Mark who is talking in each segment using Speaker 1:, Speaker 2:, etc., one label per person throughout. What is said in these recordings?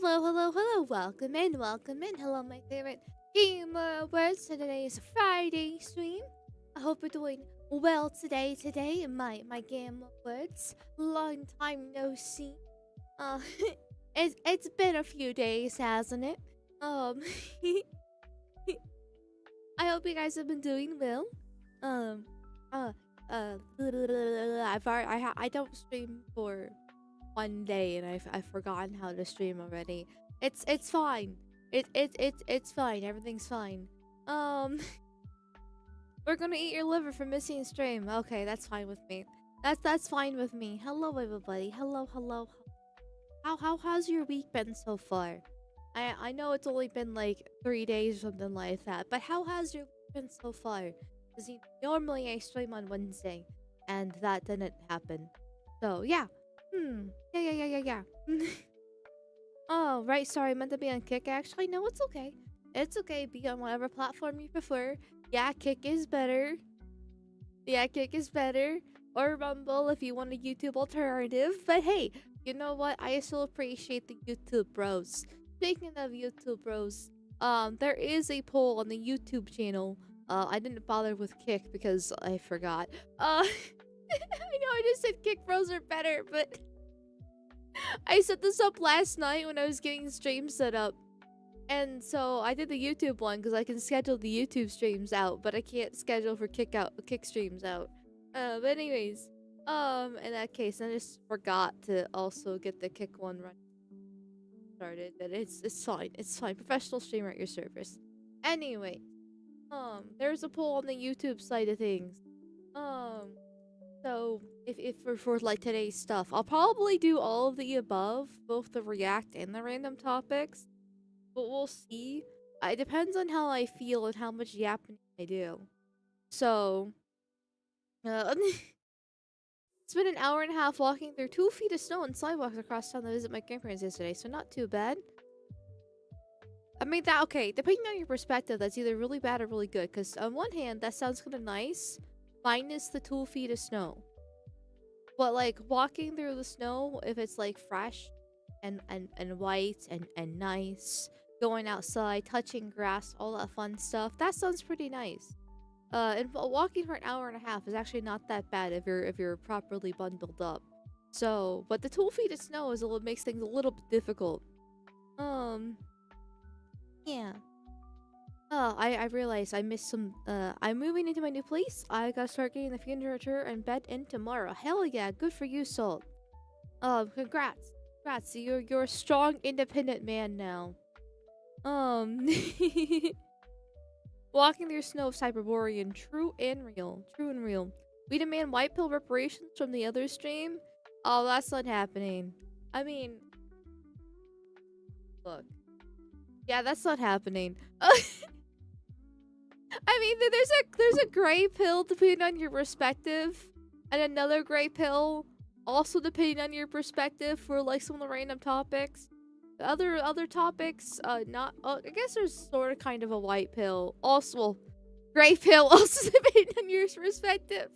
Speaker 1: Hello, hello, hello. Welcome in, welcome in. Hello, my favorite gamer words. Today is a Friday stream. I hope you're doing well today. My gamer words. Long time no see. Uh, it's been a few days, hasn't it? Um, I hope you guys have been doing well. Um, uh, I don't stream for one day and I've forgotten how to stream already. It's fine. It's fine. Everything's fine. Um, we're gonna eat your liver for missing stream. Okay, that's fine with me. That's fine with me. Hello, everybody. Hello, hello. How's your week been so far? I know it's only been like 3 days or something like that, but how has your week been so far? Because normally I stream on Wednesday, and that didn't happen. So yeah. Yeah. Oh, right. Sorry, I meant to be on Kick. Actually, no, it's okay. It's okay. Be on whatever platform you prefer. Yeah, Kick is better. Yeah, Kick is better. Or Rumble if you want a YouTube alternative. But hey, you know what? I still appreciate the YouTube bros. Speaking of YouTube bros, there is a poll on the YouTube channel. I didn't bother with Kick because I forgot. I know I just said Kick bros are better, but I set this up last night when I was getting stream set up. And so I did the YouTube one because I can schedule the YouTube streams out, but I can't schedule for kick streams out. But anyways, in that case, I just forgot to also get the kick one run started. But it's fine. It's fine. Professional streamer at your service. Anyway, there's a poll on the YouTube side of things. So if for like today's stuff, I'll probably do all of the above, both the react and the random topics. But we'll see. It depends on how I feel and how much yapping I do. So, it's been an hour and a half walking through 2 feet of snow and sidewalks across town to visit my grandparents yesterday, so not too bad. I mean, that okay, depending on your perspective, that's either really bad or really good. Because on one hand, that sounds kind of nice, minus the 2 feet of snow. But like walking through the snow, if it's like fresh and white and nice, going outside, touching grass, all that fun stuff, that sounds pretty nice. And walking for an hour and a half is actually not that bad if you're properly bundled up. So, but the 2 feet of snow makes things a little bit difficult. Yeah. Oh, I realized I missed some. I'm moving into my new place. I gotta start getting the furniture and bed in tomorrow. Hell yeah, good for you, Salt. Congrats. Congrats, you're a strong, independent man now. Walking through snow of Cyberborean, true and real. True and real. We demand white pill reparations from the other stream? Oh, that's not happening. I mean, look. Yeah, that's not happening. I mean, there's a gray pill depending on your perspective, and another gray pill also depending on your perspective for like some of the random topics. Other topics, not. I guess there's sort of kind of a white pill. Also, well, gray pill also depending on your perspective.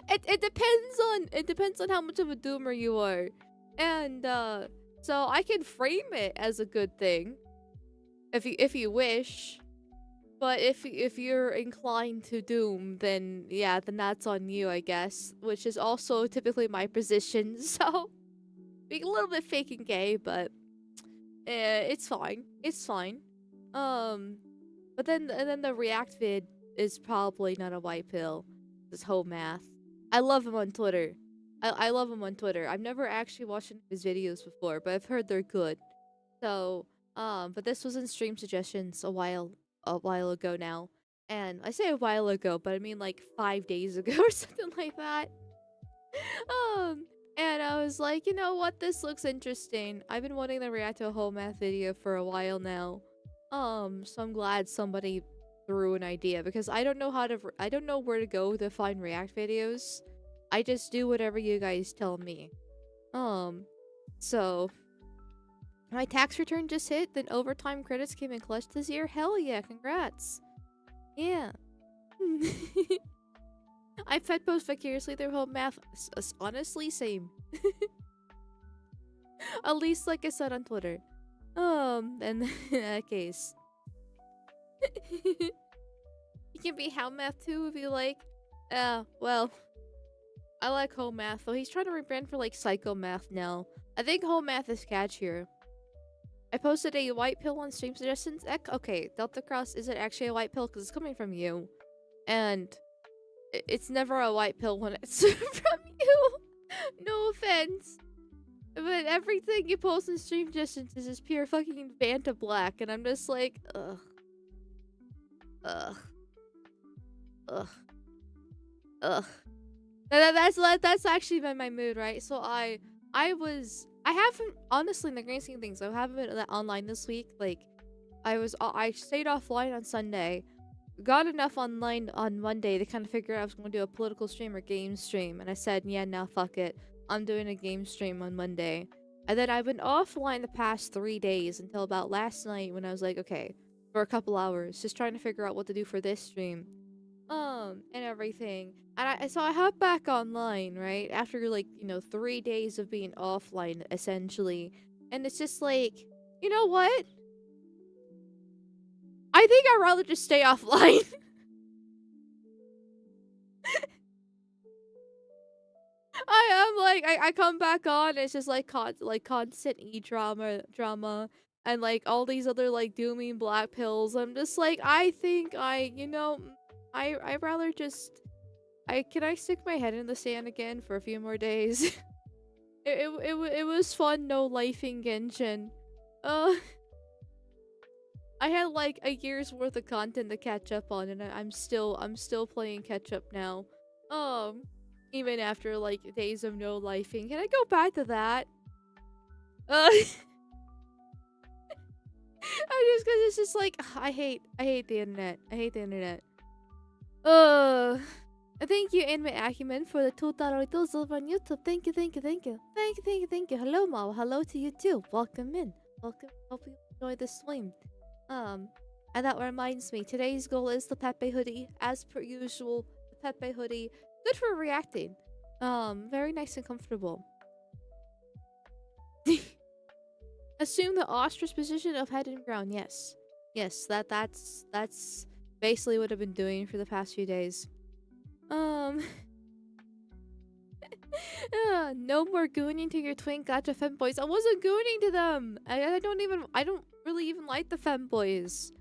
Speaker 1: It depends on how much of a doomer you are, and so I can frame it as a good thing, if you wish. But if you're inclined to doom, then yeah, then that's on you, I guess. Which is also typically my position. So being a little bit fake and gay, but it's fine. It's fine. But then the React vid is probably not a white pill. This Hoe Math. I love him on Twitter. I love him on Twitter. I've never actually watched any of his videos before, but I've heard they're good. So, but this was in stream suggestions a while ago now. And I say a while ago, but I mean like 5 days ago or something like that. And I was like, you know what, this looks interesting. I've been wanting to react to a whole math video for a while now. So I'm glad somebody threw an idea because I don't know I don't know where to go to find react videos. I just do whatever you guys tell me. So my tax return just hit, then overtime credits came in clutch this year. Hell yeah, congrats. Yeah. I fed post vicariously through Hoe Math. Honestly, same. At least like I said on Twitter. And in that case, you can be How Math too if you like. Well, I like Hoe Math though. He's trying to rebrand for like Psycho Math now. I think Hoe Math is catchier. I posted a white pill on stream suggestions. Okay, Delta Cross, is it actually a white pill? Because it's coming from you. And it's never a white pill when it's from you. No offense. But everything you post in stream suggestions is just pure fucking Vanta Black. And I'm just like, ugh. Ugh. Ugh. Ugh. That's actually been my mood, right? So I haven't, honestly, in the grand scheme of things, I haven't been that online this week. Like, I stayed offline on Sunday, got enough online on Monday to kind of figure out I was going to do a political stream or game stream, and I said, yeah, now fuck it, I'm doing a game stream on Monday. And then I've been offline the past 3 days until about last night when I was like, okay, for a couple hours, just trying to figure out what to do for this stream. And everything. And so I hopped back online, right? After, like, 3 days of being offline, essentially. And it's just like, you know what? I think I'd rather just stay offline. I come back on, it's just like constant drama and like all these other like dooming black pills. I'm just like, I think I'd rather just can I stick my head in the sand again for a few more days? It was fun no lifing Genshin. I had like a year's worth of content to catch up on, and I'm still playing catch up now. Even after like days of no lifing. Can I go back to that? I just cause it's just like I hate the internet. I hate the internet. Thank you, Anime Acumen, for the $2 over on YouTube. Thank you. Hello, Mao. Hello to you too. Welcome in. Welcome. Hope you enjoy the stream. And that reminds me, today's goal is the P.E.P.E hoodie. As per usual, the P.E.P.E hoodie. Good for reacting. Very nice and comfortable. Assume the ostrich position of head and ground. Yes. Yes, that's basically what I've been doing for the past few days. No more gooning to your twin gacha femboys. I wasn't gooning to them. I don't really even like the femboys.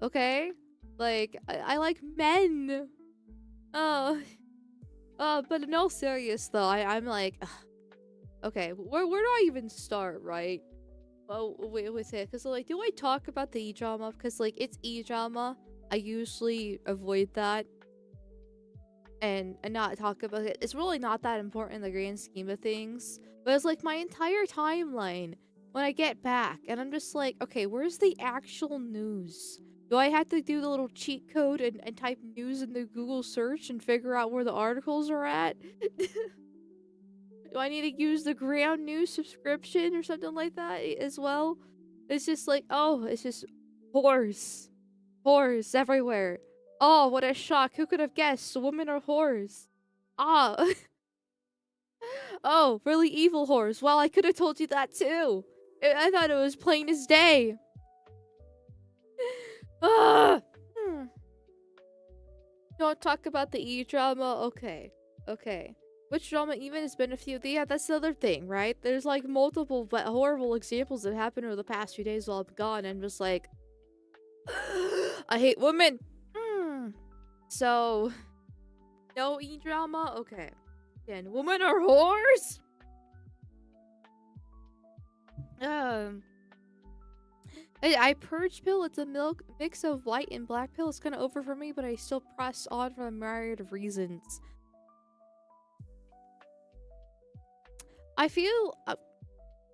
Speaker 1: Okay? Like, I like men. But in all serious though, I'm like, ugh. Okay, where do I even start, right? Well, with it, cause like, do I talk about the E-drama? Because like, it's E-drama. I usually avoid that and not talk about it. It's really not that important in the grand scheme of things. But it's like my entire timeline when I get back, and I'm just like, okay, where's the actual news? Do I have to do the little cheat code and type news in the Google search and figure out where the articles are at? Do I need to use the ground news subscription or something like that as well? It's just like, oh, it's just horse everywhere. Oh, what a shock. Who could have guessed? Women are whores. Ah. Oh, really evil whores. Well, I could have told you that too. I thought it was plain as day. Ah. Don't talk about the E-drama. Okay. Which drama even has been a few? Yeah, that's the other thing, right? There's like multiple but horrible examples that happened over the past few days while I'm gone, and just like, I hate women. So, no E-drama? Okay. Again, women are whores? I purge pill. It's a mix of white and black pill. It's kind of over for me, but I still press on for a myriad of reasons. I feel I'm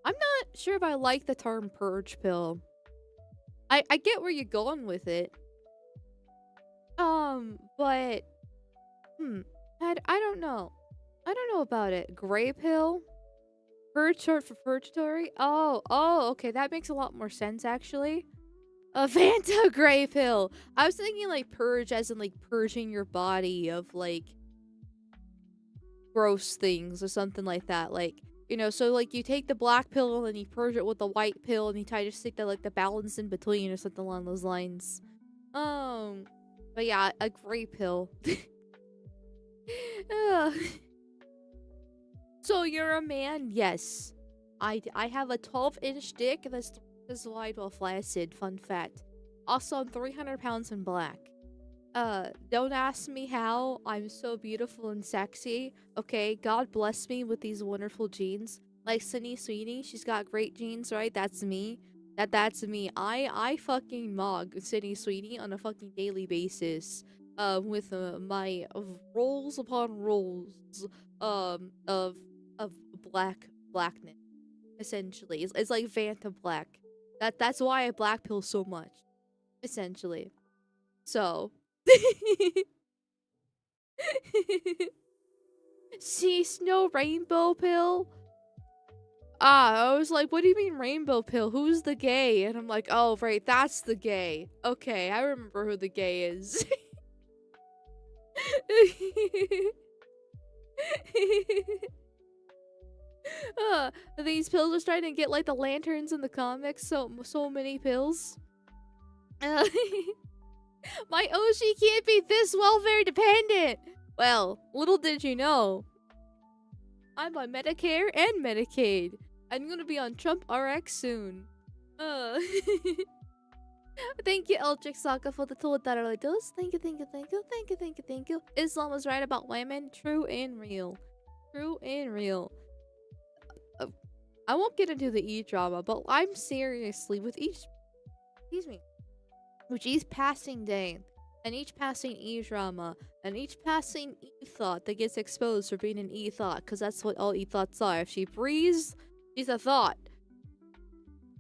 Speaker 1: not sure if I like the term purge pill. I get where you're going with it. But I don't know. I don't know about it. Gray pill? Purge short for purgatory? Oh, okay. That makes a lot more sense, actually. A Vanta gray pill. I was thinking, like, purge as in, like, purging your body of, like, gross things or something like that. Like, You know, so like you take the black pill and then you purge it with the white pill and you try to stick the like the balance in between or something along those lines. But yeah, a gray pill. Ugh. So you're a man? Yes. I have a 12-inch dick that's 3 inches wide while flaccid. Fun fact. Also, I'm 300 pounds in black. Don't ask me how. I'm so beautiful and sexy. Okay, God bless me with these wonderful genes. Like Cindy Sweeney, she's got great genes, right? That's me. That's me. I fucking mog Cindy Sweeney on a fucking daily basis. With my rolls upon rolls, of blackness. Essentially, it's like Phantom Black. That's why I black pill so much. Essentially, so. See, Snow Rainbow Pill? I was like, what do you mean Rainbow Pill? Who's the gay? And I'm like, oh, right, that's the gay. Okay, I remember who the gay is. These pills are starting to get like the lanterns in the comics, so many pills. My OG can't be this welfare dependent. Well, little did you know, I'm on Medicare and Medicaid. I'm gonna be on Trump RX soon. Thank you, Eldrick Saka, for the tool that I does. Thank you, thank you, thank you, thank you, thank you, thank you. Islam was right about women. True and real. True and real. I won't get into the E-drama, but I'm seriously, with each... Excuse me. With each passing day, and each passing E-drama, and each passing E-thought that gets exposed for being an E-thought, because that's what all E-thoughts are. If she breathes, she's a thought.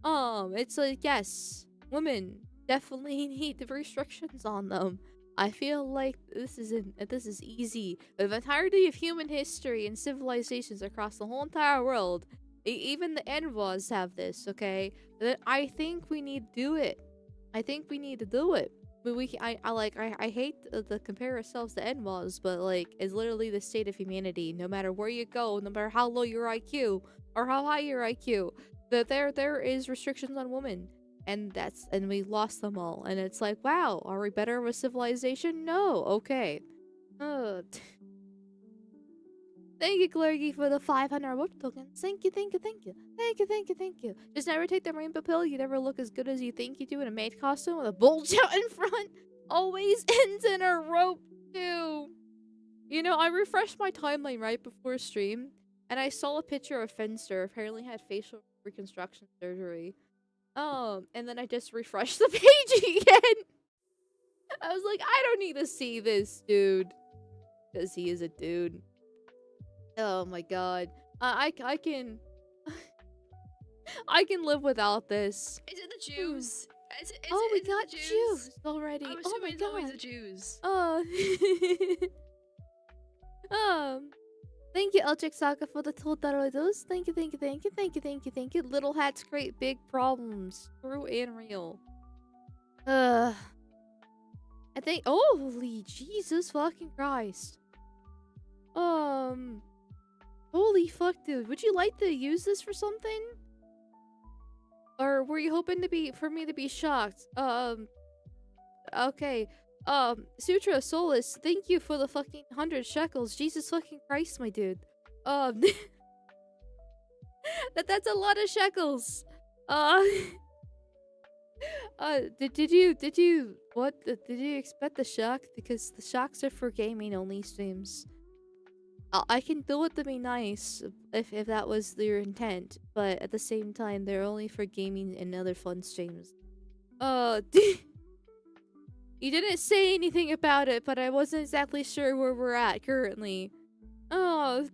Speaker 1: It's like, yes, women definitely need the restrictions on them. I feel like this is easy. The entirety of human history and civilizations across the whole entire world, even the Envas have this, okay? Then I think we need to do it. I think we need to do it. But I hate to compare ourselves to Envas, but like, it's literally the state of humanity. No matter where you go, no matter how low your IQ or how high your IQ, that there is restrictions on women, and we lost them all. And it's like, wow, are we better of a civilization? No. Okay. Thank you, Glurgy, for the 500 whoop tokens. Thank you, thank you, thank you. Thank you, thank you, thank you. Just never take the rainbow pill. You never look as good as you think you do in a maid costume with a bulge out in front. Always ends in a rope, too. You know, I refreshed my timeline right before stream, and I saw a picture of Fenster apparently had facial reconstruction surgery. And then I just refreshed the page again. I was like, I don't need to see this dude. Because he is a dude. Oh my god. I can... I can live without this.
Speaker 2: Is it the Jews?
Speaker 1: We got Jews already.
Speaker 2: I'm
Speaker 1: Oh my
Speaker 2: it's always
Speaker 1: god.
Speaker 2: the Jews.
Speaker 1: Thank you, Eldrick Saka, for the tool that those. Thank you, thank you, thank you, thank you, thank you, thank you. Little hats create big problems. True and real. I think... Holy Jesus fucking Christ. Holy fuck, dude. Would you like to use this for something? Or were you hoping for me to be shocked? Okay. Sutra Solus, thank you for the fucking 100 shekels. Jesus fucking Christ, my dude. That's a lot of shekels. Did you expect the shock? Because the shocks are for gaming only streams. I can do it to be nice if that was your intent, but at the same time, they're only for gaming and other fun streams. You didn't say anything about it, but I wasn't exactly sure where we're at currently. But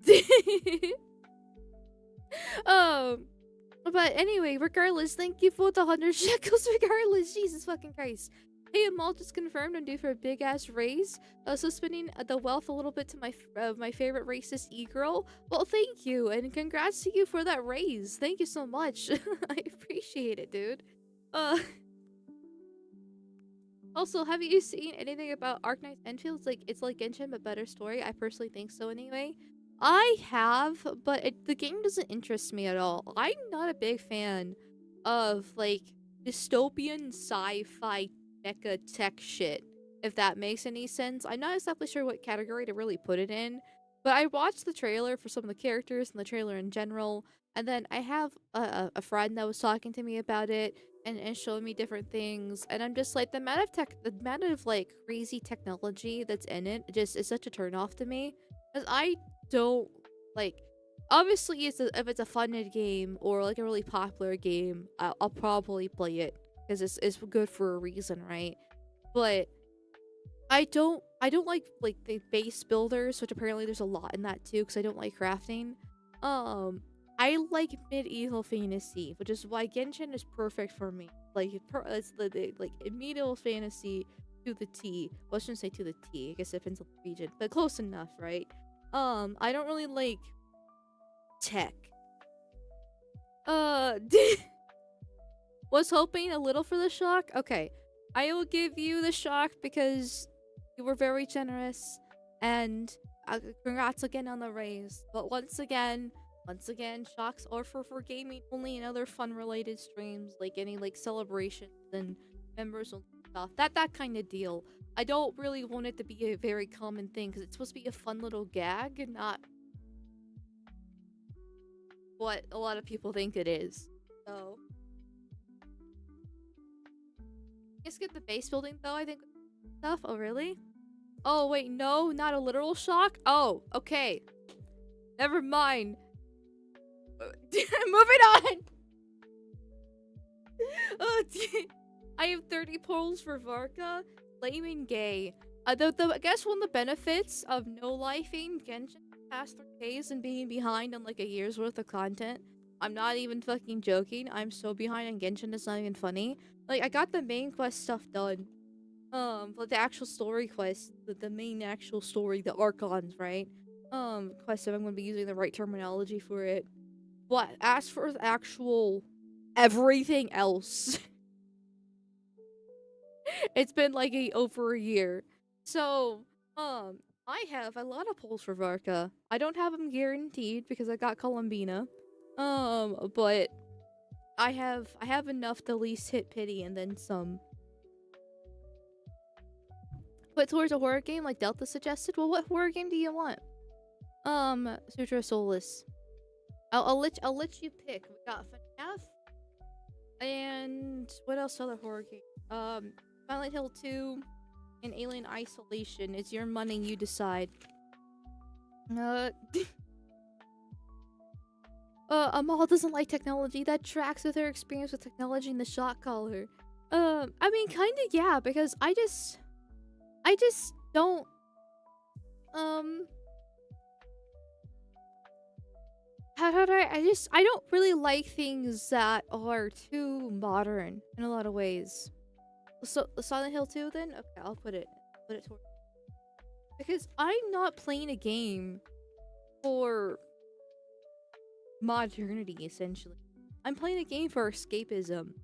Speaker 1: anyway, regardless, thank you for the 100 shekels regardless. Jesus fucking Christ. Hey, Amal just confirmed I'm due for a big ass raise. So spending the wealth a little bit to my favorite racist e-girl. Well, thank you, and congrats to you for that raise. Thank you so much. I appreciate it, dude. Also, have you seen anything about Arknight's Enfield? It's like Genshin, but better story. I personally think so anyway. I have, but the game doesn't interest me at all. I'm not a big fan of like dystopian sci-fi mecha tech shit. If that makes any sense, I'm not exactly sure what category to really put it in. But I watched the trailer for some of the characters and the trailer in general, and then I have a friend that was talking to me about it and showing me different things, and I'm just like the amount of like crazy technology that's in it just is such a turn off to me. Cause I don't like obviously if it's a funded game or like a really popular game, I'll probably play it because it's good for a reason, right? But I don't like the base builders, which apparently there's a lot in that too because I don't like crafting. I like medieval fantasy, which is why Genshin is perfect for me. Like it's like medieval fantasy to the T. Well, I shouldn't say to the T. I guess it depends on the region, but close enough, right? I don't really like tech. Uh, was hoping a little for the shock. Okay, I will give you the shock because you were very generous, and congrats again on the raise. But once again, shocks are for gaming only and other fun related streams, like any like celebrations and members and stuff. That kind of deal. I don't really want it to be a very common thing because it's supposed to be a fun little gag, not what a lot of people think it is. So, let's get the base building though. I think stuff. Oh, really? Oh, wait, no, not a literal shock. Oh, okay. Never mind. Moving on. Oh, I have 30 polls for Varka. Lame and gay. I guess one of the benefits of no lifing Genshin past 3 days and being behind on like a year's worth of content. I'm not even fucking joking. I'm so behind on Genshin, it's not even funny. Like, I got the main quest stuff done. But the actual story quest, the main actual story, the Archons, right? Quest, if I'm gonna be using the right terminology for it. But as for the actual everything else, it's been like over a year. So, I have a lot of polls for Varka. I don't have them guaranteed because I got Columbina. But I have enough to at least hit pity and then some. Put towards a horror game like Delta suggested. Well, what horror game do you want? Sutra Soulless. I'll let you pick. We got FNAF and what else other horror game? Silent Hill 2 and Alien Isolation. It's your money, you decide. Uh Amal doesn't like technology. That tracks with her experience with technology and the shot collar. I mean kinda yeah, because I just don't um how do I don't really like things that are too modern in a lot of ways. So Silent Hill 2 then? Okay, I'll put it toward because I'm not playing a game for modernity essentially. I'm playing a game for escapism.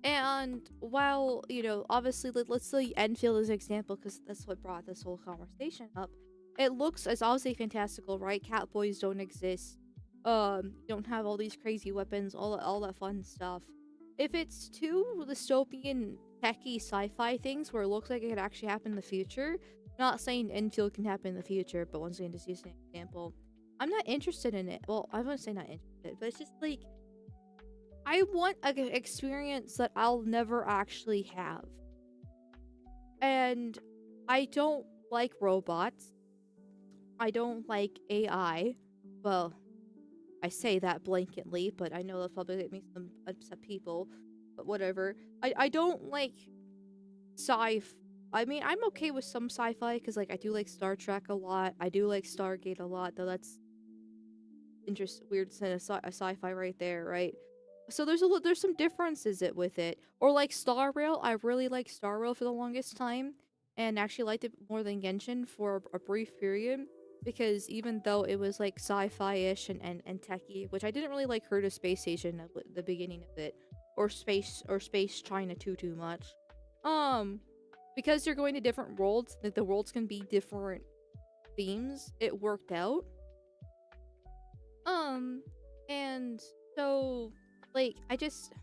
Speaker 1: And while, obviously let's say Enfield as an example because that's what brought this whole conversation up. It's obviously fantastical, right? Catboys don't exist. You don't have all these crazy weapons, all that fun stuff. If it's too dystopian, techie sci-fi things where it looks like it could actually happen in the future, not saying Enfield can happen in the future, but once again, just using an example, I'm not interested in it. Well, I wouldn't say not interested, but it's just like I want an experience that I'll never actually have. And I don't like robots. I don't like AI. Well, I say that blanketly, but I know that probably makes some upset people. But whatever. I don't like sci. I mean, I'm okay with some sci-fi because like I do like Star Trek a lot. I do like Stargate a lot, though that's weird sci-fi right there, right? So there's some differences with it. Or like Star Rail, I really liked Star Rail for the longest time, and actually liked it more than Genshin for a brief period. Because even though it was like sci-fi-ish and techie, which I didn't really like Her to Space Station at the beginning of it, or Space China too much. Because you're going to different worlds, like the worlds can be different themes. It worked out. And so like I just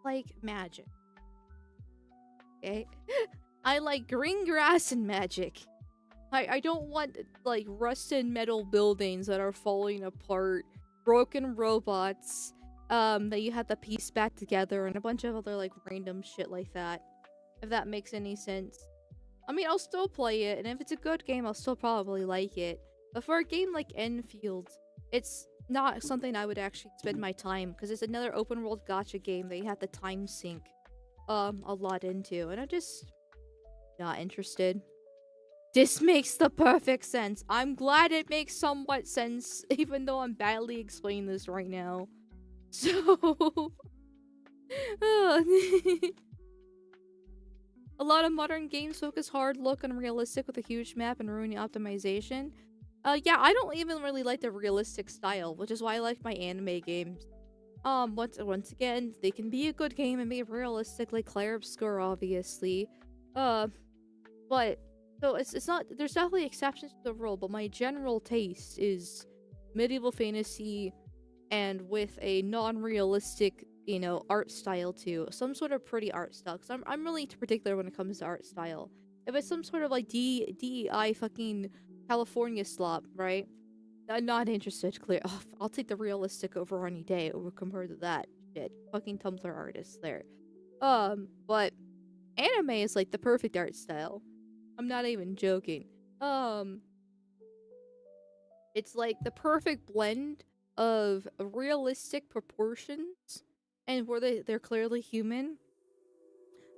Speaker 1: like magic. Okay? I like green grass and magic. I don't want like rusted metal buildings that are falling apart, broken robots, that you have to piece back together, and a bunch of other like random shit like that. If that makes any sense. I mean, I'll still play it, and if it's a good game, I'll still probably like it. But for a game like Enfield, it's not something I would actually spend my time, because it's another open world gacha game that you have to time sink a lot into, and I'm just not interested. This makes the perfect sense. I'm glad it makes somewhat sense, even though I'm badly explaining this right now. So, a lot of modern games focus hard look and realistic with a huge map and ruining optimization. Yeah, I don't even really like the realistic style, which is why I like my anime games. Once again, they can be a good game and be realistic, like Clair Obscur, obviously. But so it's not. There's definitely exceptions to the rule, but my general taste is medieval fantasy, and with a non-realistic, art style too. Some sort of pretty art style. Cause I'm really particular when it comes to art style. If it's some sort of like DEI fucking California slop, right? I'm not interested. Clear. Oh, I'll take the realistic over any day over compared to that shit. Fucking Tumblr artists there. But anime is like the perfect art style. I'm not even joking. Um, it's like the perfect blend of realistic proportions and where they're clearly human.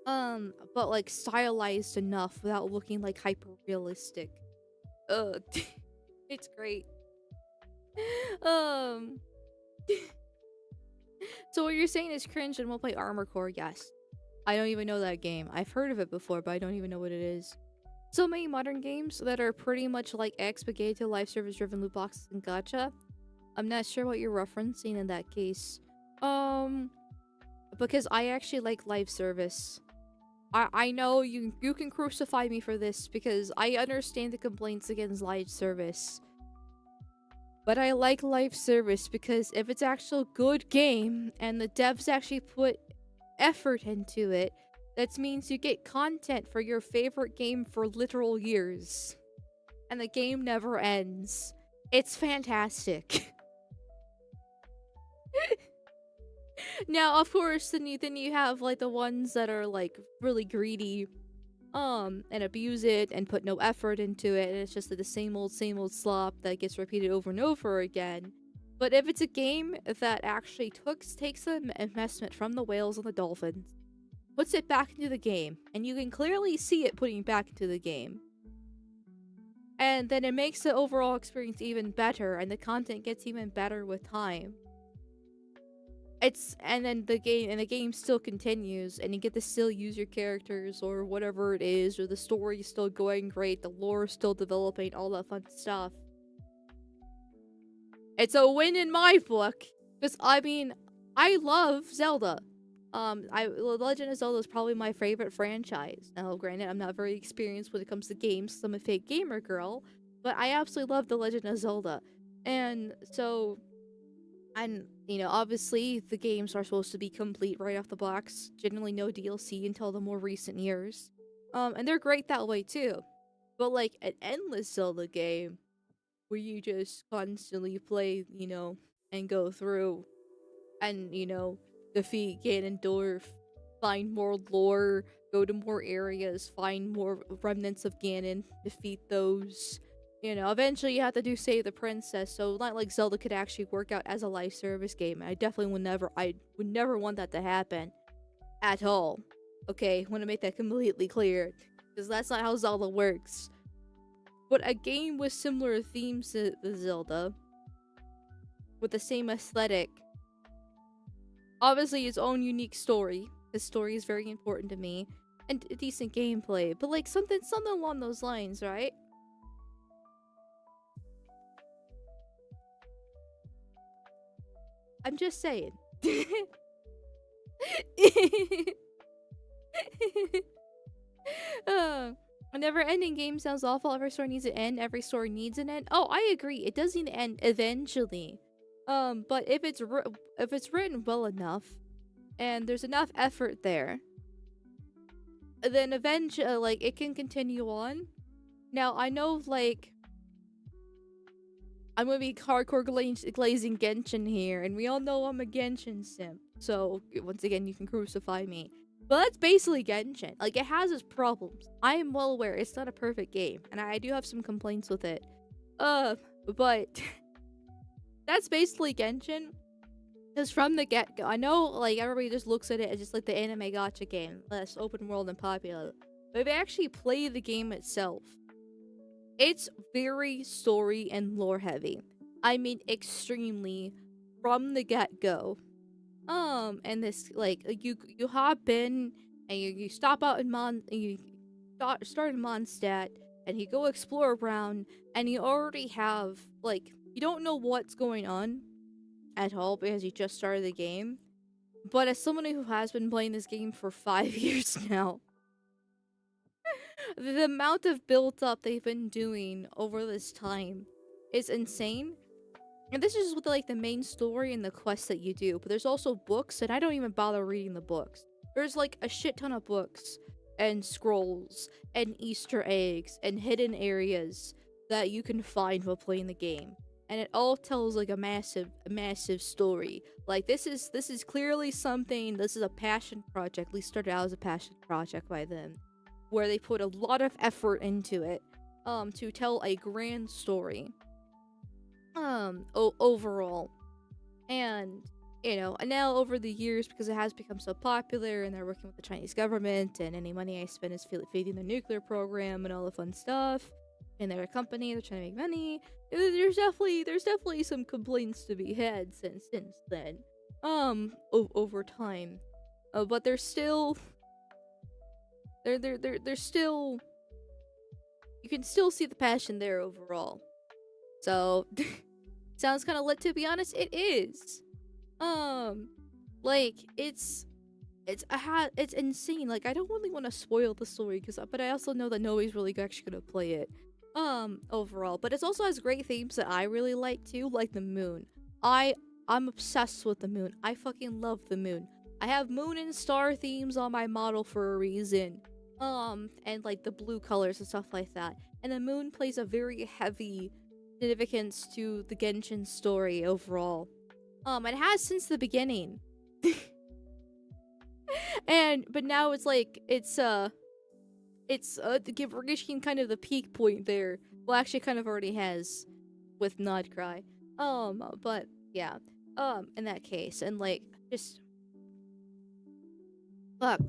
Speaker 1: But like stylized enough without looking like hyper realistic. It's great. Um, so what you're saying is cringe and we'll play Armor Core, yes. I don't even know that game. I've heard of it before, but I don't even know what it is. So many modern games that are pretty much like X but gated to live service driven loot boxes and gacha. I'm not sure what you're referencing in that case. Because I actually like live service. I know you can crucify me for this because I understand the complaints against live service. But I like live service because if it's actual good game and the devs actually put effort into it, that means you get content for your favorite game for literal years. And the game never ends. It's fantastic. Now, of course, then you have like the ones that are like really greedy, and abuse it and put no effort into it, and it's just like the same old slop that gets repeated over and over again. But if it's a game that actually takes the investment from the whales and the dolphins, puts it back into the game, and you can clearly see it putting back into the game, and then it makes the overall experience even better, and the content gets even better with time. And then the game still continues, and you get to still use your characters or whatever it is, or the story is still going great, the lore is still developing, all that fun stuff. It's a win in my book, because I mean, I love Zelda. Legend of Zelda is probably my favorite franchise. Now, granted, I'm not very experienced when it comes to games, so I'm a fake gamer girl, but I absolutely love The Legend of Zelda. And so, and, obviously, the games are supposed to be complete right off the box. Generally no DLC until the more recent years. And they're great that way, too. But, like, an endless Zelda game, where you just constantly play, and go through, and, defeat Ganondorf, find more lore, go to more areas, find more remnants of Ganon, defeat those. Eventually you have to do Save the Princess, so not like Zelda could actually work out as a live service game. I definitely I would never want that to happen. At all. Okay, want to make that completely clear. Because that's not how Zelda works. But a game with similar themes to the Zelda, with the same aesthetic, obviously its own unique story. The story is very important to me. And decent gameplay. But like something along those lines, right? I'm just saying. And never-ending game sounds awful. Every story needs an end. Every story needs an end. Oh, I agree. It does need an end eventually. But if it's written well enough, and there's enough effort there, then eventually, like, it can continue on. Now, I know, like, I'm gonna be hardcore glazing Genshin here, and we all know I'm a Genshin simp. So, once again, you can crucify me. But that's basically Genshin. Like, it has its problems. I am well aware it's not a perfect game, and I do have some complaints with it. But that's basically Genshin. Because from the get-go, I know, like, everybody just looks at it as just, like, the anime gacha game. Less open world and popular. But if you actually play the game itself, it's very story and lore heavy. I mean, extremely from the get-go. And this, like, you hop in, and you stop out in you start in Mondstadt, and you go explore around, and you already have, like, you don't know what's going on at all because you just started the game. But as someone who has been playing this game for 5 years now, the amount of build up they've been doing over this time is insane. And this is with, like, the main story and the quests that you do. But there's also books, and I don't even bother reading the books. There's, like, a shit ton of books and scrolls and Easter eggs and hidden areas that you can find while playing the game. And it all tells, like, a massive story. Like, this is clearly something, this is a passion project. At least started out as a passion project by them, where they put a lot of effort into it, to tell a grand story, overall. And, you know, and now over the years, because it has become so popular, and they're working with the Chinese government, and any money I spend is feeding the nuclear program and all the fun stuff, and they're a company, they're trying to make money. There's definitely some complaints to be had since then, over time, but they're still, they're still, you can still see the passion there overall. So, sounds kind of lit, to be honest. It is, like, it's insane. Like, I don't really want to spoil the story, but I also know that nobody's really actually gonna play it, overall. But it also has great themes that I really like too, like the moon. I'm obsessed with the moon. I fucking love the moon. I have moon and star themes on my model for a reason. And, like, the blue colors and stuff like that. And the moon plays a very heavy significance to the Genshin story overall. It has since the beginning. But now it's like, reaching kind of the peak point there. Well, actually, kind of already has with Nodcry. But yeah. In that case, and, like, just fuck.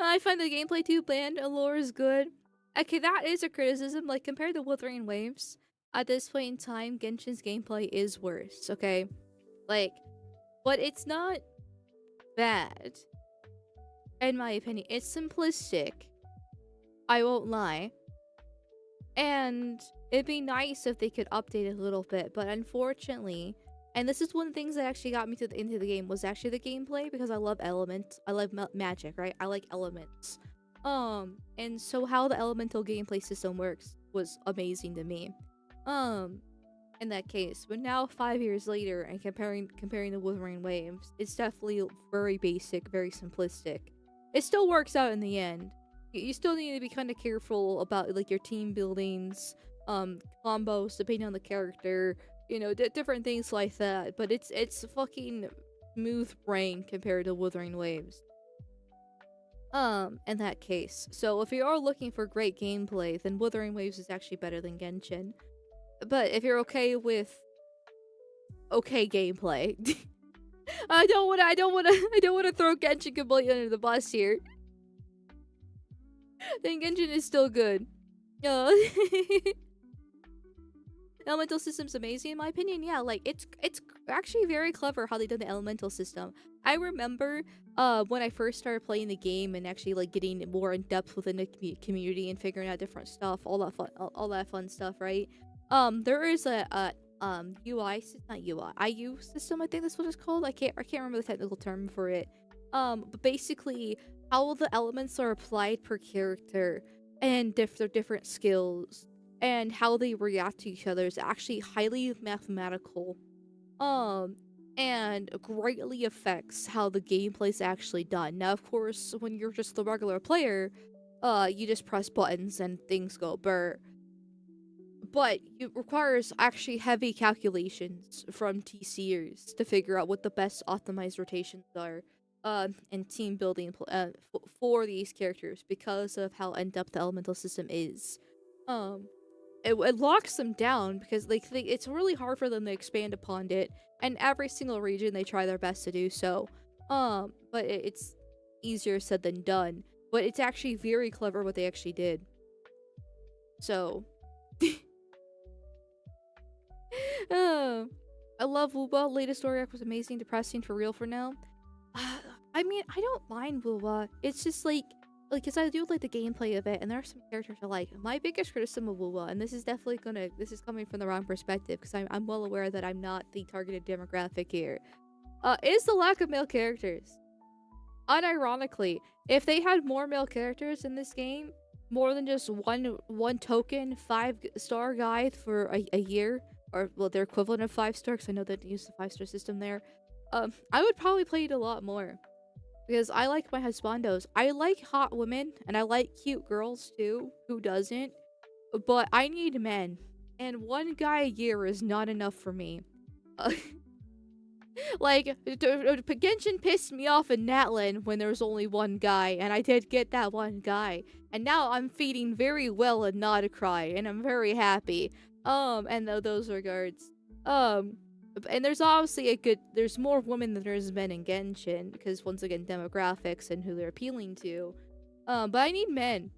Speaker 1: I find the gameplay too bland. Allure is good. Okay, that is a criticism. Like, compared to Wuthering Waves, at this point in time, Genshin's gameplay is worse, okay? Like, but it's not bad, in my opinion. It's simplistic, I won't lie. And it'd be nice if they could update it a little bit, but unfortunately, and this is one of the things that actually got me into the game, was actually the gameplay, because I love elements. I love magic, right? I like elements. And so how the elemental gameplay system works was amazing to me. In that case. But now, 5 years later, and comparing the Wuthering Waves, it's definitely very basic, very simplistic. It still works out in the end. You still need to be kind of careful about, like, your team buildings, combos depending on the character, you know, different things like that. But it's fucking smooth brain compared to Wuthering Waves. In that case. So if you are looking for great gameplay, then Wuthering Waves is actually better than Genshin. But if you're okay with okay gameplay, I don't wanna throw Genshin completely under the bus here. Then Genshin is still good. Elemental system's amazing in my opinion. Yeah, like, it's actually very clever how they did the elemental system. I remember when I first started playing the game and actually, like, getting more in depth within the community and figuring out different stuff, all that fun stuff, right? There is a UI, not UI, IU system, I think that's what it's called. I can't remember the technical term for it. But basically how the elements are applied per character and their different skills and how they react to each other is actually highly mathematical. Um and greatly affects how the gameplay is actually done. Now, of course, when you're just the regular player, you just press buttons and things go burr. But it requires actually heavy calculations from TCers to figure out what the best optimized rotations are, and team building for these characters because of how in-depth the elemental system is. Um, it locks them down because it's really hard for them to expand upon it, and every single region they try their best to do so. But it's easier said than done. But it's actually very clever what they actually did. So. I love Wooba. Latest story arc was amazing, depressing for real for now. I mean, I don't mind Wooba. It's just like, because I do like the gameplay of it, and there are some characters I like. My biggest criticism of Wooba, and this is coming from the wrong perspective, because I'm well aware that I'm not the targeted demographic here, is the lack of male characters. Unironically, if they had more male characters in this game, more than just one token 5-star guy for a year, or well, their equivalent of 5-star, because I know that they use the 5-star system there, I would probably play it a lot more. Because I like my husbandos. I like hot women, and I like cute girls too. Who doesn't? But I need men. And one guy a year is not enough for me. Like, Genshin pissed me off in Natlan when there was only one guy, and I did get that one guy. And now I'm feeding very well in Nodacry, and I'm very happy. And those regards. And there's obviously there's more women than there's men in Genshin, because once again, demographics and who they're appealing to. But I need men.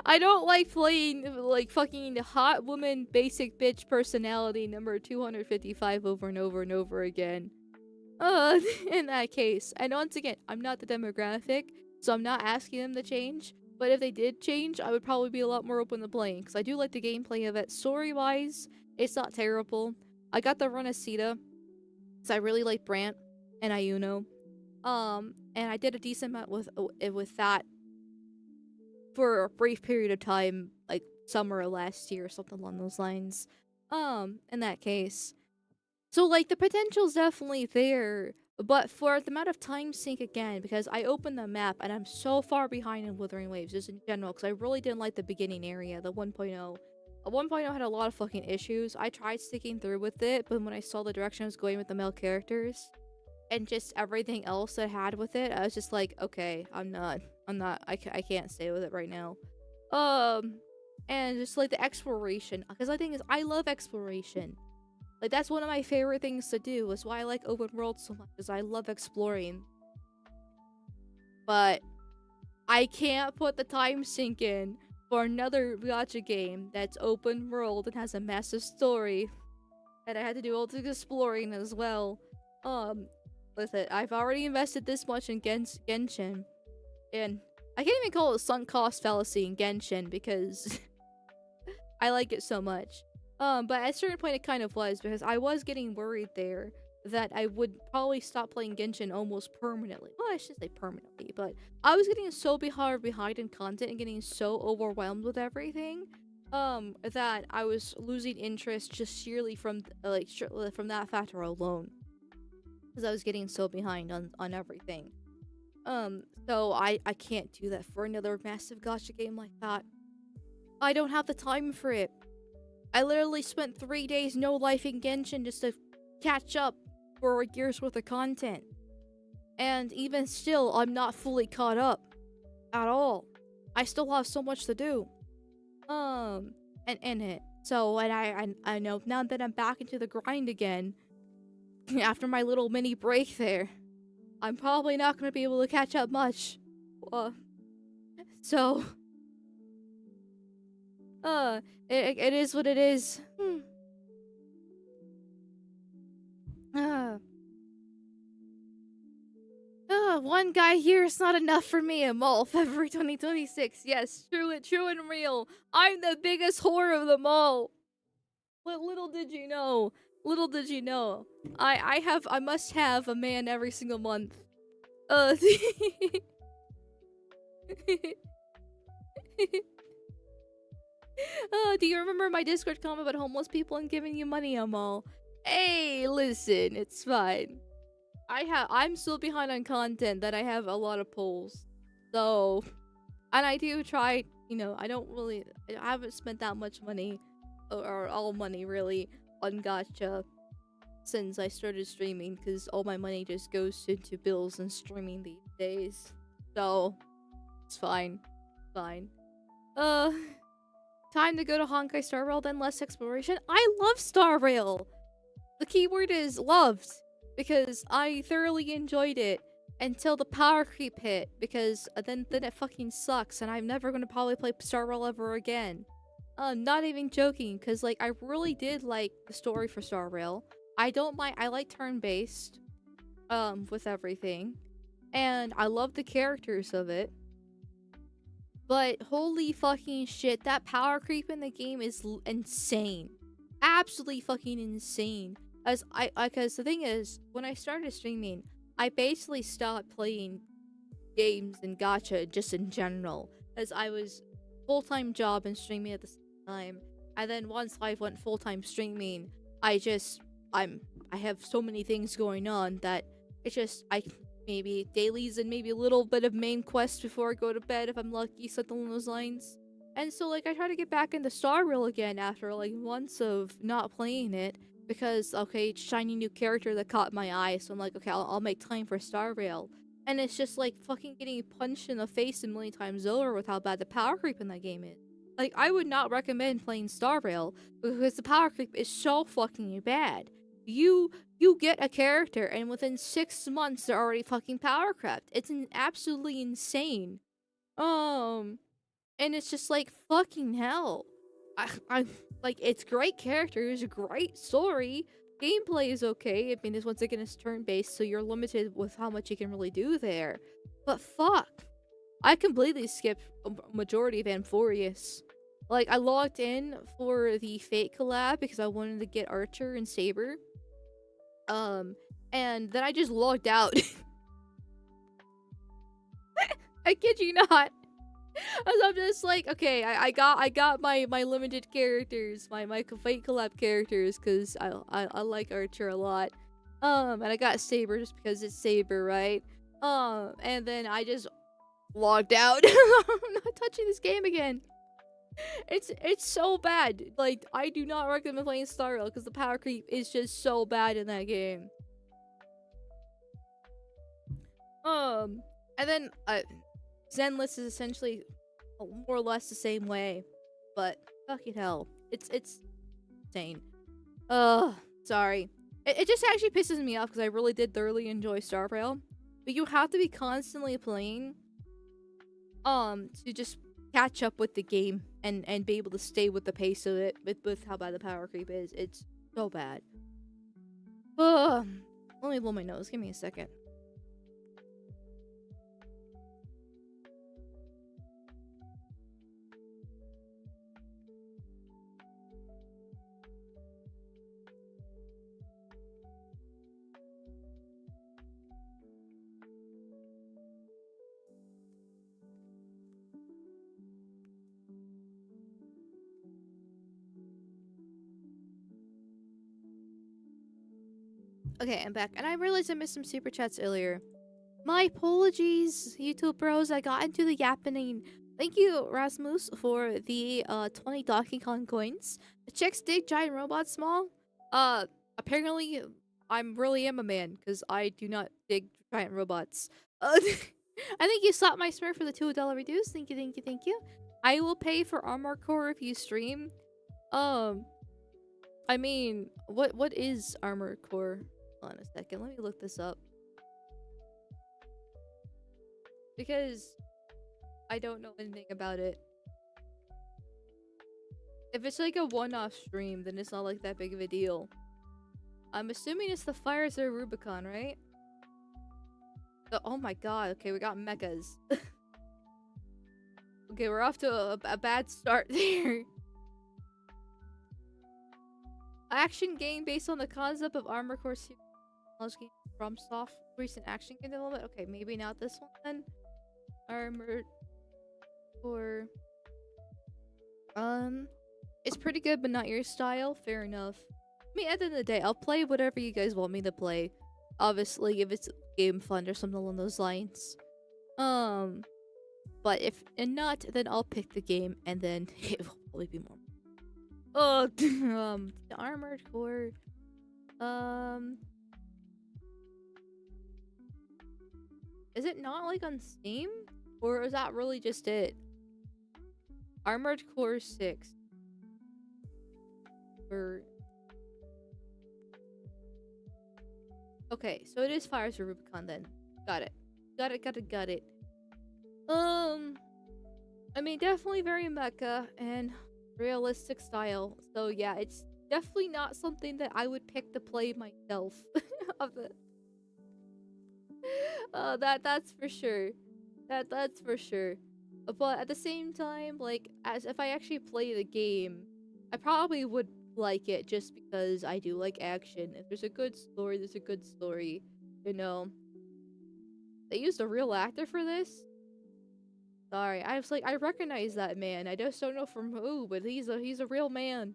Speaker 1: I don't like playing, like, fucking hot woman, basic bitch personality number 255 over and over and over again. In that case. And once again, I'm not the demographic, so I'm not asking them to change. But if they did change, I would probably be a lot more open to playing, because I do like the gameplay of it. Story-wise, it's not terrible. I got the run of Sita, because I really like Brant and Ayuno. And I did a decent amount with that for a brief period of time, like summer last year or something along those lines. In that case. So, like, the potential's definitely there, but for the amount of time sink again, because I opened the map and I'm so far behind in Withering Waves, just in general, because I really didn't like the beginning area, the 1.0. 1.0 had a lot of fucking issues. I tried sticking through with it, but when I saw the direction I was going with the male characters, and just everything else it had with it, I was just like, okay, I can't stay with it right now. And just like the exploration, because the thing is, I love exploration. Like, that's one of my favorite things to do. That's why I like open world so much, because I love exploring. But I can't put the time sink in for another gacha game that's open world and has a massive story, and I had to do all the exploring as well. With it, I've already invested this much in Genshin, and I can't even call it sunk cost fallacy in Genshin because I like it so much. But at a certain point it kind of was, because I was getting worried there that I would probably stop playing Genshin almost permanently. Well, I shouldn't say permanently, but I was getting so behind in content and getting so overwhelmed with everything, that I was losing interest just sheerly from from that factor alone, because I was getting so behind on everything. So I can't do that for another massive gacha game like that. I don't have the time for it. I literally spent 3 days no life in Genshin just to catch up for a year's worth of content. And even still, I'm not fully caught up at all. I still have so much to do. And in it. So, and I know now that I'm back into the grind again, after my little mini break there, I'm probably not going to be able to catch up much. So, it is what it is. One guy here is not enough for me. Amal, February 2026. Yes, true and real. I'm the biggest whore of them all. What little did you know? Little did you know. I must have a man every single month. Uh do you remember my Discord comment about homeless people and giving you money, Amal? Hey, listen, it's fine. I'm still behind on content that I have a lot of polls. So, and I do try, I don't really I haven't spent that much money or all money really on gacha since I started streaming because all my money just goes into bills and streaming these days. So, it's fine. Fine. Uh Time to go to Honkai Star Rail, then less exploration. I love Star Rail. The keyword is loved because I thoroughly enjoyed it until the power creep hit because then it fucking sucks and I'm never gonna probably play Star Rail ever again. Not even joking because like I really did like the story for Star Rail. I don't mind. I like turn based with everything, and I love the characters of it. But holy fucking shit, that power creep in the game is insane. Absolutely fucking insane. Because the thing is, when I started streaming, I basically stopped playing games and gacha just in general. As I was full-time job and streaming at the same time. And then once I went full-time streaming, I have so many things going on that it's just, maybe dailies and maybe a little bit of main quest before I go to bed if I'm lucky, something along those lines. And so like I try to get back into Star Rail again after like months of not playing it because okay, shiny new character that caught my eye, so I'm like, okay, I'll make time for Star Rail. And it's just like fucking getting punched in the face a million times over with how bad the power creep in that game is. Like I would not recommend playing Star Rail because the power creep is so fucking bad. You you get a character and within 6 months they're already fucking power crept. It's absolutely insane. And it's just like fucking hell. I like it's great characters, great story. Gameplay is okay. I mean, this once again is turn based, so you're limited with how much you can really do there. But fuck, I completely skipped a majority of Amphorius. Like I logged in for the Fate collab because I wanted to get Archer and Saber. And then I just logged out. I kid you not. As I'm just like, okay, I got my limited characters, my Fate collab characters, cause I like Archer a lot. And I got Saber just because it's Saber, right? And then I just logged out. I'm not touching this game again. It's so bad. Like I do not recommend playing Star Rail because the power creep is just so bad in that game. And then Zenless is essentially more or less the same way, but fucking hell, it's insane. Sorry. It just actually pisses me off because I really did thoroughly enjoy Star Rail, but you have to be constantly playing, to just catch up with the game and be able to stay with the pace of it with how bad the power creep is. It's so bad. Let me blow my nose. Give me a second. Okay, I'm back. And I realized I missed some super chats earlier. My apologies, YouTube bros. I got into the yappening. Thank you, Rasmus, for the 20 Donkey Kong coins. The chicks dig giant robots small. Apparently, I'm really am a man, because I do not dig giant robots. I think you slapped my smurf for the $2 reduce. Thank you, thank you, thank you. I will pay for Armor Core if you stream. I mean, what is Armor Core? Hold on a second, let me look this up. Because I don't know anything about it. If it's like a one-off stream, then it's not like that big of a deal. I'm assuming it's the Fires of Rubicon, right? Oh my god, okay, we got mechas. Okay, we're off to a bad start there. Action game based on the concept of Armor Core series game from soft recent action game development. Okay, maybe not this one then. Armored Core. It's pretty good, but not your style. Fair enough. I mean, at the end of the day, I'll play whatever you guys want me to play. Obviously, if it's game fun or something along those lines. But if not, then I'll pick the game, and then it will probably be more. Oh, the Armored Core. Is it not like on Steam, or is that really just it? Armored Core 6. Okay, so it is Fires of Rubicon then. Got it. Got it. I mean, definitely very mecha and realistic style. So yeah, it's definitely not something that I would pick to play myself. Of it. That's for sure. That's for sure. But at the same time, like, as if I actually play the game, I probably would like it just because I do like action. If there's a good story, there's a good story. You know. They used a real actor for this? Sorry, I was like, I recognize that man. I just don't know from who, but he's a real man.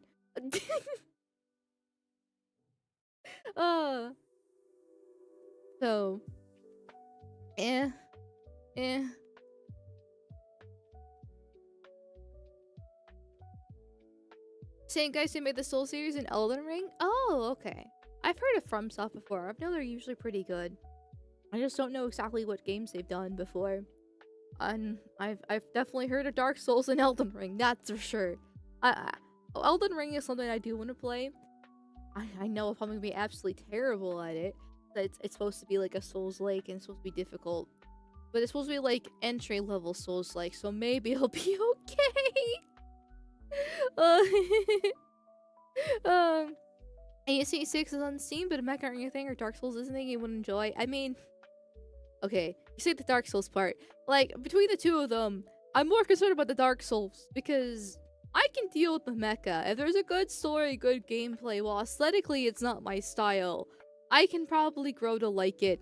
Speaker 1: uh so eh. Same guys who made the Soul series in Elden Ring? Oh, okay. I've heard of FromSoft before. I know they're usually pretty good. I just don't know exactly what games they've done before. And I've definitely heard of Dark Souls and Elden Ring, that's for sure. Elden Ring is something I do want to play. I know I'm probably gonna be absolutely terrible at it. It's supposed to be like a Souls-like and it's supposed to be difficult. But it's supposed to be like entry-level Souls-like, so maybe it'll be okay. ASC 6 is on Steam, but Mecha or anything, or Dark Souls isn't anything you would enjoy. I mean, okay, you say the Dark Souls part. Like, between the two of them, I'm more concerned about the Dark Souls, because I can deal with the mecha. If there's a good story, good gameplay, while aesthetically it's not my style, I can probably grow to like it,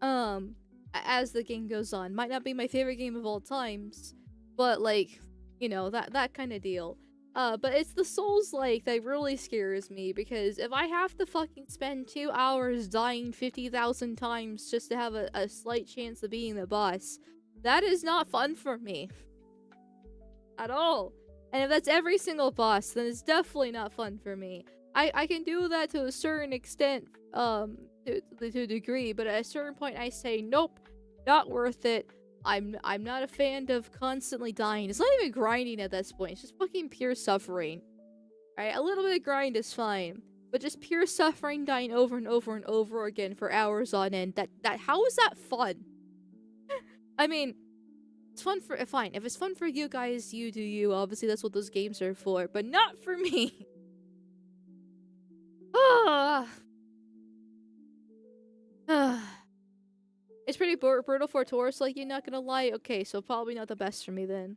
Speaker 1: as the game goes on. Might not be my favorite game of all times, but like, you know, that kind of deal. But it's the Souls-like that really scares me, because if I have to fucking spend 2 hours dying 50,000 times just to have a slight chance of being the boss, that is not fun for me. At all. And if that's every single boss, then it's definitely not fun for me. I can do that to a certain extent, to a degree, but at a certain point I say, nope, not worth it. I'm not a fan of constantly dying. It's not even grinding at this point. It's just fucking pure suffering. Alright, a little bit of grind is fine. But just pure suffering, dying over and over and over again for hours on end. How is that fun? I mean, it's fun for, fine. If it's fun for you guys, you do you. Obviously, that's what those games are for. But not for me. It's pretty brutal for a Taurus, like, you're not gonna lie. Okay, so probably not the best for me then.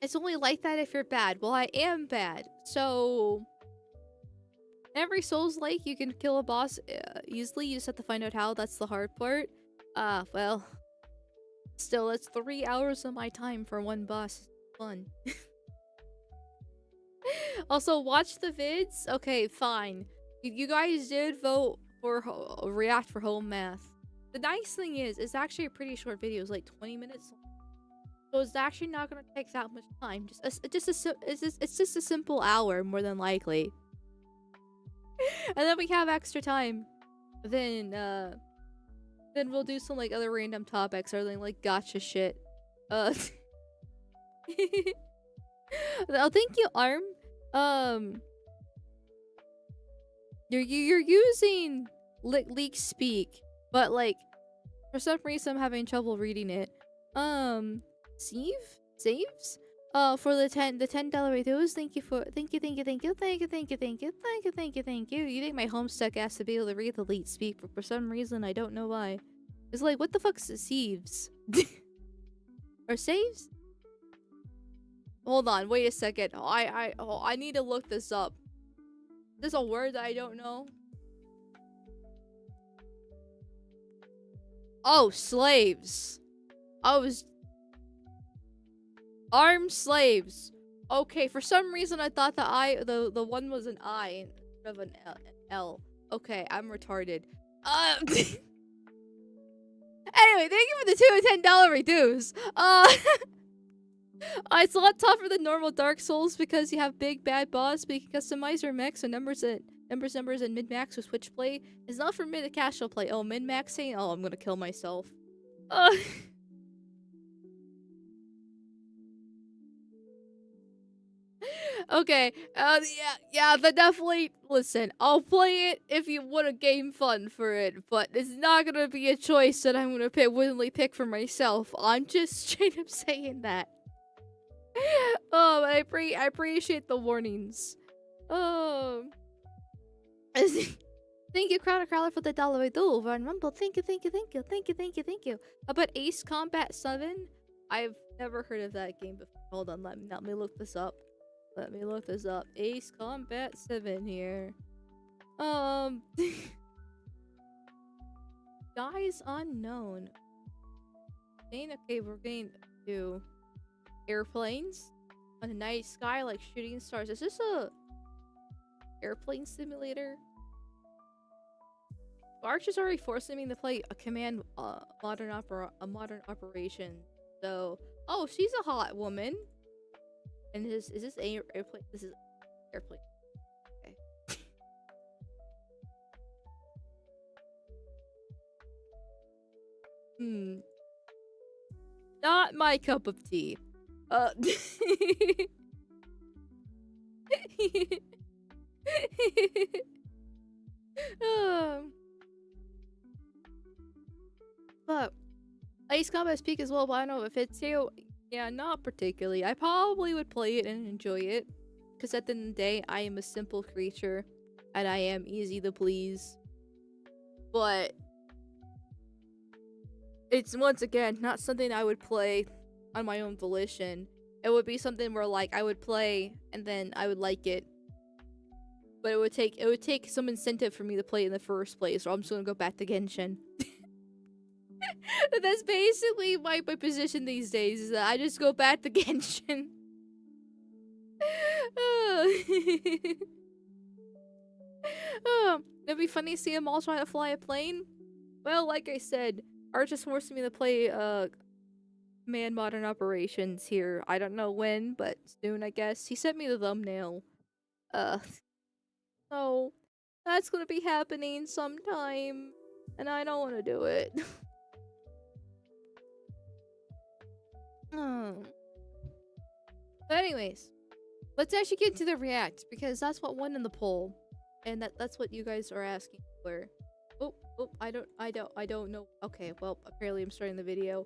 Speaker 1: It's only like that if you're bad. Well, I am bad. So, every Souls-like, you can kill a boss easily. You just have to find out how. That's the hard part. Well, still, it's 3 hours of my time for one boss. Fun. Also, watch the vids. Okay, fine. You guys did vote for react for Hoe Math. The nice thing is, it's actually a pretty short video. It's like 20 minutes long. So it's actually not gonna take that much time. It's just a simple hour, more than likely. And then we have extra time. Then we'll do some like other random topics or like gotcha shit. Oh, thank you, Arm. You're using leak speak, but like for some reason I'm having trouble reading it. Saves? For the $10 reviews, thank you. You think my Homestuck has to be able to read the leak speak, but for some reason I don't know why. It's like, what the fuck's Sieves? Or saves? hold on, wait a second. I need to look this up. There's a word that I don't know. Oh, slaves. I was armed slaves. Okay, for some reason I thought the one was an I instead of an L. Okay, I'm retarded. Anyway, thank you for the $2 and $10 reduce. It's a lot tougher than normal Dark Souls because you have big bad boss, but you can customize your mechs and numbers, and mid-max with switch play. It's not for mid to casual play. Oh, min-maxing? Oh, I'm gonna kill myself. Okay, yeah, but definitely, listen, I'll play it if you want to gain fun for it, but it's not gonna be a choice that I'm gonna willingly pick for myself. I'm just straight up saying that. Oh, I appreciate the warnings. Oh. Thank you, Crowder, for the $1 duel. Run Rumble. Thank you. How about Ace Combat 7? I've never heard of that game before. Hold on, let me look this up. Ace Combat 7 here. Guys unknown. Okay, we're going to airplanes on a night sky like shooting stars. Is this a airplane simulator? Arch is already forcing me to play a command modern operation. So, oh, she's a hot woman. And is this airplane? This is airplane. Okay. Not my cup of tea. But Ice Combat Peak as well, but I don't know if it's you. Yeah, not particularly. I probably would play it and enjoy it. Because at the end of the day, I am a simple creature. And I am easy to please. But it's, once again, not something I would play on my own volition. It would be something where, like, I would play and then I would like it. But it would take some incentive for me to play it in the first place, or I'm just gonna go back to Genshin. That's basically my position these days, is that I just go back to Genshin. It'd be funny to see them all trying to fly a plane. Well, like I said, Art just forced me to play Command Modern Operations here. I don't know when, but soon, I guess. He sent me the thumbnail. So that's gonna be happening sometime, and I don't want to do it. But anyways, let's actually get to the react, because that's what won in the poll, and that's what you guys are asking for. Oh, I don't know. Okay, well, apparently I'm starting the video.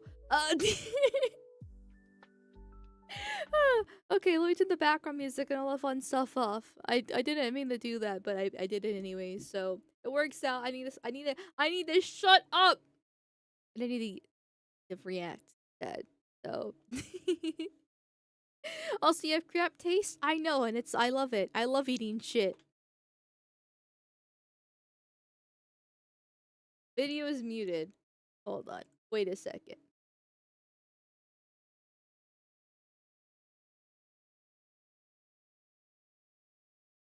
Speaker 1: Okay, let me turn the background music and all the fun stuff off. I didn't mean to do that, but I did it anyway, so it works out. I need to shut up, and I need to react to that. So also, you have crap taste. I know, and I love it. I love eating shit. Video is muted. Hold on. Wait a second.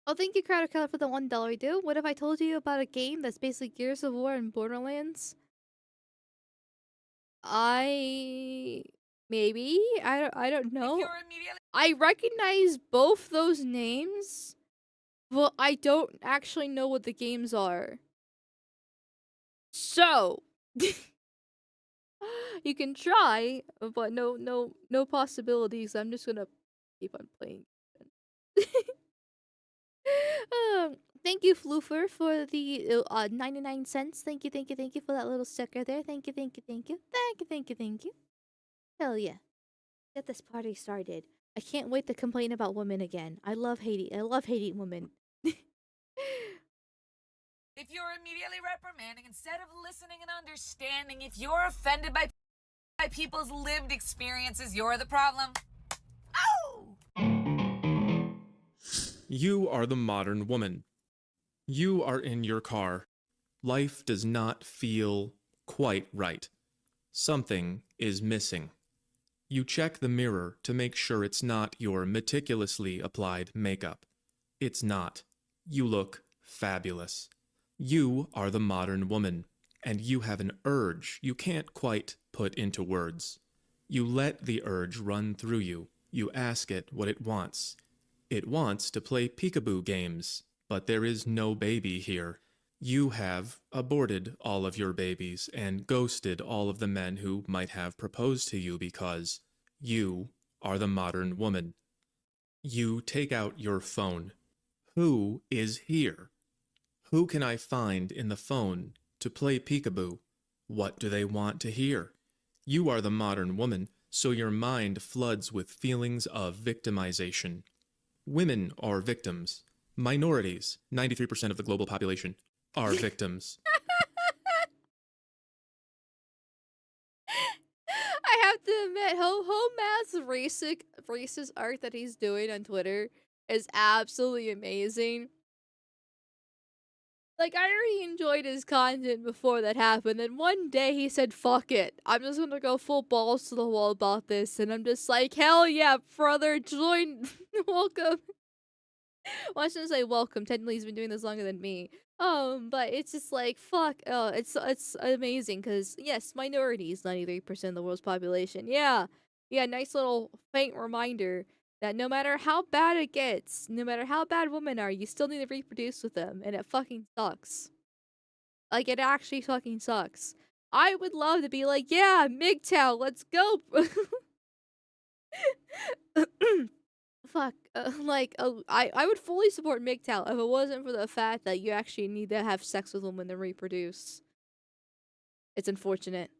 Speaker 1: Oh, thank you, Crowder, for the $1 do. What if I told you about a game that's basically Gears of War and Borderlands? Maybe? I don't know. I recognize both those names, but I don't actually know what the games are. So you can try, but no possibilities. I'm just gonna keep on playing. Thank you, Floofer, for the 99 cents. Thank you for that little sticker there. Thank you. Hell yeah. Get this party started. I can't wait to complain about women again. I love hating women.
Speaker 2: If you're immediately reprimanding instead of listening and understanding, if you're offended by people's lived experiences, you're the problem. Oh!
Speaker 3: You are the modern woman. You are in your car. Life does not feel quite right. Something is missing. You check the mirror to make sure it's not your meticulously applied makeup. It's not. You look fabulous. You are the modern woman, and you have an urge you can't quite put into words. You let the urge run through you. You ask it what it wants. It wants to play peekaboo games, but there is no baby here. You have aborted all of your babies and ghosted all of the men who might have proposed to you because you are the modern woman. You take out your phone. Who is here? Who can I find in the phone to play peekaboo? What do they want to hear? You are the modern woman, so your mind floods with feelings of victimization. Women are victims. Minorities, 93% of the global population, are victims.
Speaker 1: I have to admit, Hoe Math's racist art that he's doing on Twitter is absolutely amazing. Like, I already enjoyed his content before that happened, and one day he said, fuck it, I'm just gonna go full balls to the wall about this, and I'm just like, hell yeah, brother, join, welcome. Well, I shouldn't say welcome, technically he's been doing this longer than me. But it's just like, fuck, it's amazing, because, yes, minorities, 93% of the world's population, yeah. Yeah, nice little faint reminder that no matter how bad it gets, no matter how bad women are, you still need to reproduce with them, and it fucking sucks. Like, it actually fucking sucks. I would love to be like, yeah, MGTOW, let's go. Fuck. I would fully support MGTOW if it wasn't for the fact that you actually need to have sex with women to reproduce. It's unfortunate.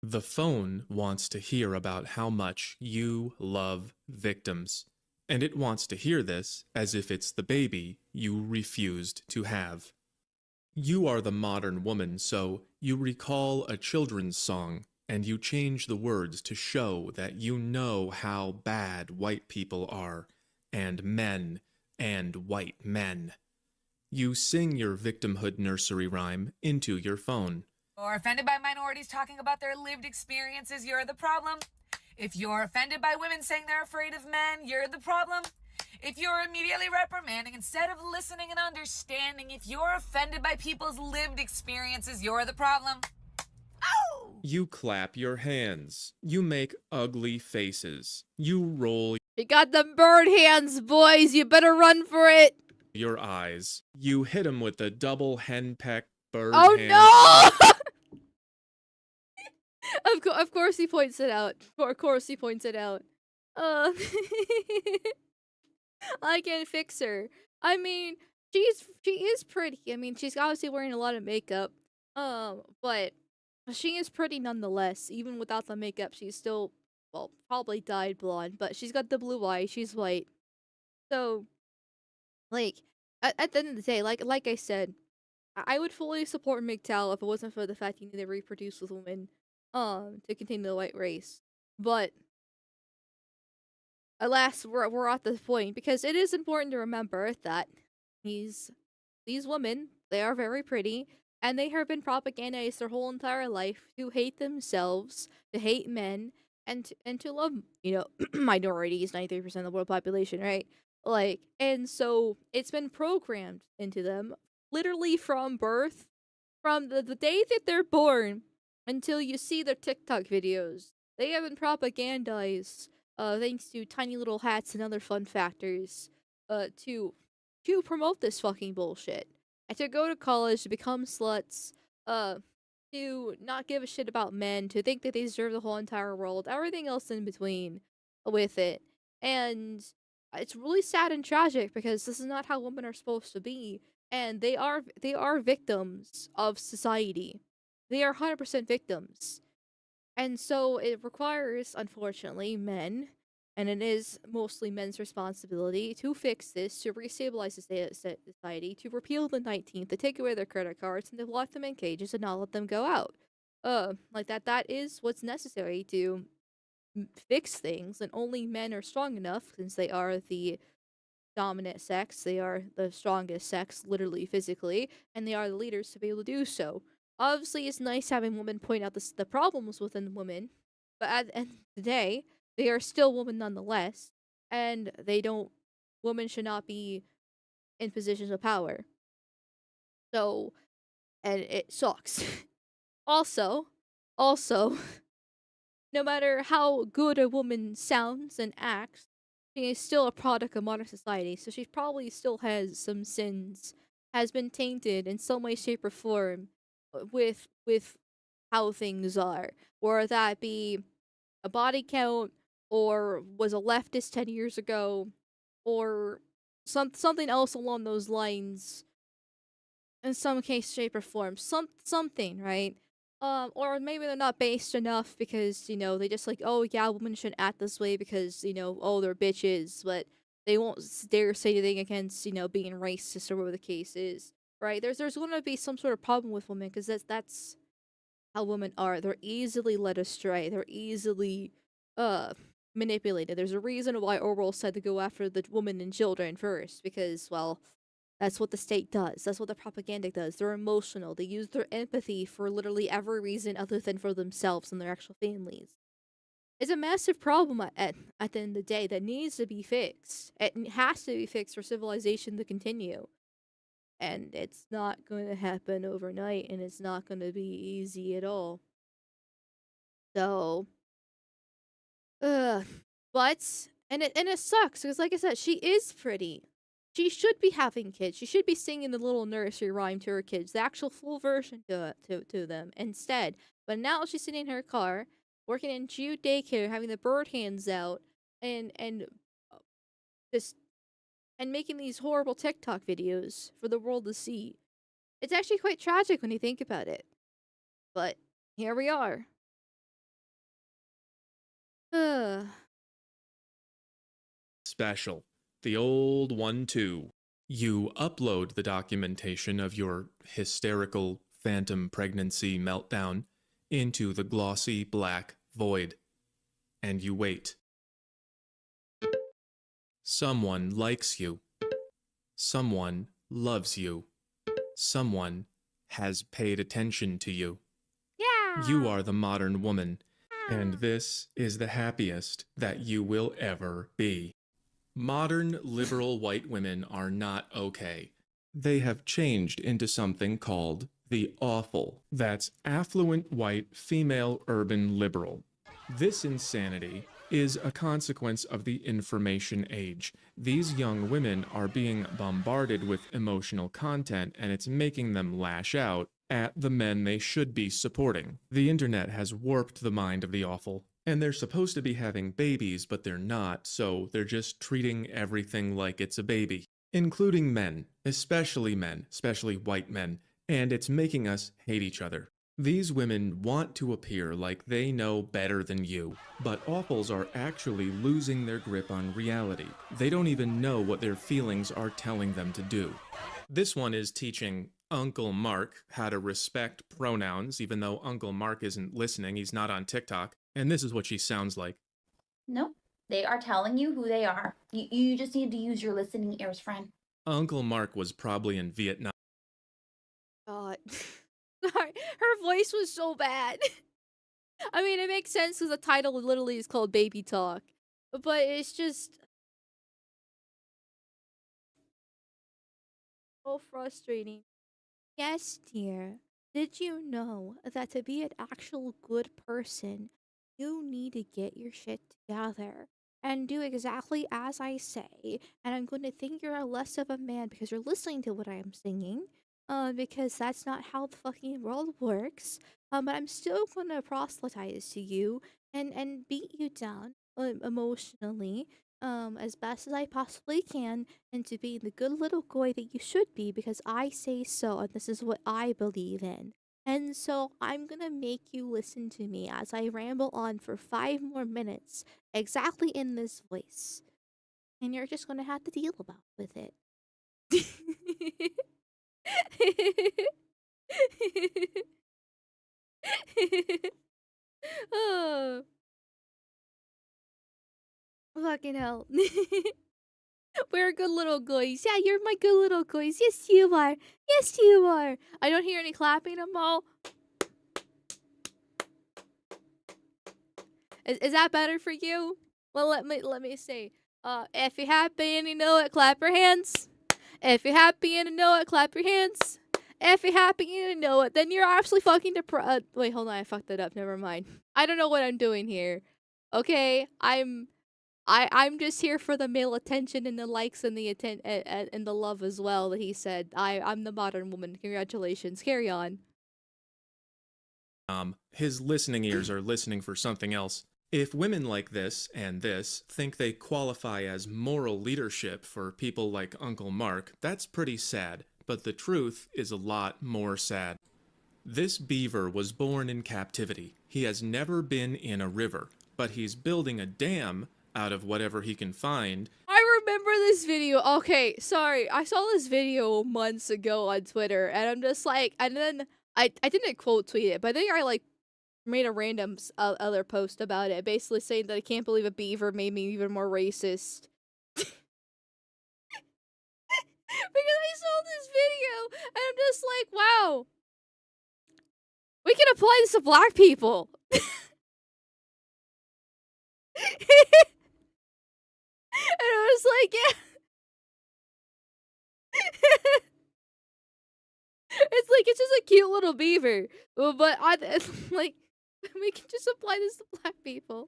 Speaker 3: The phone wants to hear about how much you love victims, and it wants to hear this as if it's the baby you refused to have. You are the modern woman, so you recall a children's song and you change the words to show that you know how bad white people are, and men, and white men. You sing your victimhood nursery rhyme into your phone.
Speaker 2: Or offended by minorities talking about their lived experiences, you're the problem. If you're offended by women saying they're afraid of men, you're the problem. If you're immediately reprimanding instead of listening and understanding, if you're offended by people's lived experiences, you're the problem. Oh!
Speaker 3: You clap your hands. You make ugly faces. You roll
Speaker 1: You got them bird hands, boys. You better run for it.
Speaker 3: your eyes. You hit him with the double henpeck bird
Speaker 1: Oh
Speaker 3: hand.
Speaker 1: no! Of course he points it out. Of course he points it out. Uh, I can fix her. I mean, she is pretty. I mean, she's obviously wearing a lot of makeup. But she is pretty nonetheless. Even without the makeup, she's still, well, probably dyed blonde. But she's got the blue eyes. She's white. So, like, at the end of the day, like I said, I would fully support MGTOW if it wasn't for the fact you need to reproduce with women, to continue the white race. But alas, we're at this point because it is important to remember that these these women, they are very pretty, and they have been propagandized their whole entire life to hate themselves, to hate men, and to love, minorities, 93% of the world population, right? Like, and so it's been programmed into them literally from birth, from the day that they're born until you see their TikTok videos. They have been propagandized, thanks to tiny little hats and other fun factors, to promote this fucking bullshit. And to go to college, to become sluts, uh, to not give a shit about men, to think that they deserve the whole entire world, everything else in between with it. And it's really sad and tragic because this is not how women are supposed to be. And they are victims of society. They are 100% victims. And so it requires, unfortunately, men, and it is mostly men's responsibility to fix this, to restabilize the society, to repeal the 19th, to take away their credit cards, and to lock them in cages and not let them go out. Like that is what's necessary to fix things, and only men are strong enough, since they are the dominant sex, they are the strongest sex, literally, physically, and they are the leaders to be able to do so. Obviously, it's nice having women point out the problems within women, but at the end of the day, they are still women nonetheless, and they don't. Women should not be in positions of power. So, and it sucks. also, also, no matter how good a woman sounds and acts, she is still a product of modern society, so she probably still has some sins, has been tainted in some way, shape, or form with how things are. Or that be a body count, or was a leftist 10 years ago, or something else along those lines in some case, shape, or form. Something, right? Or maybe they're not based enough because, they just like, oh yeah, women shouldn't act this way because, oh, they're bitches, but they won't dare say anything against, being racist or whatever the case is. Right? There's gonna be some sort of problem with women because that's how women are. They're easily led astray. They're easily manipulated. There's a reason why Orwell said to go after the women and children first, because, well, that's what the state does. That's what the propaganda does. They're emotional. They use their empathy for literally every reason other than for themselves and their actual families. It's a massive problem at the end of the day that needs to be fixed. It has to be fixed for civilization to continue. And it's not going to happen overnight, and it's not going to be easy at all. So, ugh. But and it sucks because, like I said, she is pretty. She should be having kids. She should be singing the little nursery rhyme to her kids, the actual full version to them instead. But now she's sitting in her car, working in Jude daycare, having the bird hands out, and uh, just and making these horrible TikTok videos for the world to see. It's actually quite tragic when you think about it. But here we are. Ugh.
Speaker 3: Special. The old one, too. You upload the documentation of your hysterical phantom pregnancy meltdown into the glossy black void, and you wait. Someone likes you. Someone loves you. Someone has paid attention to you.
Speaker 1: Yeah.
Speaker 3: You are the modern woman, and this is the happiest that you will ever be. Modern liberal white women are not okay. They have changed into something called the awful. That's affluent white female urban liberal. This insanity is a consequence of the information age. These young women are being bombarded with emotional content, and it's making them lash out at the men they should be supporting. The internet has warped the mind of the awful, and they're supposed to be having babies, but they're not, so they're just treating everything like it's a baby, including men, especially white men, and it's making us hate each other. These women want to appear like they know better than you, but awfuls are actually losing their grip on reality. They don't even know what their feelings are telling them to do. This one is teaching Uncle Mark how to respect pronouns, even though Uncle Mark isn't listening, he's not on TikTok, and this is what she sounds like.
Speaker 4: Nope. They are telling you who they are. You just need to use your listening ears, friend.
Speaker 3: Uncle Mark was probably in Vietnam.
Speaker 1: God. Sorry, her voice was so bad. I mean, it makes sense because the title literally is called Baby Talk. But it's just so frustrating. Yes, dear. Did you know that to be an actual good person, you need to get your shit together and do exactly as I say? And I'm going to think you're less of a man because you're listening to what I'm singing. Because that's not how the fucking world works. But I'm still going to proselytize to you and beat you down emotionally as best as I possibly can into being the good little boy that you should be because I say so and this is what I believe in. And so I'm gonna make you listen to me as I ramble on for 5 more minutes, exactly in this voice. And you're just gonna have to deal with it. Oh. Fucking hell. We're good little guys. Yeah, you're my good little guys. Yes, you are. Yes, you are. I don't hear any clapping, Amal. Is that better for you? Well, let me see. If you're happy and you know it, clap your hands. If you're happy and you know it, clap your hands. If you're happy and you know it, then you're actually fucking depressed. Wait, hold on, I fucked that up. Never mind. I don't know what I'm doing here. Okay, I'm just here for the male attention and the likes and the and the love as well. That he said. I'm the modern woman. Congratulations. Carry on.
Speaker 3: His listening ears are listening for something else. If women like this and this think they qualify as moral leadership for people like Uncle Mark, that's pretty sad, but the truth is a lot more sad. This beaver was born in captivity. He has never been in a river, but he's building a dam out of whatever he can find.
Speaker 1: I remember this video. Okay, sorry. I saw this video months ago on Twitter, and I'm just like, and then I didn't quote tweet it, but I think I like made a random other post about it, basically saying that I can't believe a beaver made me even more racist. Because I saw this video, and I'm just like, wow. We can apply this to black people. And I was like, yeah. It's like, it's just a cute little beaver. But like, we can just apply this to black people.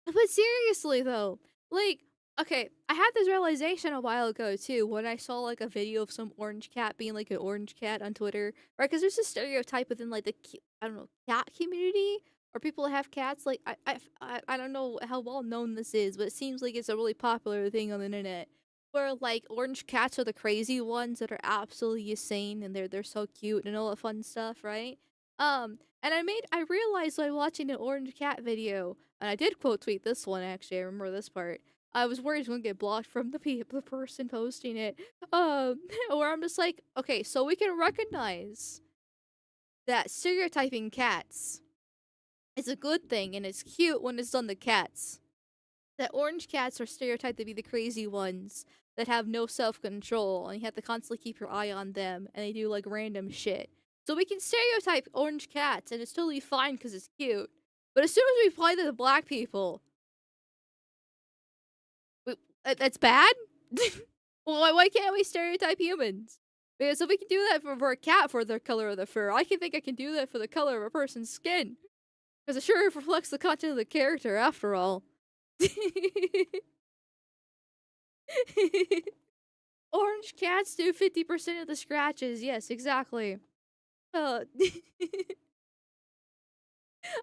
Speaker 1: But seriously though, like, okay, I had this realization a while ago too when I saw like a video of some orange cat being like an orange cat on Twitter, right? Because there's a stereotype within like the I don't know, cat community or people that have cats. Like I don't know how well known this is, but it seems like it's a really popular thing on the internet. Where like orange cats are the crazy ones that are absolutely insane and they're so cute and all that fun stuff, right? And I realized by watching an orange cat video, and I did quote tweet this one actually. I remember this part. I was worried I was gonna get blocked from the person posting it. Where I'm just like, okay, so we can recognize that stereotyping cats is a good thing and it's cute when it's done to cats. That orange cats are stereotyped to be the crazy ones that have no self control and you have to constantly keep your eye on them and they do like random shit. So we can stereotype orange cats and it's totally fine because it's cute. But as soon as we apply that to black people, that's bad? Well, why can't we stereotype humans? Because if we can do that for a cat for their color of the fur, I can think I can do that for the color of a person's skin. Because it sure reflects the content of the character after all. Orange cats do 50% of the scratches. Yes, exactly. Oh,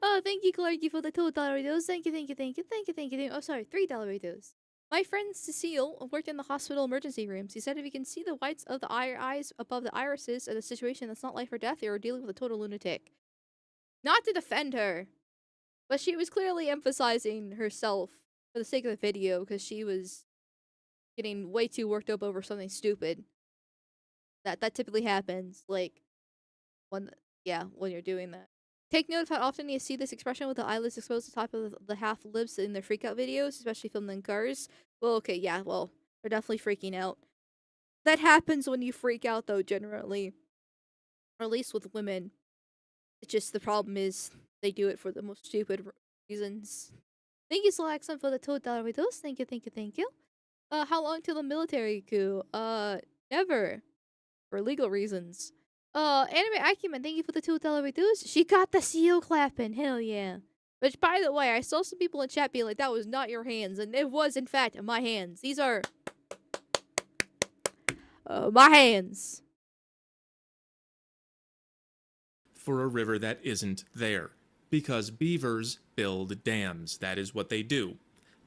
Speaker 1: oh, thank you, Clarky, for the $2 dose. Thank you, thank you, thank you, thank you, thank you. Oh, sorry, $3 dose. My friend Cecile worked in the hospital emergency rooms. He said if you can see the whites of the eyes above the irises in a situation that's not life or death, you're dealing with a total lunatic. Not to defend her, but she was clearly emphasizing herself for the sake of the video because she was getting way too worked up over something stupid. That typically happens, like when you're doing that. Take note of how often you see this expression with the eyelids exposed to the top of the half lips in their freakout videos, especially filmed in cars. Well, okay, yeah, well, they're definitely freaking out. That happens when you freak out, though, generally. Or at least with women. It's just the problem is they do it for the most stupid reasons. Thank you, Slaxon, for the $2 videos. Thank you, thank you, thank you. How long till the military coup? Never. For legal reasons. Anime Acumen, thank you for the $2 videos. She got the seal clapping. Hell yeah. Which, by the way, I saw some people in chat being like, that was not your hands. And it was, in fact, my hands. These are my hands.
Speaker 3: For a river that isn't there. Because beavers build dams. That is what they do.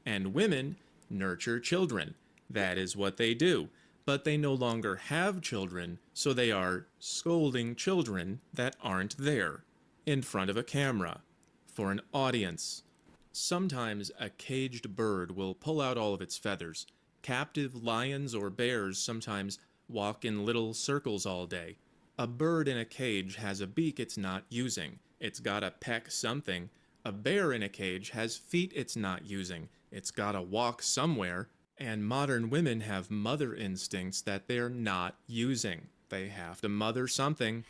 Speaker 3: And women nurture children. That is what they do. But they no longer have children, so they are scolding children that aren't there, in front of a camera, for an audience. Sometimes a caged bird will pull out all of its feathers. Captive lions or bears sometimes walk in little circles all day. A bird in a cage has a beak it's not using. It's gotta peck something, A bear in a cage has feet it's not using. It's gotta walk somewhere. And modern women have mother instincts that they're not using. They have to mother something.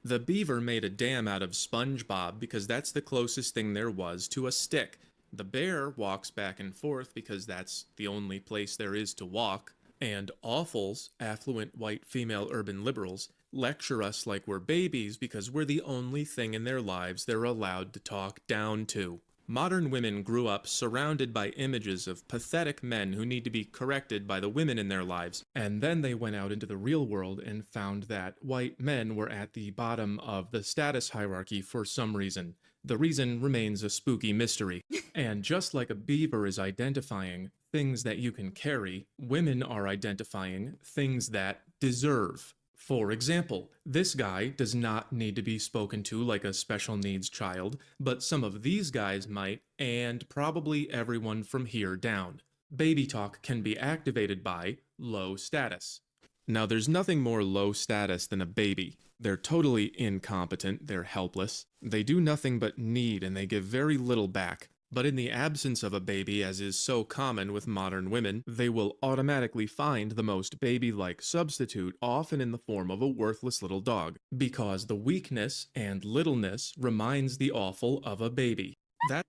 Speaker 3: The beaver made a dam out of SpongeBob because that's the closest thing there was to a stick. The bear walks back and forth because that's the only place there is to walk. And awfuls, affluent white female urban liberals, lecture us like we're babies because we're the only thing in their lives they're allowed to talk down to. Modern women grew up surrounded by images of pathetic men who need to be corrected by the women in their lives, and then they went out into the real world and found that white men were at the bottom of the status hierarchy for some reason. The reason remains a spooky mystery. And just like a beaver is identifying things that you can carry, women are identifying things that deserve. For example, this guy does not need to be spoken to like a special needs child, but some of these guys might, and probably everyone from here down. Baby talk can be activated by low status. Now, there's nothing more low status than a baby. They're totally incompetent, they're helpless, they do nothing but need and they give very little back. But in the absence of a baby, as is so common with modern women, they will automatically find the most baby-like substitute, often in the form of a worthless little dog, because the weakness and littleness reminds the awful of a baby. That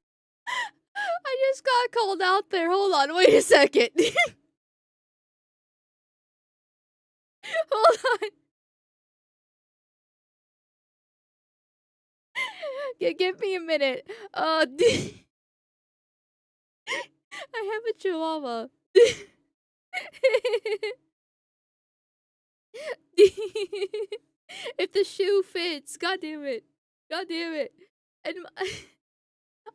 Speaker 1: I just got called out there. Hold on, wait a second. Hold on. Give me a minute. I have a chihuahua. If the shoe fits, god damn it. God damn it. And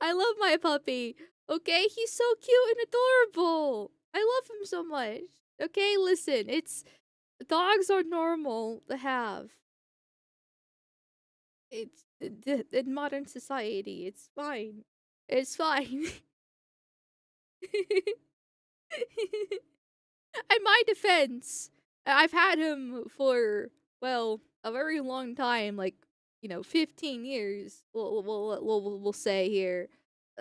Speaker 1: I love my puppy. Okay, he's so cute and adorable. I love him so much. Okay, listen, it's dogs are normal to have. It's in modern society. It's fine. It's fine. In my defense, I've had him for, well, a very long time, like, 15 years, we'll say here.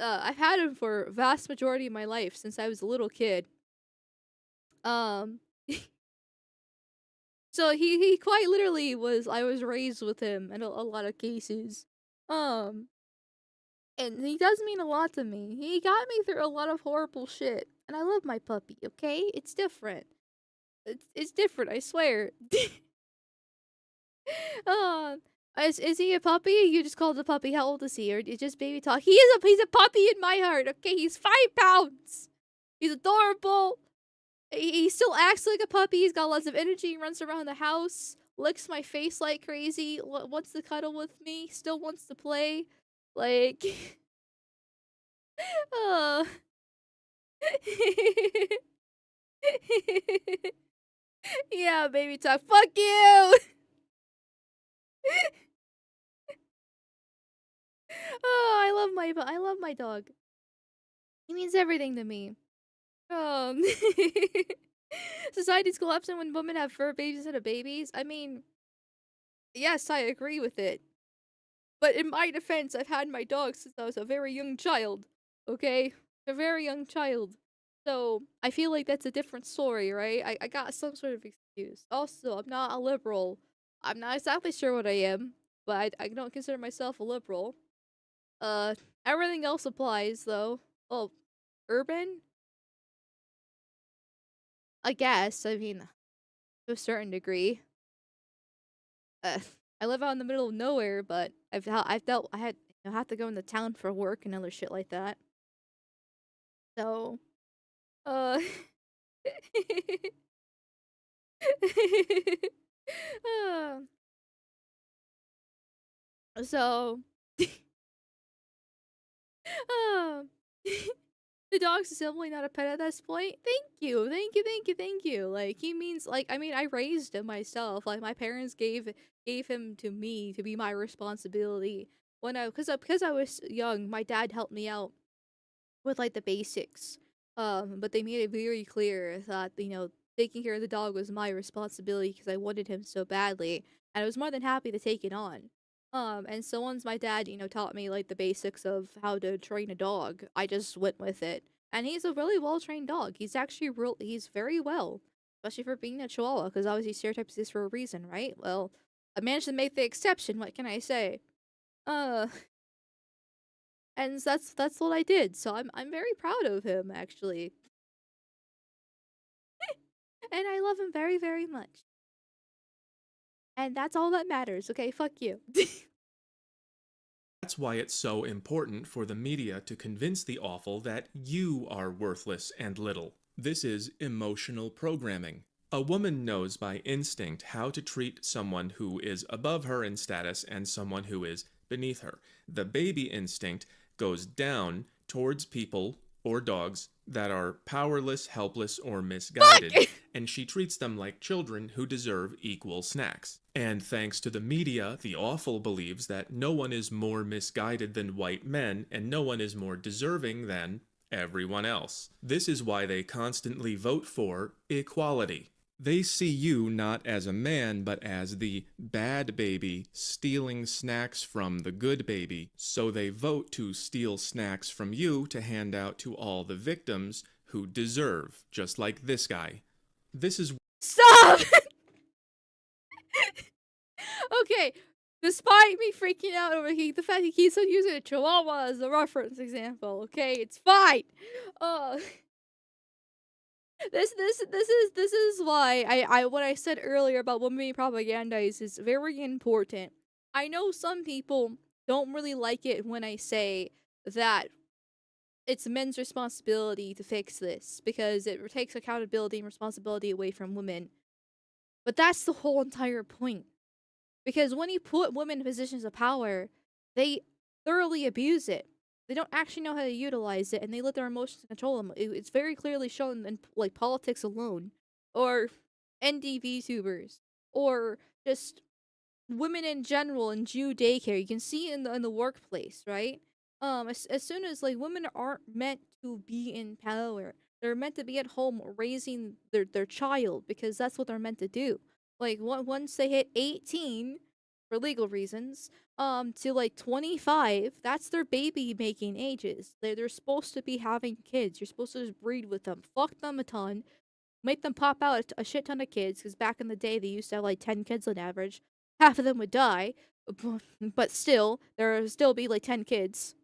Speaker 1: I've had him for a vast majority of my life since I was a little kid. Um, so he quite literally I was raised with him in a lot of cases. Um, and he does mean a lot to me. He got me through a lot of horrible shit. And I love my puppy, okay? It's different. It's different, I swear. um, is he a puppy? You just called a puppy. How old is he? Or you just baby talk? He's a puppy in my heart, okay? He's 5 pounds. He's adorable. He still acts like a puppy. He's got lots of energy. He runs around the house, licks my face like crazy, wants to cuddle with me, still wants to play. Like, uh. Yeah, baby talk. Fuck you. Oh, I love my dog. He means everything to me. Um, Society's collapsing when women have fur babies instead of babies. I mean, yes, I agree with it. But in my defense, I've had my dog since I was a very young child. Okay? A very young child. So, I feel like that's a different story, right? I got some sort of excuse. Also, I'm not a liberal. I'm not exactly sure what I am, but I don't consider myself a liberal. Uh, Everything else applies, though. Oh, urban? I guess. I mean, to a certain degree. Uh, I live out in the middle of nowhere, but I've dealt I had have to go into town for work and other shit like that. So, uh, uh, so, uh, the dog's simply not a pet at this point. Thank you, thank you, thank you, thank you. Like he means like I mean I raised him myself. Like my parents gave him to me to be my responsibility when because I was young. My dad helped me out with like the basics. But they made it very clear that taking care of the dog was my responsibility because I wanted him so badly, and I was more than happy to take it on. And so once my dad, taught me like the basics of how to train a dog, I just went with it. And he's a really well trained dog. He's actually he's very well, especially for being a Chihuahua, because obviously stereotypes exist for a reason, right? Well, I managed to make the exception. What can I say? Uh, and that's what I did. So I'm very proud of him actually, and I love him very very much. And that's all that matters. Okay, fuck you.
Speaker 3: That's why it's so important for the media to convince the awful that you are worthless and little. This is emotional programming. A woman knows by instinct how to treat someone who is above her in status and someone who is beneath her. The baby instinct goes down towards people or dogs that are powerless, helpless, or misguided, and she treats them like children who deserve equal snacks. And thanks to the media, the awful believes that no one is more misguided than white men, and no one is more deserving than everyone else. This is why they constantly vote for equality. They see you not as a man, but as the bad baby stealing snacks from the good baby, so they vote to steal snacks from you to hand out to all the victims who deserve, just like this guy. This is
Speaker 1: Stop! Okay, despite me freaking out over the fact he keeps on using a Chihuahua as a reference example, okay, it's fine. Uh, this is why I what I said earlier about women being propagandized is very important. I know some people don't really like it when I say that it's men's responsibility to fix this because it takes accountability and responsibility away from women. But that's the whole entire point. Because when you put women in positions of power, they thoroughly abuse it. They don't actually know how to utilize it, and they let their emotions control them. It's very clearly shown in like politics alone, or ND VTubers, or just women in general in Jew daycare. You can see in the workplace, right? As soon as like women aren't meant to be in power, they're meant to be at home raising their child because that's what they're meant to do. Like once they hit 18 for legal reasons, to like 25, that's their baby making ages. They're supposed to be having kids. You're supposed to just breed with them, fuck them a ton, make them pop out a shit ton of kids. Because back in the day, they used to have like 10 kids on average. Half of them would die, but still, there would still be like 10 kids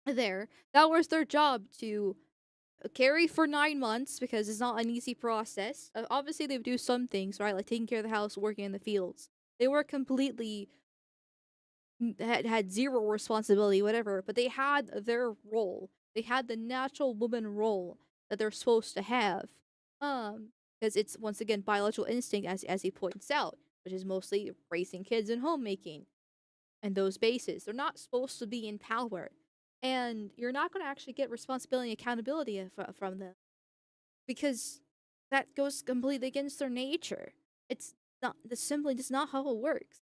Speaker 1: there. That was their job to carry for 9 months because it's not an easy process. Obviously, they would do some things, right? Like taking care of the house, working in the fields. They were completely had zero responsibility, whatever, but they had their role. They had the natural woman role that they're supposed to have. Because it's once again biological instinct, as he points out, which is mostly raising kids and homemaking and those bases. They're not supposed to be in power, and you're not going to actually get responsibility and accountability from them because that goes completely against their nature. It's not. This simply just not how it works.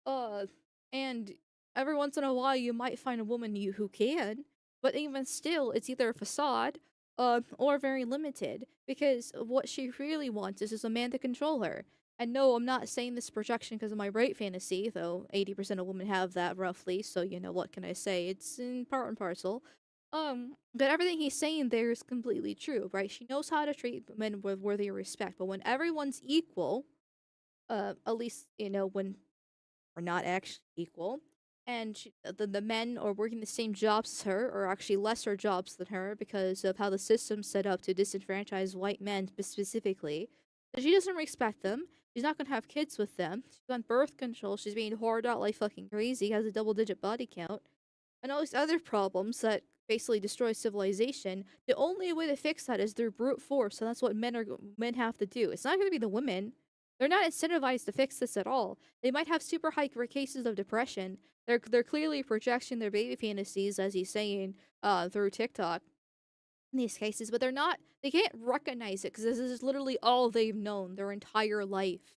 Speaker 1: Uh, and every once in a while you might find a woman who can, but even still, it's either a facade, or very limited because what she really wants is just a man to control her. And no, I'm not saying this projection because of my rape fantasy, though 80% of women have that roughly. So what can I say? It's in part and parcel. But everything he's saying there is completely true, right? She knows how to treat men with worthy respect, but when everyone's equal, at least when are not actually equal. And the men are working the same jobs as her, or actually lesser jobs than her, because of how the system's set up to disenfranchise white men specifically. So she doesn't respect them. She's not gonna have kids with them. She's on birth control. She's being whored out like fucking crazy. Has a double-digit body count, and all these other problems that basically destroy civilization. The only way to fix that is through brute force, and that's what men have to do. It's not gonna be the women. They're not incentivized to fix this at all. They might have super high cases of depression. They're clearly projecting their baby fantasies, as he's saying, through TikTok in these cases, but they're not. They can't recognize it because this is literally all they've known their entire life.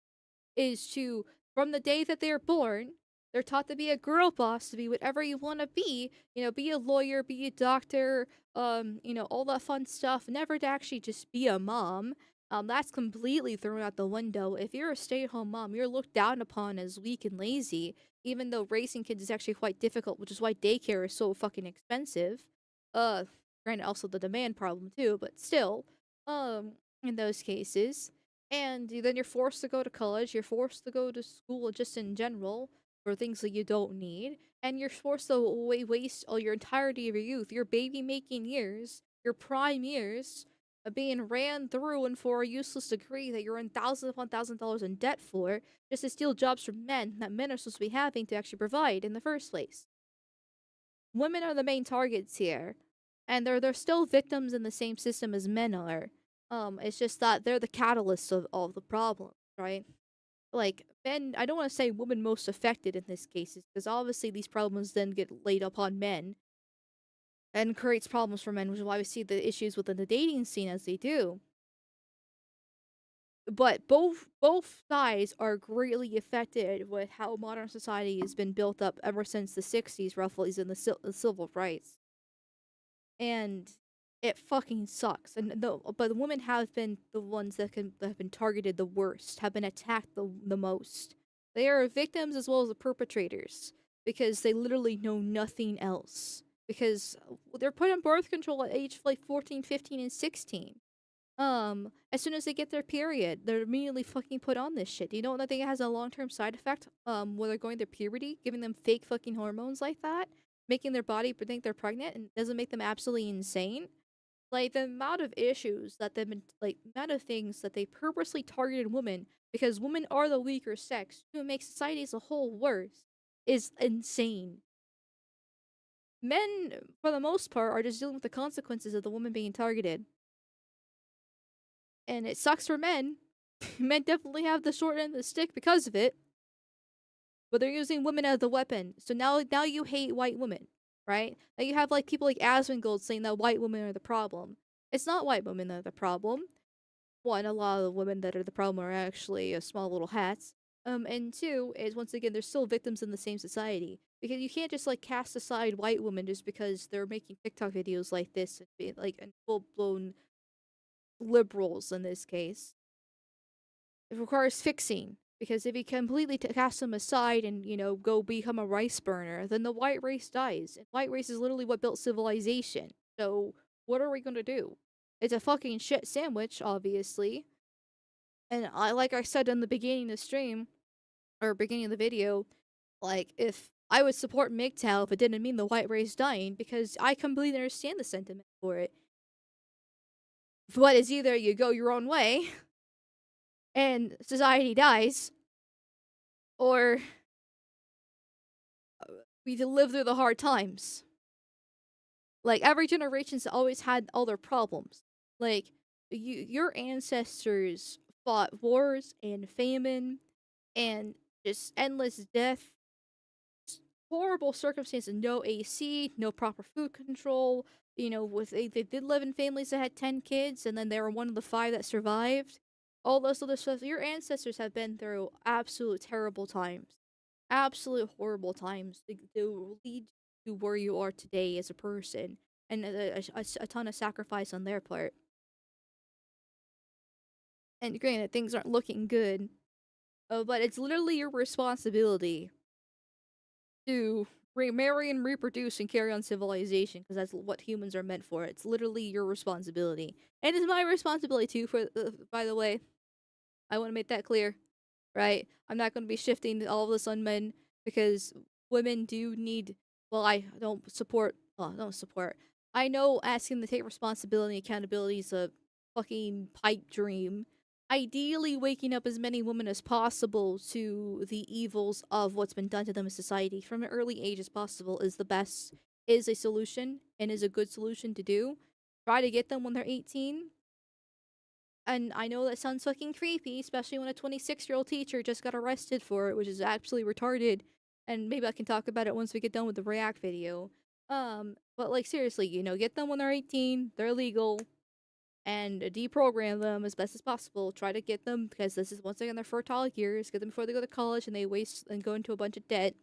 Speaker 1: Is to from the day that they're born, they're taught to be a girl boss, to be whatever you want to be. Be a lawyer, be a doctor, all that fun stuff. Never to actually just be a mom. That's completely thrown out the window. If you're a stay-at-home mom, you're looked down upon as weak and lazy, even though raising kids is actually quite difficult, which is why daycare is so fucking expensive. Uh, Granted, also the demand problem too, but still, in those cases. And then you're forced to go to college, you're forced to go to school just in general for things that you don't need, and you're forced to waste all your entirety of your youth, your baby making years, your prime years, being ran through and for a useless degree that you're in thousands upon $1,000 in debt for, just to steal jobs from men that men are supposed to be having to actually provide in the first place. Women are the main targets here, and they're still victims in the same system as men are. It's just that they're the catalysts of all the problems, right? Like men, I don't want to say women most affected in this case, because obviously these problems then get laid upon men and creates problems for men, which is why we see the issues within the dating scene as they do. But both sides are greatly affected with how modern society has been built up ever since the 60s, roughly, in the civil rights, and it fucking sucks. But the women have been the ones that have been targeted the worst, have been attacked the most. They are victims as well as the perpetrators because they literally know nothing else. Because they're put on birth control at age like 14, 15, and 16. As soon as they get their period, they're immediately fucking put on this shit. Do you know that thing has a long-term side effect? When they're going through puberty, giving them fake fucking hormones like that, making their body think they're pregnant, and doesn't make them absolutely insane. Like the amount of issues that they've been, like, amount of things that they purposely targeted women because women are the weaker sex to make society as a whole worse is insane. Men, for the most part, are just dealing with the consequences of the woman being targeted. And it sucks for men. Men definitely have the short end of the stick because of it. But they're using women as the weapon. So now you hate white women, right? Now you have like people like Asmongold saying that white women are the problem. It's not white women that are the problem. One, a lot of the women that are the problem are actually small little hats. And two is once again they're still victims in the same society because you can't just like cast aside white women just because they're making TikTok videos like this and being like full blown liberals in this case. It requires fixing because if you completely cast them aside and go become a rice burner, then the white race dies. And white race is literally what built civilization. So what are we gonna do? It's a fucking shit sandwich, obviously. And like I said in the beginning of the stream or beginning of the video, like if I would support MGTOW if it didn't mean the white race dying, because I completely understand the sentiment for it. But it's either you go your own way and society dies, or we live through the hard times. Like every generation's always had all their problems. Like your ancestors fought wars and famine and just endless death, horrible circumstances, no AC, no proper food control. With they did live in families that had 10 kids, and then they were one of the 5 that survived. All those other stuff. Your ancestors have been through absolute terrible times, absolute horrible times to lead to where you are today as a person, and a ton of sacrifice on their part. And granted, things aren't looking good, but it's literally your responsibility to marry and reproduce and carry on civilization because that's what humans are meant for. It's literally your responsibility, and it's my responsibility too. For by the way, I want to make that clear, right? I'm not going to be shifting all of this on men because women do need. Well, I don't support. Well, don't support. I know asking to take responsibility and accountability is a fucking pipe dream. Ideally, waking up as many women as possible to the evils of what's been done to them in society from an early age as possible is a solution and is a good solution to do. Try to get them when they're 18. And I know that sounds fucking creepy, especially when a 26-year-old teacher just got arrested for it, which is absolutely retarded. And maybe I can talk about it once we get done with the React video. But like seriously, get them when they're 18, they're legal, and deprogram them as best as possible. Try to get them because this is once again their fertile years. Get them before they go to college and they waste and go into a bunch of debt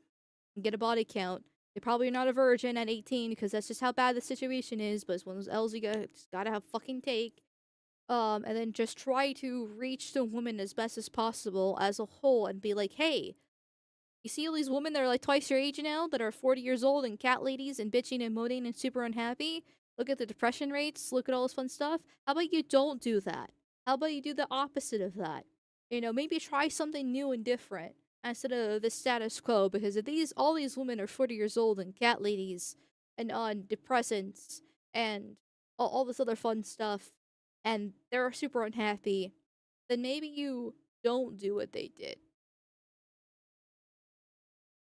Speaker 1: and get a body count. They probably are not a virgin at 18 because that's just how bad the situation is. But it's one of those L's you gotta have fucking take. and then just try to reach the woman as best as possible as a whole and be like, hey, you see all these women that are like twice your age now that are 40 years old and cat ladies and bitching and moaning and super unhappy? Look at the depression rates, look at all this fun stuff. How about you don't do that? How about you do the opposite of that? You know, maybe try something new and different instead of the status quo, because if all these women are 40 years old and cat ladies and on depressants and all this other fun stuff and they're super unhappy, then maybe you don't do what they did.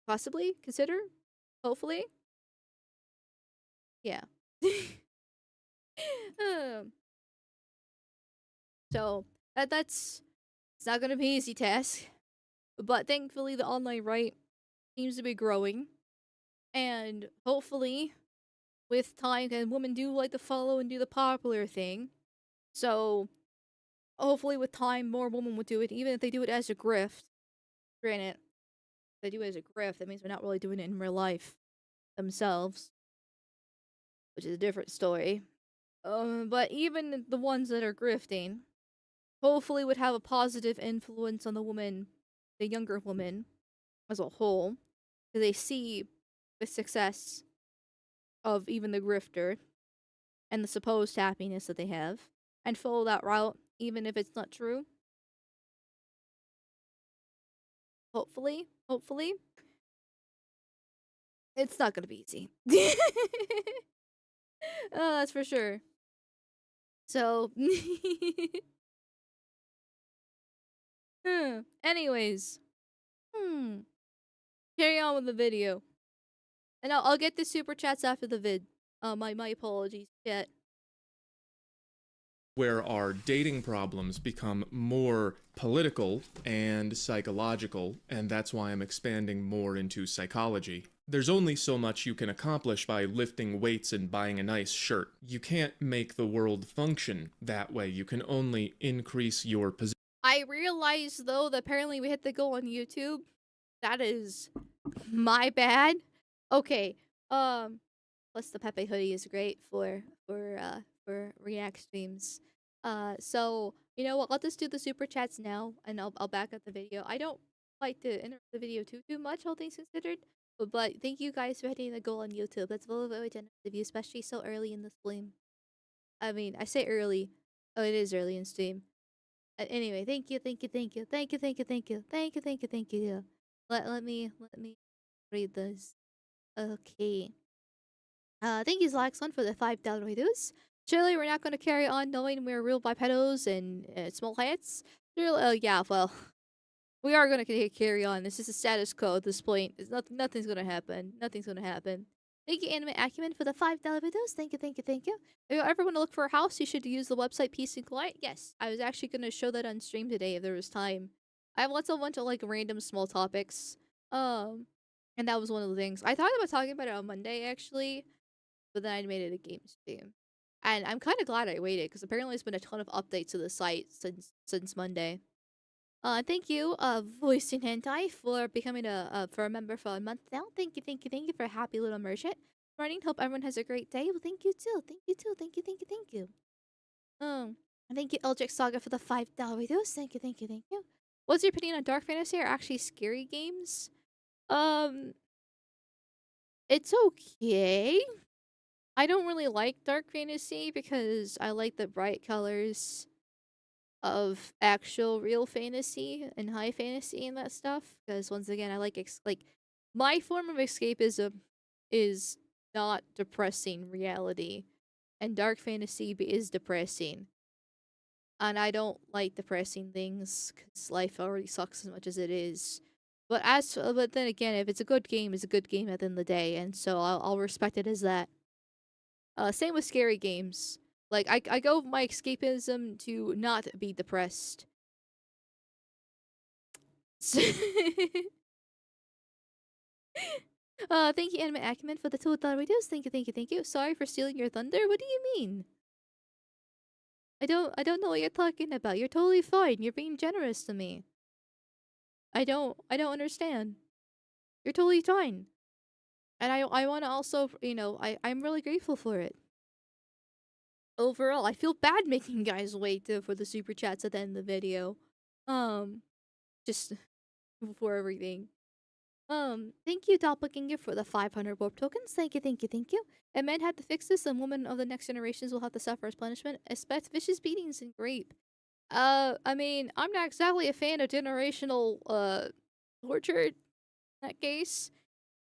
Speaker 1: Possibly consider, hopefully. Yeah. um, so that's it's not gonna be an easy task, but thankfully the online right seems to be growing, and hopefully with time, and women do like to follow and do the popular thing. So hopefully with time, more women would do it, even if they do it as a grift. Granted, if they do it as a grift, that means they're not really doing it in real life themselves, which is a different story. But even the ones that are grifting, hopefully would have a positive influence on the woman, the younger woman, as a whole, because they see the success of even the grifter and the supposed happiness that they have, and follow that route, even if it's not true. Hopefully, it's not gonna be easy. That's for sure. So, anyways, carry on with the video. And I'll get the super chats after the vid. My apologies, chat.
Speaker 3: Where our dating problems become more political and psychological, and that's why I'm expanding more into psychology. There's only so much you can accomplish by lifting weights and buying a nice shirt. You can't make the world function that way. You can only increase your position.
Speaker 1: I realized though that apparently we hit the goal on YouTube. That is my bad. Okay. Plus the P.E.P.E hoodie is great for React streams. So you know what? Let's just do the super chats now, and I'll back up the video. I don't like to interrupt the video too much, all things considered. But thank you guys for hitting the goal on YouTube. That's very generous of you, especially so early in the stream. I mean, I say early. Oh, it is early in stream. Anyway, thank you. Yeah. Let me read this. Okay. Thank you, Zlaxon, for the $5 reduce. Surely we're not going to carry on knowing we're real bipedals and small hats. Surely, yeah, well, we are going to carry on. This is a status quo at this point. It's nothing's going to happen. Nothing's going to happen. Thank you, Anime Acumen, for the $5 reduce. Thank you. If you ever want to look for a house, you should use the website Peace and Quiet. Yes, I was actually going to show that on stream today if there was time. I have lots of bunch of like random small topics. And that was one of the things. I thought about talking about it on Monday, actually, but then I made it a game stream. And I'm kind of glad I waited because apparently there's been a ton of updates to the site since Monday. Thank you, Voicing Hentai, for becoming for a member for a month now. Thank you for a happy little merchant. Running. Hope everyone has a great day. Well, thank you too. Thank you. And thank you, Eldritch Saga, for the $5 videos. Thank you. What's your opinion on dark fantasy or actually scary games? It's okay. I don't really like dark fantasy because I like the bright colors of actual real fantasy and high fantasy and that stuff. Because once again, I like my form of escapism is not depressing reality, and dark fantasy is depressing. And I don't like depressing things because life already sucks as much as it is. But then again, if it's a good game, it's a good game at the end of the day, and so I'll respect it as that. Same with scary games. Like I go with my escapism to not be depressed. Thank you, Anime Acumen, for the $2 videos. Thank you. Sorry for stealing your thunder. What do you mean? I don't know what you're talking about. You're totally fine. You're being generous to me. I don't understand. You're totally fine. And I want to also, I'm really grateful for it. overall, I feel bad making guys wait for the super chats at the end of the video. Just before everything. Thank you, Doppelganger, for the 500 warp tokens. Thank you, thank you, thank you. And men had to fix this, and women of the next generations will have to suffer as punishment. Expect vicious beatings and rape. I mean, I'm not exactly a fan of generational, torture in that case.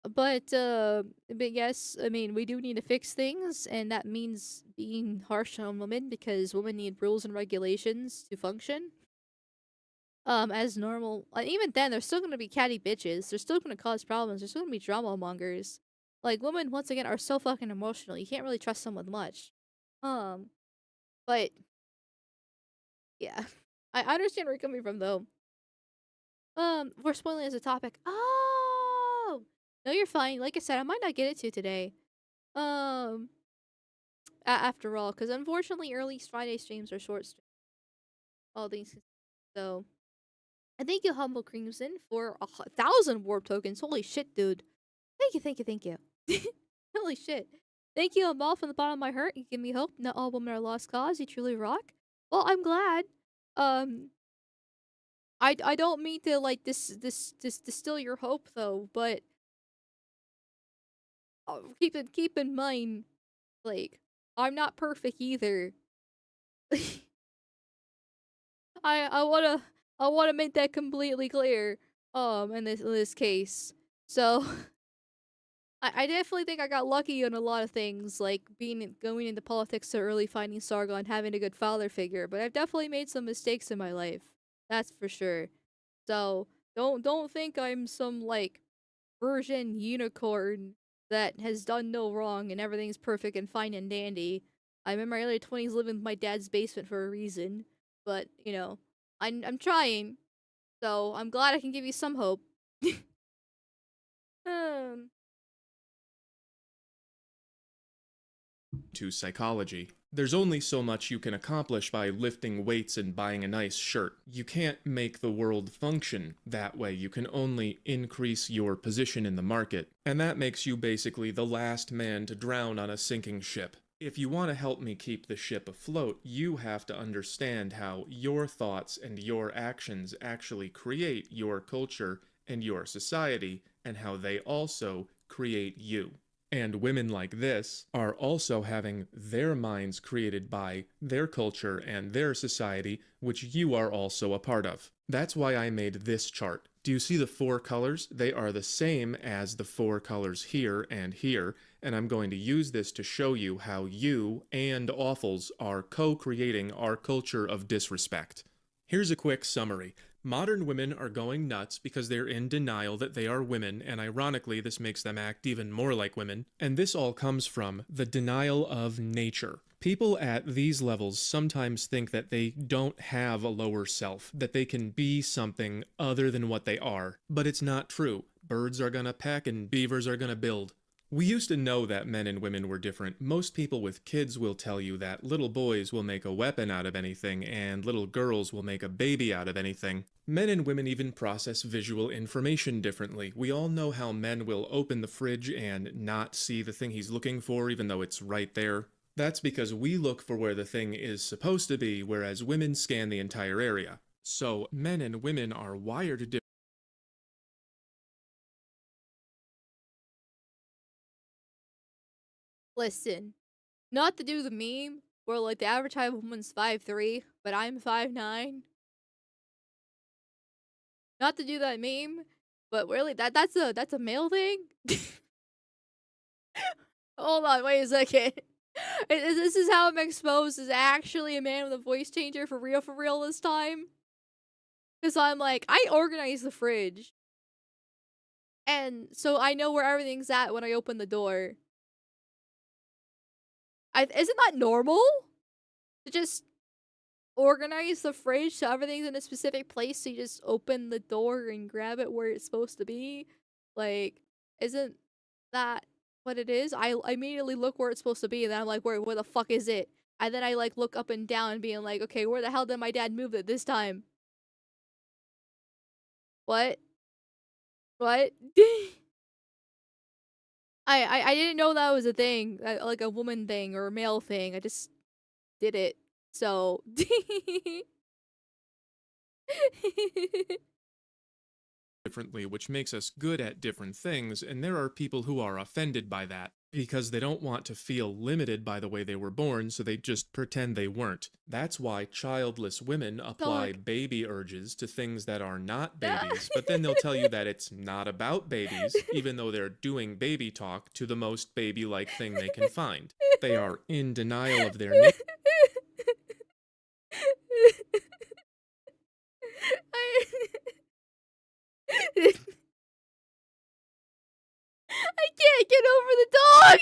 Speaker 1: But yes, I mean, we do need to fix things, and that means being harsh on women because women need rules and regulations to function. As normal. Even then, there's still gonna be catty bitches. They're still gonna cause problems. There's still gonna be drama mongers. Like, women, once again, are so fucking emotional. You can't really trust them with much. Um, but, yeah. I understand where you're coming from, though. We're spoiling as a topic. Oh! No, you're fine. Like I said, I might not get it to today. Um, after all, because unfortunately, early Friday streams are short streams. All things. So, I thank you, Humble Crimson, for 1,000 warp tokens. Holy shit, dude. Thank you, thank you, thank you. Holy shit. Thank you, Amal, from the bottom of my heart. You give me hope. Not all women are lost cause. You truly rock. Well, I'm glad. Um, I don't mean to like this distill your hope though, but keep in mind, like, I'm not perfect either. I wanna make that completely clear. In this case, so I definitely think I got lucky on a lot of things, like going into politics so early, finding Sargon, having a good father figure. But I've definitely made some mistakes in my life. That's for sure. So don't think I'm some like virgin unicorn that has done no wrong and everything's perfect and fine and dandy. I'm in my early 20s living in my dad's basement for a reason. But, you know, I'm trying. So I'm glad I can give you some hope. um
Speaker 3: To psychology. There's only so much you can accomplish by lifting weights and buying a nice shirt. You can't make the world function that way. You can only increase your position in the market. And that makes you basically the last man to drown on a sinking ship. If you want to help me keep the ship afloat, you have to understand how your thoughts and your actions actually create your culture and your society, and how they also create you. And women like this are also having their minds created by their culture and their society, which you are also a part of. That's why I made this chart. Do you see the 4 colors? They are the same as the 4 colors here and here, and I'm going to use this to show you how you and Awfuls are co-creating our culture of disrespect. Here's a quick summary. Modern women are going nuts because they're in denial that they are women, and ironically, this makes them act even more like women. And this all comes from the denial of nature. People at these levels sometimes think that they don't have a lower self, that they can be something other than what they are. But it's not true. Birds are gonna peck and beavers are gonna build. We used to know that men and women were different. Most people with kids will tell you that little boys will make a weapon out of anything and little girls will make a baby out of anything. Men and women even process visual information differently. We all know how men will open the fridge and not see the thing he's looking for even though it's right there. That's because we look for where the thing is supposed to be, whereas women scan the entire area. So men and women are wired differently.
Speaker 1: Listen, not to do the meme where like the average height of a woman's 5'3", but I'm 5'9". Not to do that meme, but really that's a male thing? Hold on, wait a second. This is how I'm exposed as actually a man with a voice changer for real this time. Cause I'm like, I organize the fridge. And so I know where everything's at when I open the door. Isn't that normal? To just organize the fridge so everything's in a specific place so you just open the door and grab it where it's supposed to be? Like, isn't that what it is? I immediately look where it's supposed to be and then I'm like, where the fuck is it? And then I like look up and down being like, okay, where the hell did my dad move it this time? What? What? I didn't know that was a thing, like a woman thing or a male thing. I just did it. So
Speaker 3: differently, which makes us good at different things, and there are people who are offended by that because they don't want to feel limited by the way they were born, so they just pretend they weren't. That's why childless women apply
Speaker 1: Dog.
Speaker 3: baby urges to things that are not
Speaker 1: Ah.
Speaker 3: babies, but then they'll tell you that it's not about babies, even though they're doing baby talk to the most baby-like thing they can find. They are in denial of their nature.
Speaker 1: I can't get over the dog.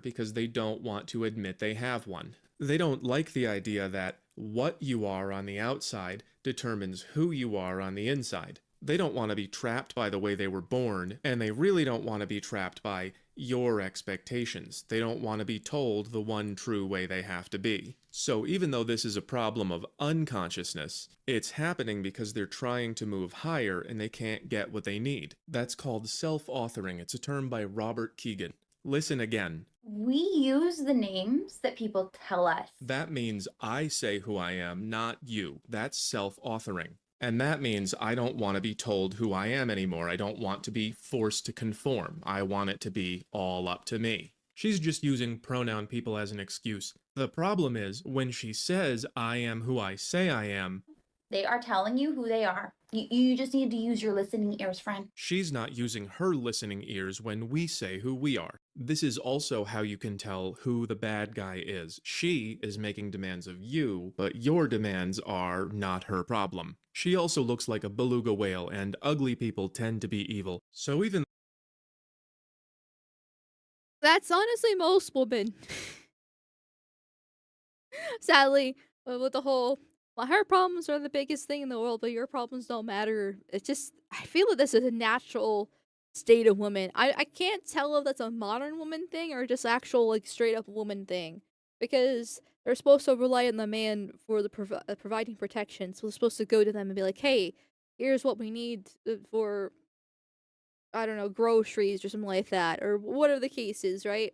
Speaker 3: Because they don't want to admit they have one. They don't like the idea that what you are on the outside determines who you are on the inside. They don't want to be trapped by the way they were born, and they really don't want to be trapped by your expectations. They don't want to be told the one true way they have to be. So even though this is a problem of unconsciousness, it's happening because they're trying to move higher and they can't get what they need. That's called self-authoring. It's a term by Robert Keegan. Listen again.
Speaker 4: We use the names that people tell us.
Speaker 3: That means I say who I am, not you. That's self-authoring. And that means I don't want to be told who I am anymore. I don't want to be forced to conform. I want it to be all up to me. She's just using pronoun people as an excuse. The problem is, when she says I am who I say I am,
Speaker 4: They are telling you who they are. You just need to use your listening ears, friend.
Speaker 3: she's not using her listening ears when we say who we are. This is also how you can tell who the bad guy is. She is making demands of you, but your demands are not her problem. She also looks like a beluga whale, and ugly people tend to be evil. So even
Speaker 1: That's honestly most women. Sadly, with the whole, well, her problems are the biggest thing in the world, but your problems don't matter. It's just, I feel like this is a natural state of women. I can't tell if that's a modern woman thing or just actual, like, straight up woman thing. Because they're supposed to rely on the man for the providing protection. So they're supposed to go to them and be like, hey, here's what we need for, I don't know, groceries or something like that. Or whatever the case is, right?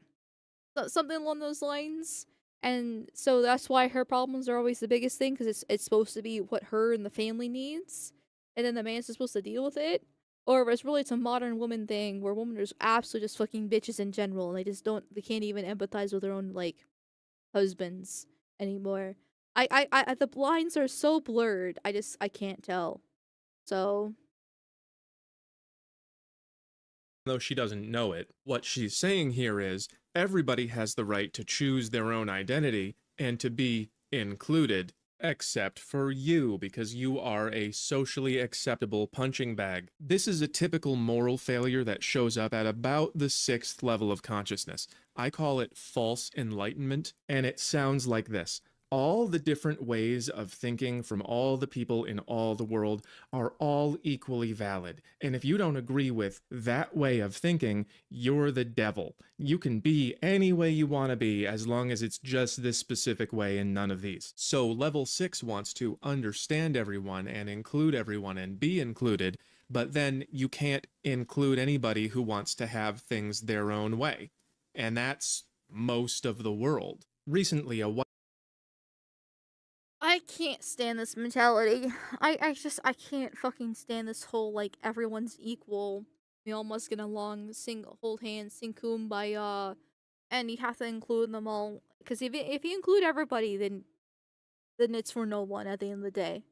Speaker 1: Something along those lines. And so that's why her problems are always the biggest thing, because it's supposed to be what her and the family needs, and then the man's just supposed to deal with it. Or it's really, it's a modern woman thing where women are just absolutely just fucking bitches in general, and they can't even empathize with their own, like, husbands anymore. The lines are so blurred. I can't tell. So
Speaker 3: though she doesn't know it, what she's saying here is everybody has the right to choose their own identity and to be included, except for you, because you are a socially acceptable punching bag. This is a typical moral failure that shows up at about the 6th level of consciousness. I call it false enlightenment, and it sounds like this. All the different ways of thinking from all the people in all the world are all equally valid. And if you don't agree with that way of thinking, you're the devil. You can be any way you want to be as long as it's just this specific way and none of these. So level 6 wants to understand everyone and include everyone and be included, but then you can't include anybody who wants to have things their own way. And that's most of the world. Recently,
Speaker 1: I can't stand this mentality. I can't fucking stand this whole, like, everyone's equal. We all must get along, sing, hold hands, sing kumbaya, and you have to include them all. Because if you include everybody, then it's for no one at the end of the day.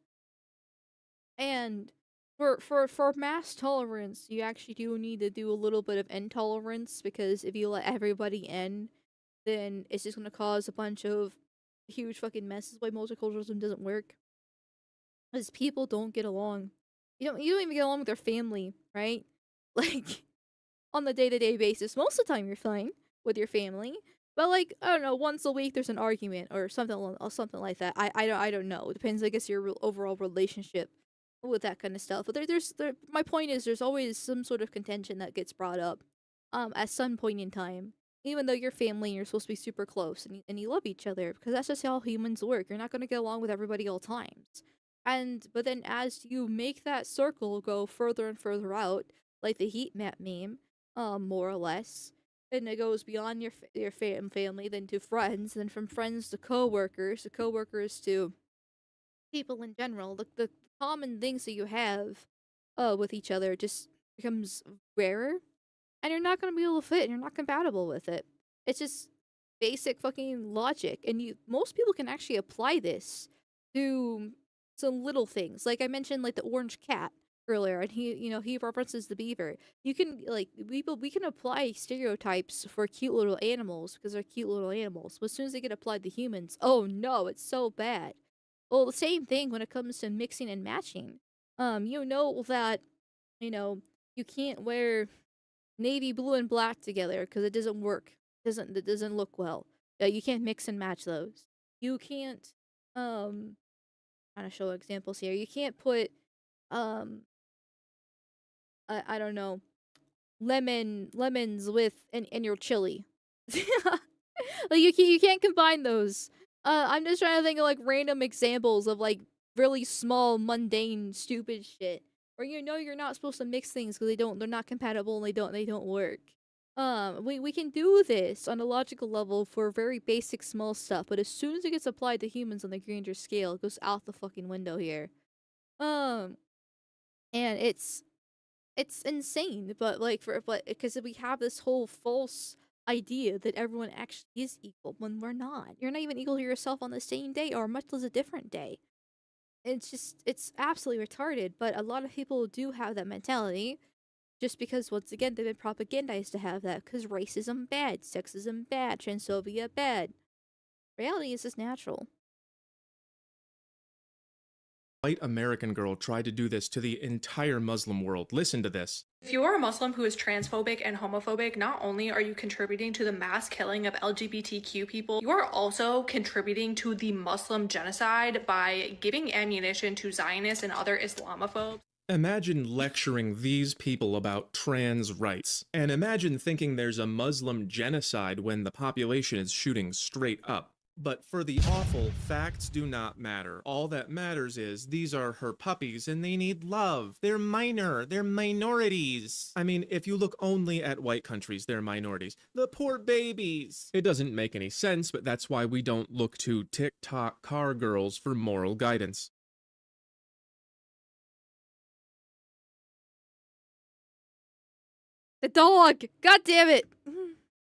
Speaker 1: And for mass tolerance, you actually do need to do a little bit of intolerance, because if you let everybody in, then it's just gonna cause a bunch of huge fucking messes. Why multiculturalism doesn't work is people don't get along. You don't even get along with their family, right? Like, on the day-to-day basis. Most of the time you're fine with your family. But, like, I don't know, once a week there's an argument or something like that. I don't know. It depends, I guess, your overall relationship with that kind of stuff. But my point is, there's always some sort of contention that gets brought up at some point in time. Even though you're family and you're supposed to be super close and you love each other, because that's just how humans work. You're not going to get along with everybody all times. But then as you make that circle go further and further out, like the heat map meme, more or less, and it goes beyond your family, then to friends, then from friends to coworkers, to people in general. The common things that you have, with each other just becomes rarer, and you're not gonna be able to fit, and you're not compatible with it. It's just basic fucking logic, and most people can actually apply this to some little things. Like I mentioned, like the orange cat earlier, and he references the beaver. You can we can apply stereotypes for cute little animals because they're cute little animals. But as soon as they get applied to humans, oh no, it's so bad. Well, the same thing when it comes to mixing and matching. You know that you know you can't wear navy blue and black together because it doesn't work. It doesn't look well. You can't mix and match those. You can't trying to show examples here. You can't put um I don't know, lemons with in your chili. Like you can't combine those. I'm just trying to think of like random examples of like really small, mundane, stupid shit. Or you're not supposed to mix things because they're not compatible and they don't work. We can do this on a logical level for very basic small stuff, but as soon as it gets applied to humans on the grander scale, it goes out the fucking window here. Um, and it's insane, but because we have this whole false idea that everyone actually is equal when we're not. You're not even equal to yourself on the same day or much less a different day. It's absolutely retarded, but a lot of people do have that mentality just because once again they've been propagandized to have that because racism bad, sexism bad, transphobia bad. Reality is just natural.
Speaker 3: White American girl tried to do this to the entire Muslim world. Listen to this.
Speaker 5: If you are a Muslim who is transphobic and homophobic, not only are you contributing to the mass killing of LGBTQ people, you are also contributing to the Muslim genocide by giving ammunition to Zionists and other Islamophobes.
Speaker 3: Imagine lecturing these people about trans rights. And imagine thinking there's a Muslim genocide when the population is shooting straight up. But for the awful, facts do not matter. All that matters is these are her puppies and they need love. They're minor. They're minorities. I mean, if you look only at white countries, they're minorities. The poor babies. It doesn't make any sense, but that's why we don't look to TikTok car girls for moral guidance.
Speaker 1: The dog! God damn it!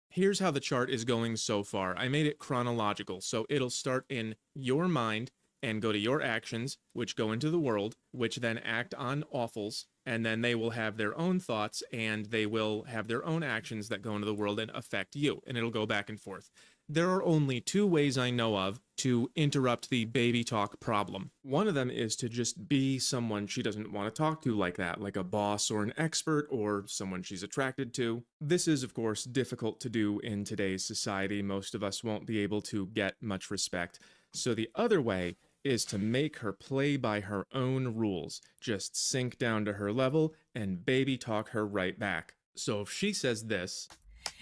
Speaker 3: Here's how the chart is going so far. I made it chronological, so it'll start in your mind and go to your actions, which go into the world, which then act on awfuls, and then they will have their own thoughts, and they will have their own actions that go into the world and affect you, and it'll go back and forth. There are only two ways I know of to interrupt the baby talk problem. One of them is to just be someone she doesn't want to talk to like that, like a boss or an expert or someone she's attracted to. This is, of course, difficult to do in today's society. Most of us won't be able to get much respect. So the other way is to make her play by her own rules. Just sink down to her level and baby talk her right back. So if she says this,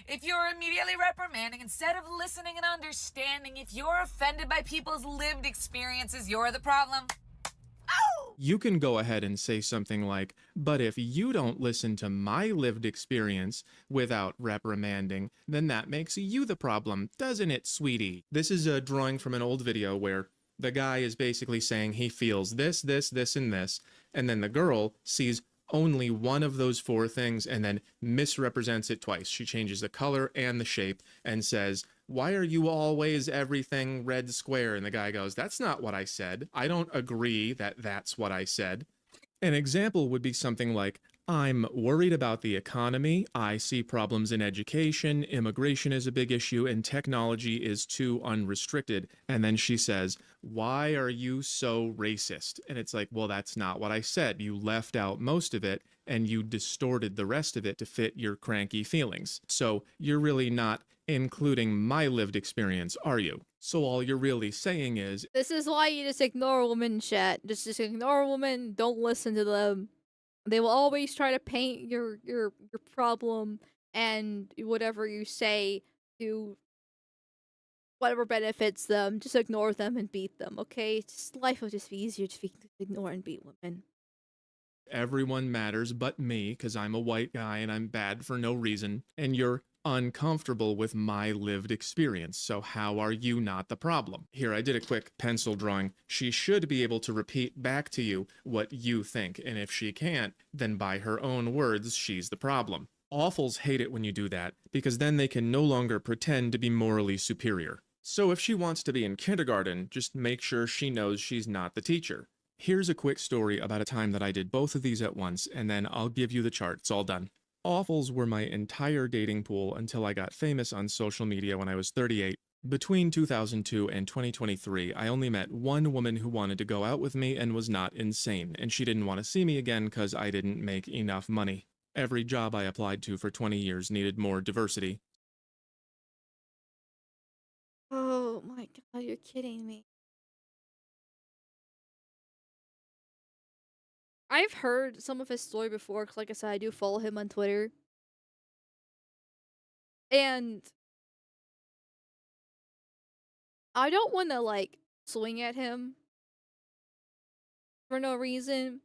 Speaker 2: if you're immediately reprimanding instead of listening and understanding, if you're offended by people's lived experiences, you're the problem. Oh!
Speaker 3: You can go ahead and say something like, but if you don't listen to my lived experience without reprimanding, then that makes you the problem, doesn't it, sweetie? This is a drawing from an old video where the guy is basically saying he feels this, and this, and then the girl sees only one of those four things and then misrepresents it twice. She changes the color and the shape and says, why are you always everything red square? And the guy goes, that's not what I said. I don't agree that that's what I said. An example would be something like, I'm worried about the economy, I see problems in education, immigration is a big issue, and technology is too unrestricted. And then she says, why are you so racist? And it's like, well, that's not what I said. You left out most of it, and you distorted the rest of it to fit your cranky feelings. So you're really not including my lived experience, are you? So all you're really saying is,
Speaker 1: this is why you just ignore women, chat. Just ignore women, don't listen to them. They will always try to paint your problem and whatever you say to whatever benefits them, just ignore them and beat them, okay? Just life will just be easier to ignore and beat women.
Speaker 3: Everyone matters but me, because I'm a white guy and I'm bad for no reason, and you're uncomfortable with my lived experience, so how are you not the problem? Here, I did a quick pencil drawing. She should be able to repeat back to you what you think, and if she can't, then by her own words, she's the problem. Awfuls hate it when you do that, because then they can no longer pretend to be morally superior. So if she wants to be in kindergarten, just make sure she knows she's not the teacher. Here's a quick story about a time that I did both of these at once, and then I'll give you the chart. It's all done. Awfuls were my entire dating pool until I got famous on social media when I was 38. Between 2002 and 2023, I only met one woman who wanted to go out with me and was not insane, and she didn't want to see me again because I didn't make enough money. Every job I applied to for 20 years needed more diversity.
Speaker 1: Oh my god, you're kidding me. I've heard some of his story before, because like I said, I do follow him on Twitter. And I don't want to, like, swing at him for no reason,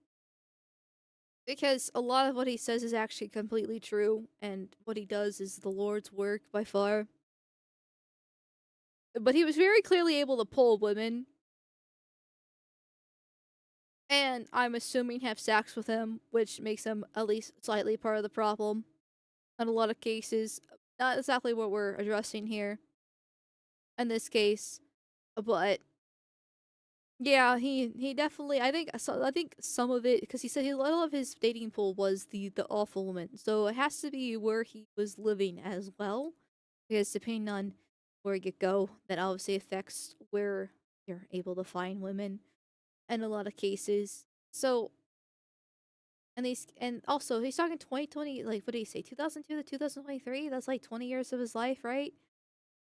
Speaker 1: because a lot of what he says is actually completely true, and what he does is the Lord's work by far. But he was very clearly able to pull women, and I'm assuming have sex with him, which makes him at least slightly part of the problem in a lot of cases. Not exactly what we're addressing here in this case, but yeah, he definitely. I think some of it, because he said a lot of his dating pool was the awful woman, so it has to be where he was living as well, because depending on where you go, that obviously affects where you're able to find women in a lot of cases. So, and also he's talking 2020, like what did he say, 2002 to 2023? That's like 20 years of his life, right?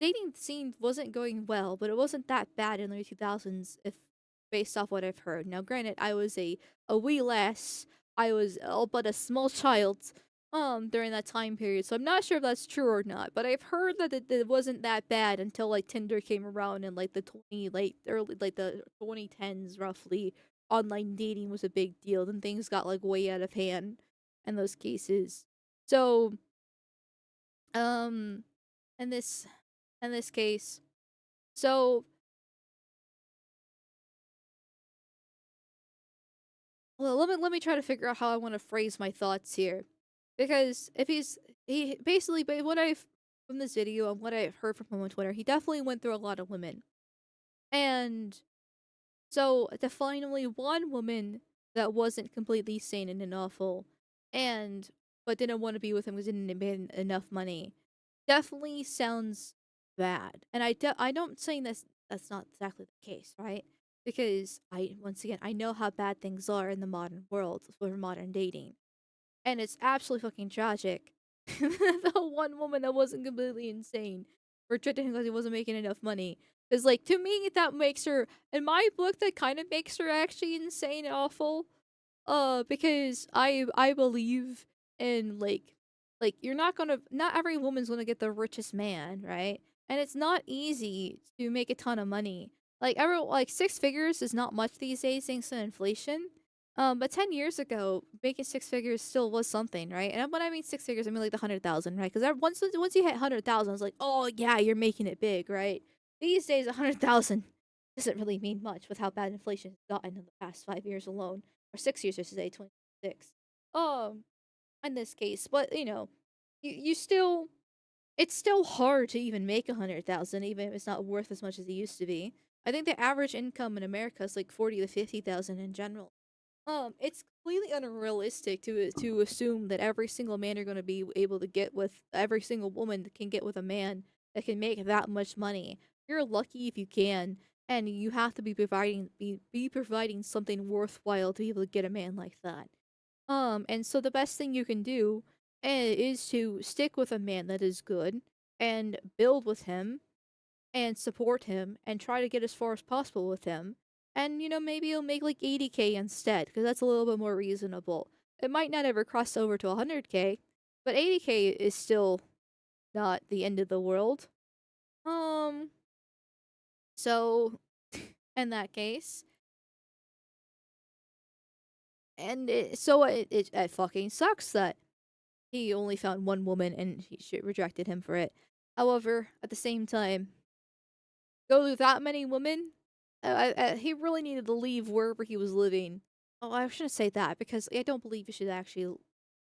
Speaker 1: Dating scene wasn't going well, but it wasn't that bad in the 2000s, if based off what I've heard. Now, granted, I was a wee lass. I was all but a small child during that time period, so I'm not sure if that's true or not. But I've heard that it wasn't that bad until like Tinder came around in like the the 2010s roughly. Online dating was a big deal. Then things got like way out of hand in those cases. So um in this case. So, well, let me try to figure out how I want to phrase my thoughts here, because if he basically, but what I've from this video and what I've heard from him on Twitter, he definitely went through a lot of women, and so to find only one woman that wasn't completely sane and awful, and but didn't want to be with him because didn't make enough money, definitely sounds bad. And I don't saying that's not exactly the case, right? Because I once again I know how bad things are in the modern world for modern dating, and it's absolutely fucking tragic. The one woman that wasn't completely insane rejected him because he wasn't making enough money. Because, like, to me, that makes her, in my book, that kind of makes her actually insane and awful. Because I believe in like you're not every woman's gonna get the richest man, right? And it's not easy to make a ton of money. Like six figures is not much these days thanks to inflation. But 10 years ago, making six figures still was something, right? And when I mean six figures, I mean like the 100,000, right? Because once you hit 100,000, it's like, oh yeah, you're making it big, right? These days, 100,000 doesn't really mean much with how bad inflation has gotten in the past 5 years alone, or 6 years, I should say, 26. Um, in this case, but you still, it's still hard to even make 100,000, even if it's not worth as much as it used to be. I think the average income in America is like 40 to 50,000 in general. It's completely unrealistic to assume that every single man you're going to be able to get with, every single woman that can get with a man that can make that much money. You're lucky if you can, and you have to be providing something worthwhile to be able to get a man like that. And so the best thing you can do is to stick with a man that is good and build with him and support him and try to get as far as possible with him. And maybe you'll make like 80K instead, because that's a little bit more reasonable. It might not ever cross over to 100K, but 80K is still not the end of the world. Um So, in that case, it fucking sucks that he only found one woman and she rejected him for it. However, at the same time, go through that many women, he really needed to leave wherever he was living. Oh, I shouldn't say that because I don't believe you should actually.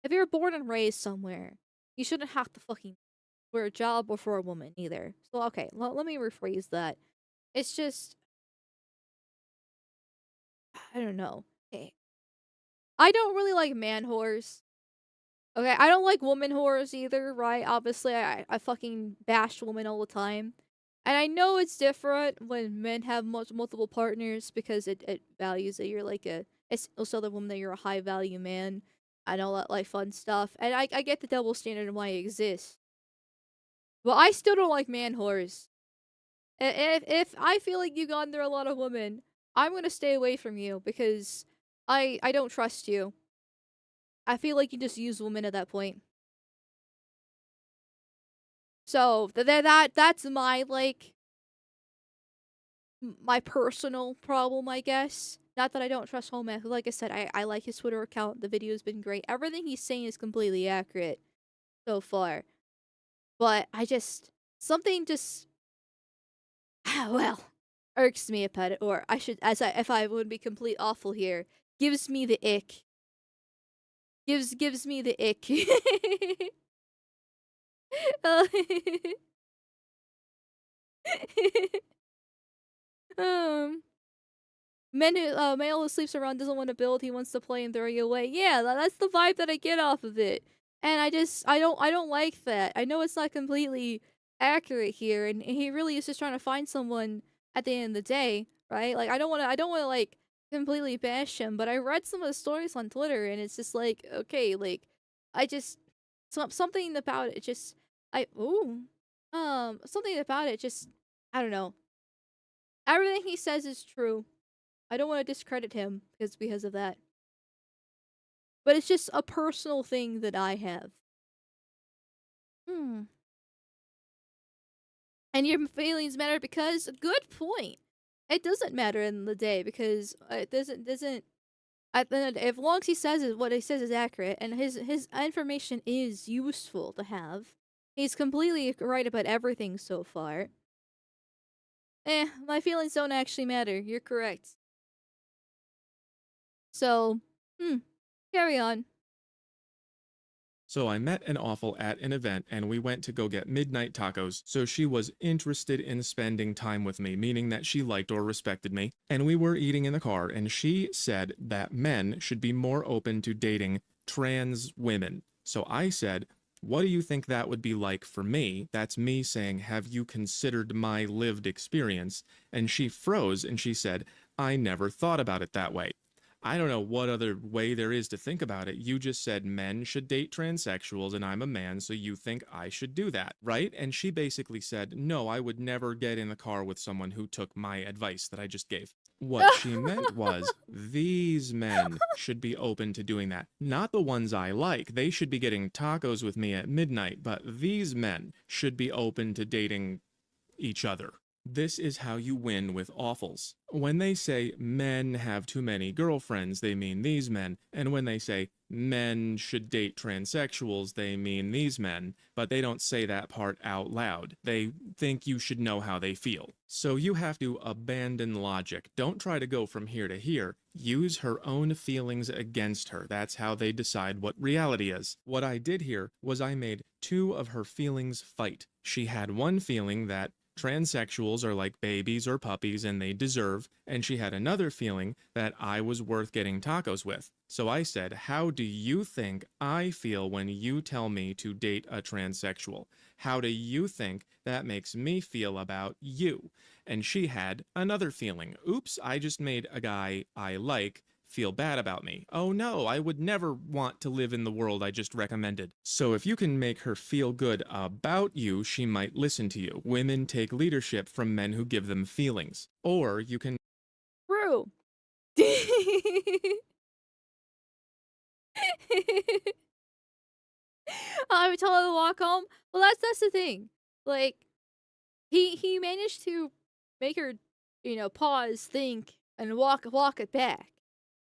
Speaker 1: If you're born and raised somewhere, you shouldn't have to fucking for a job or for a woman either. So okay, let me rephrase that. It's just I don't know. I don't really like man whores. Okay, I don't like woman whores either, right? Obviously, I fucking bash women all the time. And I know it's different when men have multiple partners because it values that you're like a. It's also the woman that you're a high value man and all that like fun stuff. And I get the double standard and why it exists. But I still don't like man whores. If I feel like you got under a lot of women, I'm gonna stay away from you because I don't trust you. I feel like you just use women at that point. So that's my like my personal problem, I guess. Not that I don't trust Hoe Math. Like I said, I like his Twitter account. The video's been great. Everything he's saying is completely accurate so far. But I just something just well irks me about it, or I should as I if I would be complete awful here, gives me the ick. Gives me the ick. um male who sleeps around doesn't want to build, he wants to play and throw you away. Yeah, that's the vibe that I get off of it. And I don't like that. I know it's not completely accurate here, and he really is just trying to find someone at the end of the day, right? Like I don't wanna like completely bash him, but I read some of the stories on Twitter and it's just like, okay, like I just something about it just I ooh. Something about it just I don't know. Everything he says is true. I don't want to discredit him because of that. But it's just a personal thing that I have. Hmm. And your feelings matter because good point. It doesn't matter in the day because it doesn't. If long as he says it, what he says is accurate and his information is useful to have, he's completely right about everything so far. My feelings don't actually matter. You're correct. So, carry on.
Speaker 3: So I met an awful at an event and we went to go get midnight tacos, so she was interested in spending time with me, meaning that she liked or respected me. And we were eating in the car and she said that men should be more open to dating trans women. So I said, what do you think that would be like for me? That's me saying, have you considered my lived experience? And she froze and she said, I never thought about it that way. I don't know what other way there is to think about it. You just said men should date transsexuals and I'm a man, so you think I should do that, right? And she basically said, no, I would never get in the car with someone who took my advice that I just gave. What she meant was, these men should be open to doing that. Not the ones I like. They should be getting tacos with me at midnight, but these men should be open to dating each other. This is how you win with awfuls. When they say men have too many girlfriends, they mean these men. And when they say men should date transsexuals, they mean these men. But they don't say that part out loud. They think you should know how they feel. So you have to abandon logic. Don't try to go from here to here. Use her own feelings against her. That's how they decide what reality is. What I did here was I made two of her feelings fight. She had one feeling that transsexuals are like babies or puppies and they deserve, and she had another feeling that I was worth getting tacos with. So I said, how do you think I feel when you tell me to date a transsexual? How do you think that makes me feel about you? And she had another feeling. Oops, I just made a guy I like feel bad about me. Oh no, I would never want to live in the world I just recommended. So if you can make her feel good about you, she might listen to you. Women take leadership from men who give them feelings. Or you can
Speaker 1: True. I'm telling her to walk home. Well, that's the thing. Like he managed to make her, pause, think, and walk it back.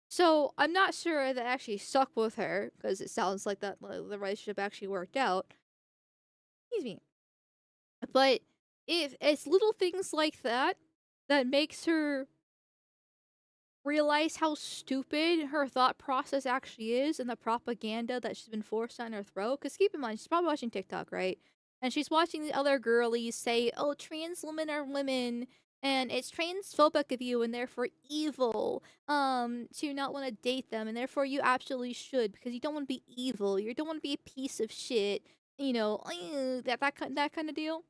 Speaker 1: So I'm not sure that actually stuck with her because it sounds like that the relationship actually worked out. Excuse me. But if it's little things like that that makes her realize how stupid her thought process actually is and the propaganda that she's been forced down her throat. Because keep in mind, she's probably watching TikTok, right? And she's watching the other girlies say, oh, trans women are women. And it's transphobic of you and therefore evil to not want to date them. And therefore you absolutely should because you don't want to be evil. You don't want to be a piece of shit. That kind of deal.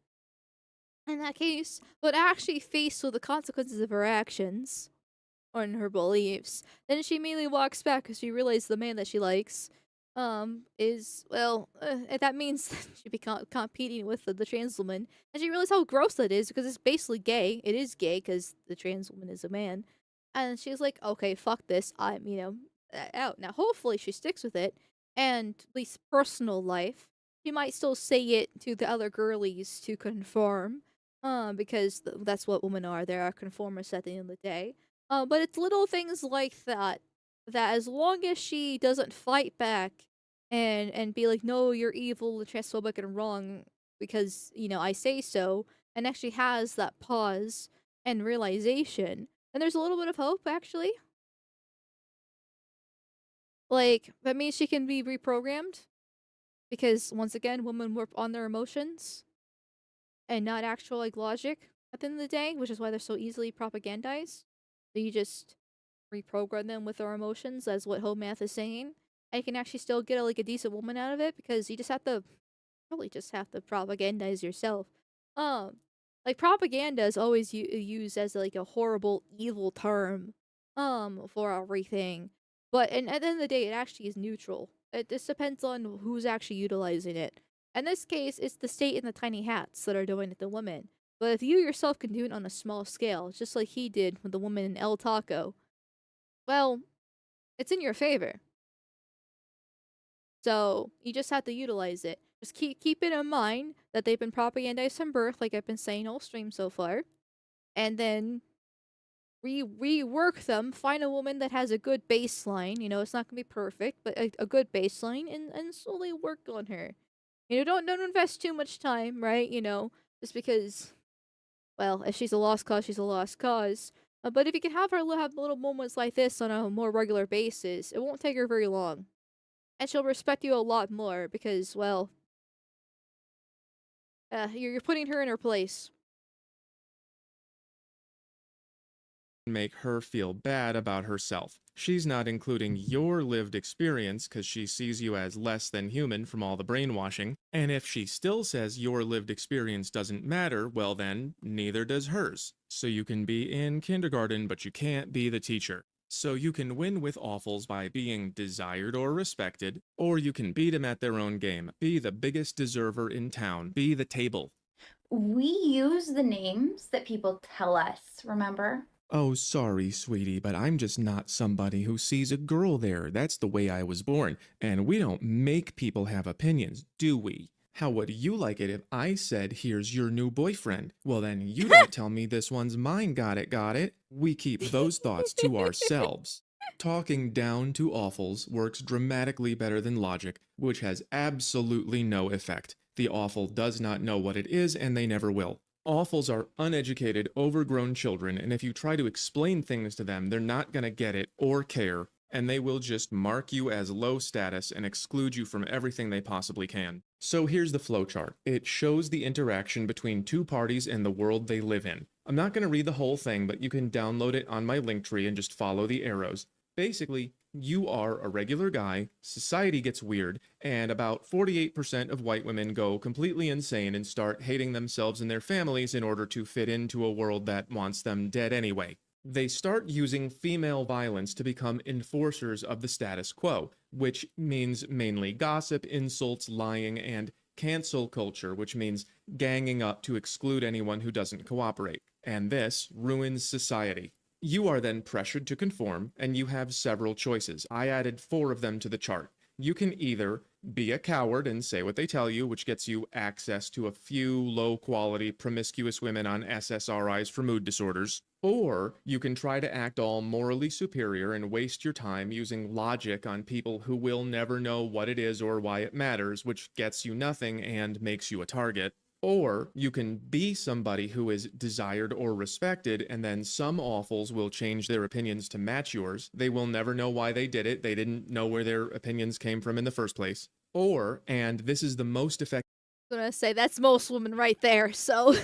Speaker 1: In that case, but actually faced with the consequences of her actions on her beliefs. Then she immediately walks back because she realizes the man that she likes, that means that she be competing with the trans woman, and she realizes how gross that is because it's basically gay. It is gay because the trans woman is a man, and she's like, okay, fuck this. I'm, out now. Hopefully, she sticks with it, and at least personal life, she might still say it to the other girlies to conform, because that's what women are. They are conformists at the end of the day. But it's little things like that that as long as she doesn't fight back and be like, no, you're evil and transphobic and wrong because, I say so, and actually has that pause and realization, and there's a little bit of hope actually. Like, that means she can be reprogrammed because once again, women work on their emotions and not actual like logic at the end of the day, which is why they're so easily propagandized. So you just reprogram them with our emotions, as what Hoe Math is saying. And you can actually still get a decent woman out of it because you just have to propagandize yourself. Like propaganda is always used as like a horrible evil term for everything. But at the end of the day, it actually is neutral. It just depends on who's actually utilizing it. In this case, it's the state and the tiny hats that are doing it to women. But if you yourself can do it on a small scale, just like he did with the woman in El Taco, well, it's in your favor. So you just have to utilize it. Just keep it in mind that they've been propagandized from birth, like I've been saying all stream so far, and then rework them. Find a woman that has a good baseline. It's not gonna be perfect, but a good baseline, and slowly work on her. Don't invest too much time, right? Just because, well, if she's a lost cause, she's a lost cause. But if you can have her have little moments like this on a more regular basis, it won't take her very long. And she'll respect you a lot more because, well, you're putting her in her place.
Speaker 3: Make her feel bad about herself. She's not including your lived experience because she sees you as less than human from all the brainwashing, and if she still says your lived experience doesn't matter, well then, neither does hers. So you can be in kindergarten, but you can't be the teacher. So you can win with awfuls by being desired or respected, or you can beat them at their own game. Be the biggest deserver in town. Be the table.
Speaker 4: We use the names that people tell us, remember?
Speaker 3: Oh, sorry, sweetie, but I'm just not somebody who sees a girl there. That's the way I was born, and we don't make people have opinions, do we? How would you like it if I said, here's your new boyfriend? Well, then you don't tell me this one's mine, got it, got it? We keep those thoughts to ourselves. Talking down to awfuls works dramatically better than logic, which has absolutely no effect. The awful does not know what it is, and they never will. Awfuls are uneducated, overgrown children, and if you try to explain things to them, they're not gonna get it or care, and they will just mark you as low status and exclude you from everything they possibly can. So here's the flowchart. It shows the interaction between two parties and the world they live in. I'm not gonna read the whole thing, but you can download it on my Linktree and just follow the arrows. Basically, you are a regular guy, society gets weird, and about 48% of white women go completely insane and start hating themselves and their families in order to fit into a world that wants them dead anyway. They start using female violence to become enforcers of the status quo, which means mainly gossip, insults, lying, and cancel culture, which means ganging up to exclude anyone who doesn't cooperate. And this ruins society. You are then pressured to conform, and you have several choices. I added 4 of them to the chart. You can either be a coward and say what they tell you, which gets you access to a few low-quality, promiscuous women on SSRIs for mood disorders. Or you can try to act all morally superior and waste your time using logic on people who will never know what it is or why it matters, which gets you nothing and makes you a target. Or you can be somebody who is desired or respected, and then some awfuls will change their opinions to match yours. They will never know why they did it. They didn't know where their opinions came from in the first place. Or, and this is the most effective
Speaker 1: I'm gonna say that's most women right there, so.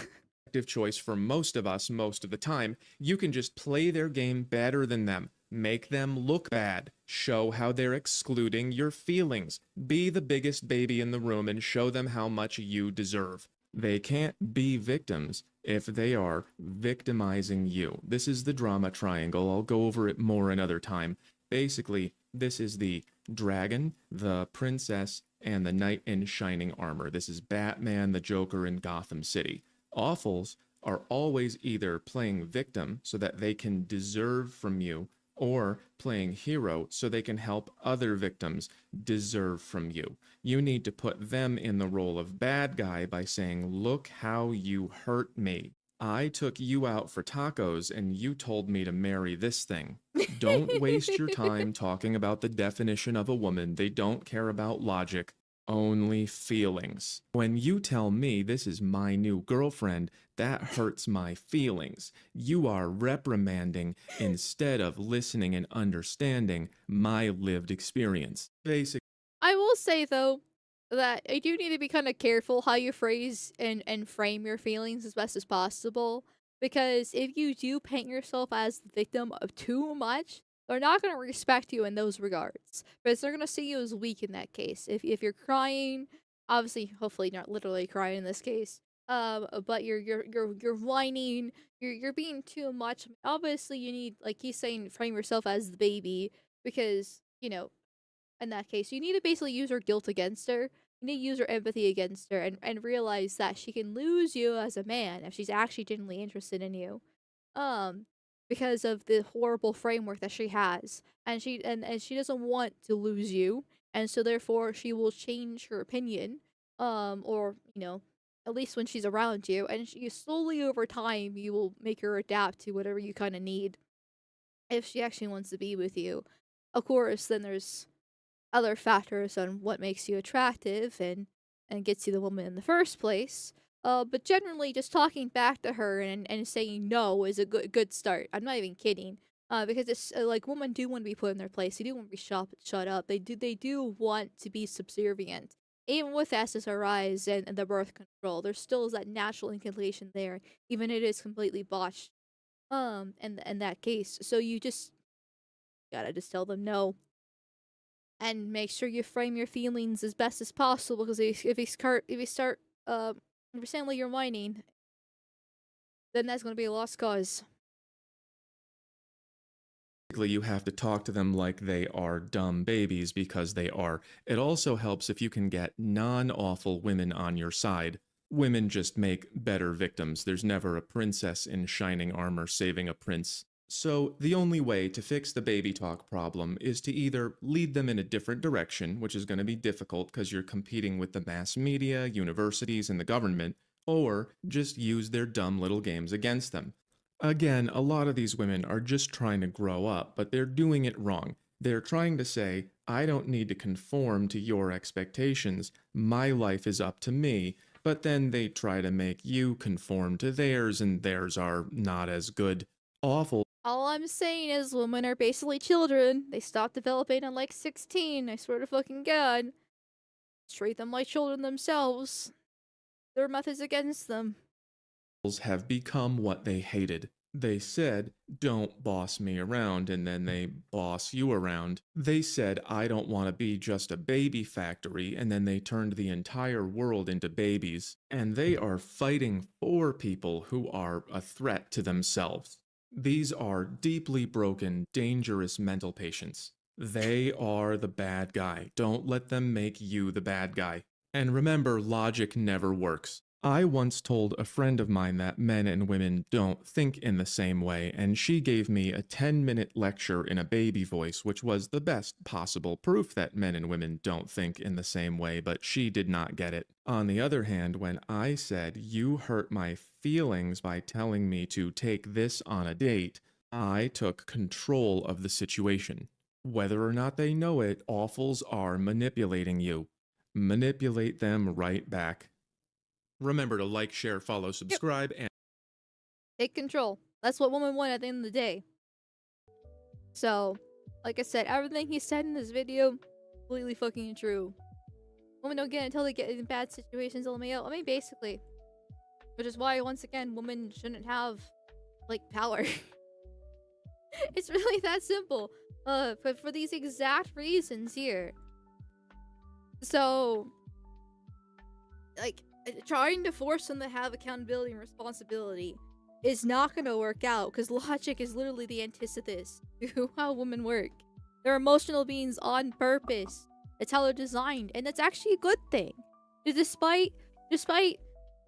Speaker 3: choice for most of us most of the time, you can just play their game better than them. Make them look bad. Show how they're excluding your feelings. Be the biggest baby in the room and show them how much you deserve. They can't be victims if they are victimizing you. This is the drama triangle. I'll go over it more another time. Basically, this is the dragon, the princess, and the knight in shining armor. This is Batman, the Joker, in Gotham City. Awfuls are always either playing victim so that they can deserve from you, or playing hero so they can help other victims deserve from you. You need to put them in the role of bad guy by saying, look how you hurt me. I took you out for tacos and you told me to marry this thing. Don't waste your time talking about the definition of a woman. They don't care about logic, only feelings. When you tell me this is my new girlfriend, that hurts my feelings. You are reprimanding instead of listening and understanding my lived experience. Basically,
Speaker 1: I will say though that you do need to be kind of careful how you phrase and frame your feelings as best as possible, because if you do paint yourself as the victim of too much, they're not going to respect you in those regards, because they're going to see you as weak in that case. If you're crying, obviously, hopefully not literally crying in this case, but you're whining, you're being too much. Obviously, you need, like he's saying, frame yourself as the baby, because in that case, you need to basically use her guilt against her. You need to use her empathy against her, and realize that she can lose you as a man if she's actually genuinely interested in you. Um, because of the horrible framework that she has. And she doesn't want to lose you, and so therefore she will change her opinion. Or, at least when she's around you, and she slowly over time you will make her adapt to whatever you kinda need if she actually wants to be with you. Of course, then there's other factors on what makes you attractive and gets you the woman in the first place. But generally, just talking back to her and saying no is a good start. I'm not even kidding. Because it's like women do want to be put in their place. They do want to be shut up. They do want to be subservient. Even with SSRIs and the birth control, there still is that natural inclination there, even it is completely botched. In that case, so you just gotta just tell them no, and make sure you frame your feelings as best as possible. Because if you saying like you're whining, then that's gonna be a lost cause.
Speaker 3: you have to talk to them like they are dumb babies, because they are. It also helps if you can get non-awful women on your side. Women just make better victims. There's never a princess in shining armor saving a prince. So the only way to fix the baby talk problem is to either lead them in a different direction, which is going to be difficult because you're competing with the mass media, universities, and the government, or just use their dumb little games against them. Again, a lot of these women are just trying to grow up, but they're doing it wrong. They're trying to say, I don't need to conform to your expectations. My life is up to me. But then they try to make you conform to theirs, and theirs are not as good. Awful.
Speaker 1: All I'm saying is women are basically children. They stop developing at like 16. I swear to fucking God. Treat them like children themselves. Their methods against them.
Speaker 3: Have become what they hated. They said, don't boss me around, and then they boss you around. They said, I don't want to be just a baby factory, and then they turned the entire world into babies. And they are fighting for people who are a threat to themselves. These are deeply broken, dangerous mental patients. They are the bad guy. Don't let them make you the bad guy. And remember, logic never works. I once told a friend of mine that men and women don't think in the same way, and she gave me a 10-minute lecture in a baby voice, which was the best possible proof that men and women don't think in the same way, but she did not get it. On the other hand, when I said, "You hurt my feelings by telling me to take this on a date," I took control of the situation. Whether or not they know it, awfuls are manipulating you. Manipulate them right back. Remember to like, share, follow, subscribe, and
Speaker 1: Take control. That's what women want at the end of the day. So, like I said, everything he said in this video, completely fucking true. Women don't get it until they get in bad situations, LMAO. I mean, basically. Which is why, once again, women shouldn't have, like, power. It's really that simple. But for these exact reasons here. So, like, trying to force them to have accountability and responsibility is not gonna work out, because logic is literally the antithesis to how women work. They're emotional beings on purpose. That's how they're designed, and that's actually a good thing. Despite,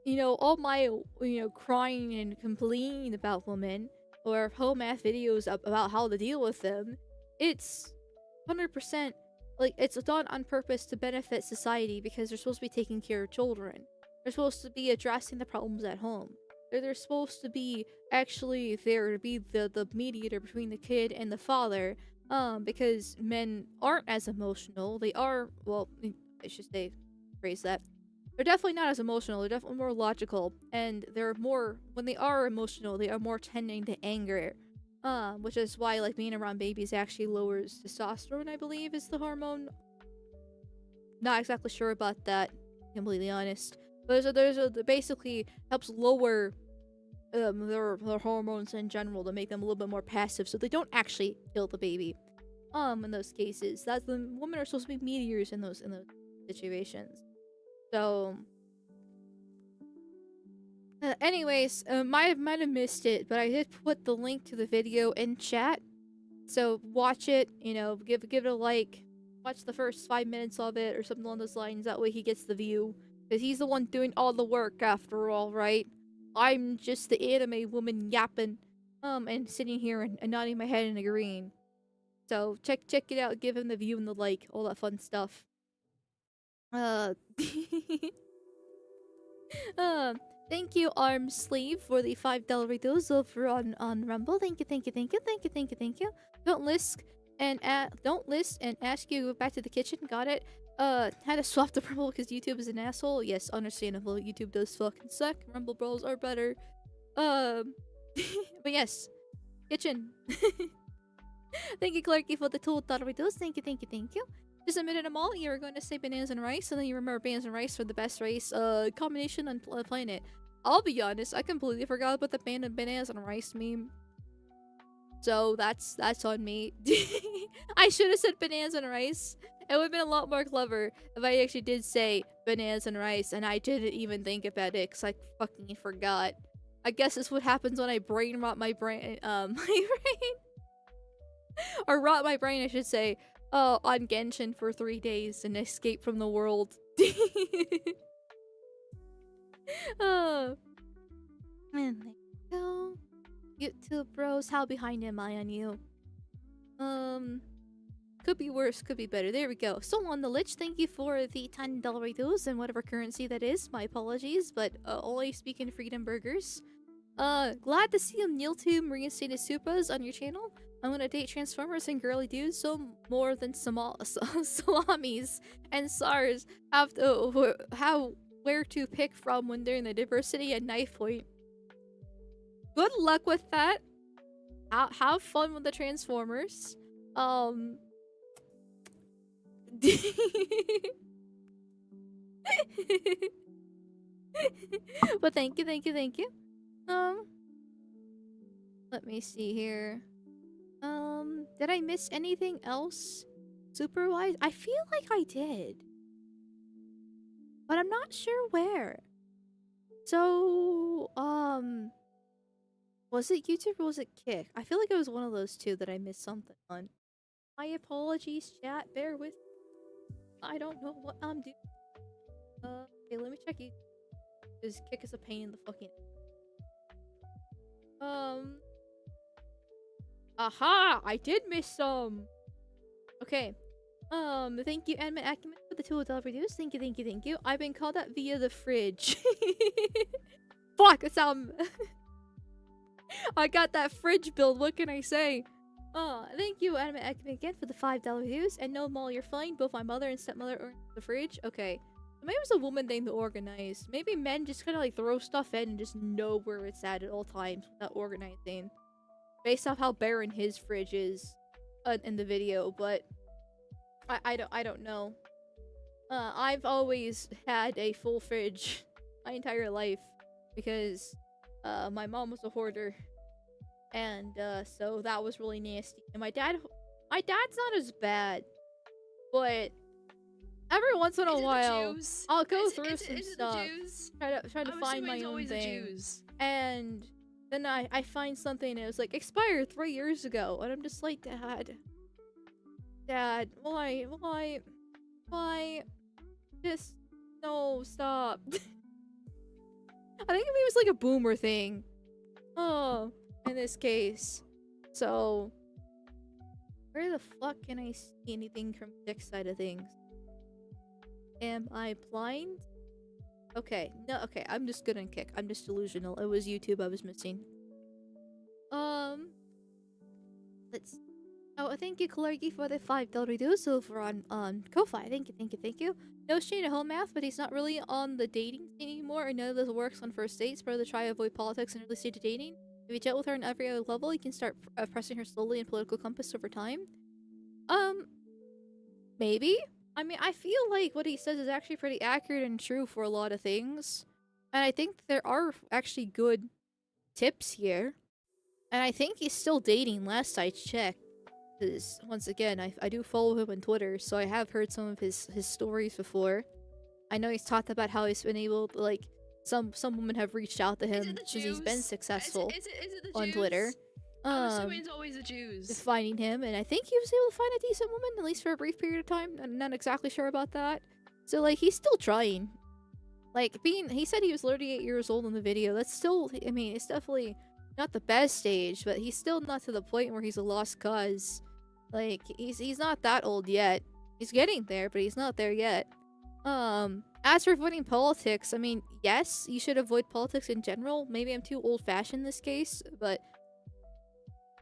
Speaker 1: you know, all my, you know, crying and complaining about women, or Hoe Math videos about how to deal with them, it's 100% like it's done on purpose to benefit society, because they're supposed to be taking care of children. They're supposed to be addressing the problems at home. They're supposed to be actually there to be the mediator between the kid and the father, because men aren't as emotional. They are, well, I should say, phrase that. They're definitely not as emotional. They're definitely more logical, and they're more, when they are emotional, they are more tending to anger. Which is why, like, being around babies actually lowers testosterone, I believe, is the hormone. Not exactly sure about that, completely honest. But basically helps lower their hormones in general to make them a little bit more passive, so they don't actually kill the baby. In those cases, that's the women are supposed to be meteors in those situations. So, anyways, might have missed it, but I did put the link to the video in chat. So watch it, you know, give it a like, watch the first 5 minutes of it or something along those lines. That way he gets the view, because he's the one doing all the work after all, right? I'm just the anime woman yapping, and sitting here and nodding my head and agreeing. So check it out, give him the view and the like, all that fun stuff. Uh, uh, thank you, Arm Sleeve, for the $5 redos over on Rumble. Thank you. Don't list and ask you to go back to the kitchen. Got it. Had to swap the Rumble because YouTube is an asshole. Yes, understandable. YouTube does fucking suck. Rumble bros are better. But yes, kitchen. Thank you, Clarky, for the $2 redos. Thank you. Just a minute, Amal. You were going to say bananas and rice, and then you remember bananas and rice for the best rice combination on planet. I'll be honest, I completely forgot about the bananas and rice meme. So that's on me. I should have said bananas and rice. It would have been a lot more clever if I actually did say bananas and rice, and I didn't even think about it because I fucking forgot. I guess this is what happens when I brain rot my brain. My brain. Or rot my brain, I should say. On Genshin for 3 days and escape from the world. Oh. And there you go. YouTube bros, how behind am I on you? Could be worse, could be better. There we go. So on the Lich, thank you for the $10 redos and whatever currency that is. My apologies, but only speaking freedom burgers. Glad to see you, Neiltube reinstated Supas on your channel. I'm gonna date Transformers and girly dudes, so more than salamis and SARS have to where to pick from when they're in the diversity and knife point. Good luck with that. Have fun with the Transformers. But thank you. Let me see here. Did I miss anything else? Super wise? I feel like I did. But I'm not sure where. So, was it YouTube or was it Kick? I feel like it was one of those two that I missed something on. My apologies, chat. Bear with me. I don't know what I'm doing. Okay, let me check you. Because kick is a pain in the fucking... Aha! I did miss some! Okay. Thank you, Admin Acumen, for the $2 reviews. Thank you, thank you, thank you. I've been called out via the fridge. Fuck, that's how I got that fridge build, what can I say? Thank you, Admin Acumen, again, for the $5 reviews. And no, Molly, you're fine. Both my mother and stepmother are in the fridge. Okay. Maybe it was a woman thing to organize. Maybe men just kind of like throw stuff in and just know where it's at all times without organizing. Based off how barren his fridge is in the video, but I don't know. I've always had a full fridge my entire life because my mom was a hoarder, and so that was really nasty. And my dad's not as bad, but every once in a while I'll go through some stuff, try to find my own thing, and then I find something and it was like expired 3 years ago, and I'm just like, Dad, why? Just no, stop. I think maybe it was like a boomer thing. Oh, in this case. So, where the fuck can I see anything from Dick's side of things? Am I blind? Okay, no, okay, I'm just good on Kick. I'm just delusional. It was YouTube I was missing. Let's... Oh, thank you, Clarky, for the $5 reduce over on Ko-Fi. Thank you. No shade at Hoe Math, but he's not really on the dating scene anymore, and none of this works on first dates. Better to try to avoid politics and early stage of dating. If you chat with her on every other level, you can start pressing her slowly in political compass over time. Maybe? I mean, I feel like what he says is actually pretty accurate and true for a lot of things. And I think there are actually good tips here. And I think he's still dating last I checked. Because, once again, I do follow him on Twitter, so I have heard some of his stories before. I know he's talked about how he's been able to, like, some women have reached out to him since he's been successful
Speaker 6: is it the
Speaker 1: on
Speaker 6: Jews?
Speaker 1: Twitter.
Speaker 6: I'm assuming it's always the Jews.
Speaker 1: Finding him, and I think he was able to find a decent woman, at least for a brief period of time. I'm not exactly sure about that. So, like, he's still trying. Like, he said he was 38 years old in the video. That's still, I mean, it's definitely not the best age, but he's still not to the point where he's a lost cause. Like, he's not that old yet. He's getting there, but he's not there yet. As for avoiding politics, I mean, yes, you should avoid politics in general. Maybe I'm too old-fashioned in this case, but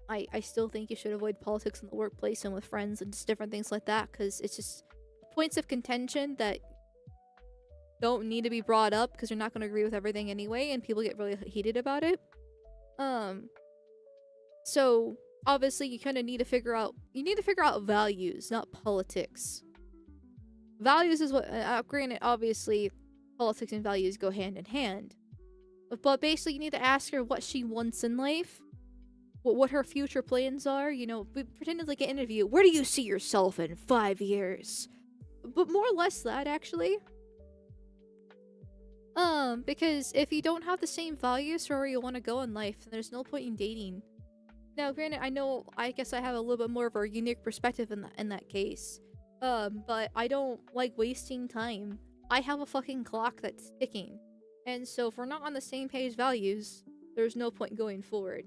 Speaker 1: I still think you should avoid politics in the workplace and with friends and just different things like that, because it's just points of contention that don't need to be brought up because you're not going to agree with everything anyway, and people get really heated about it. So obviously you kind of need to figure out values, not politics. Values is what, granted, obviously politics and values go hand in hand, but basically you need to ask her what she wants in life, what her future plans are. You know, pretend it's like an interview. Where do you see yourself in 5 years? But more or less that, actually. Because if you don't have the same values for where you want to go in life, then there's no point in dating. Now, granted, I guess I have a little bit more of a unique perspective in that case. But I don't like wasting time. I have a fucking clock that's ticking. And so if we're not on the same page values, there's no point going forward.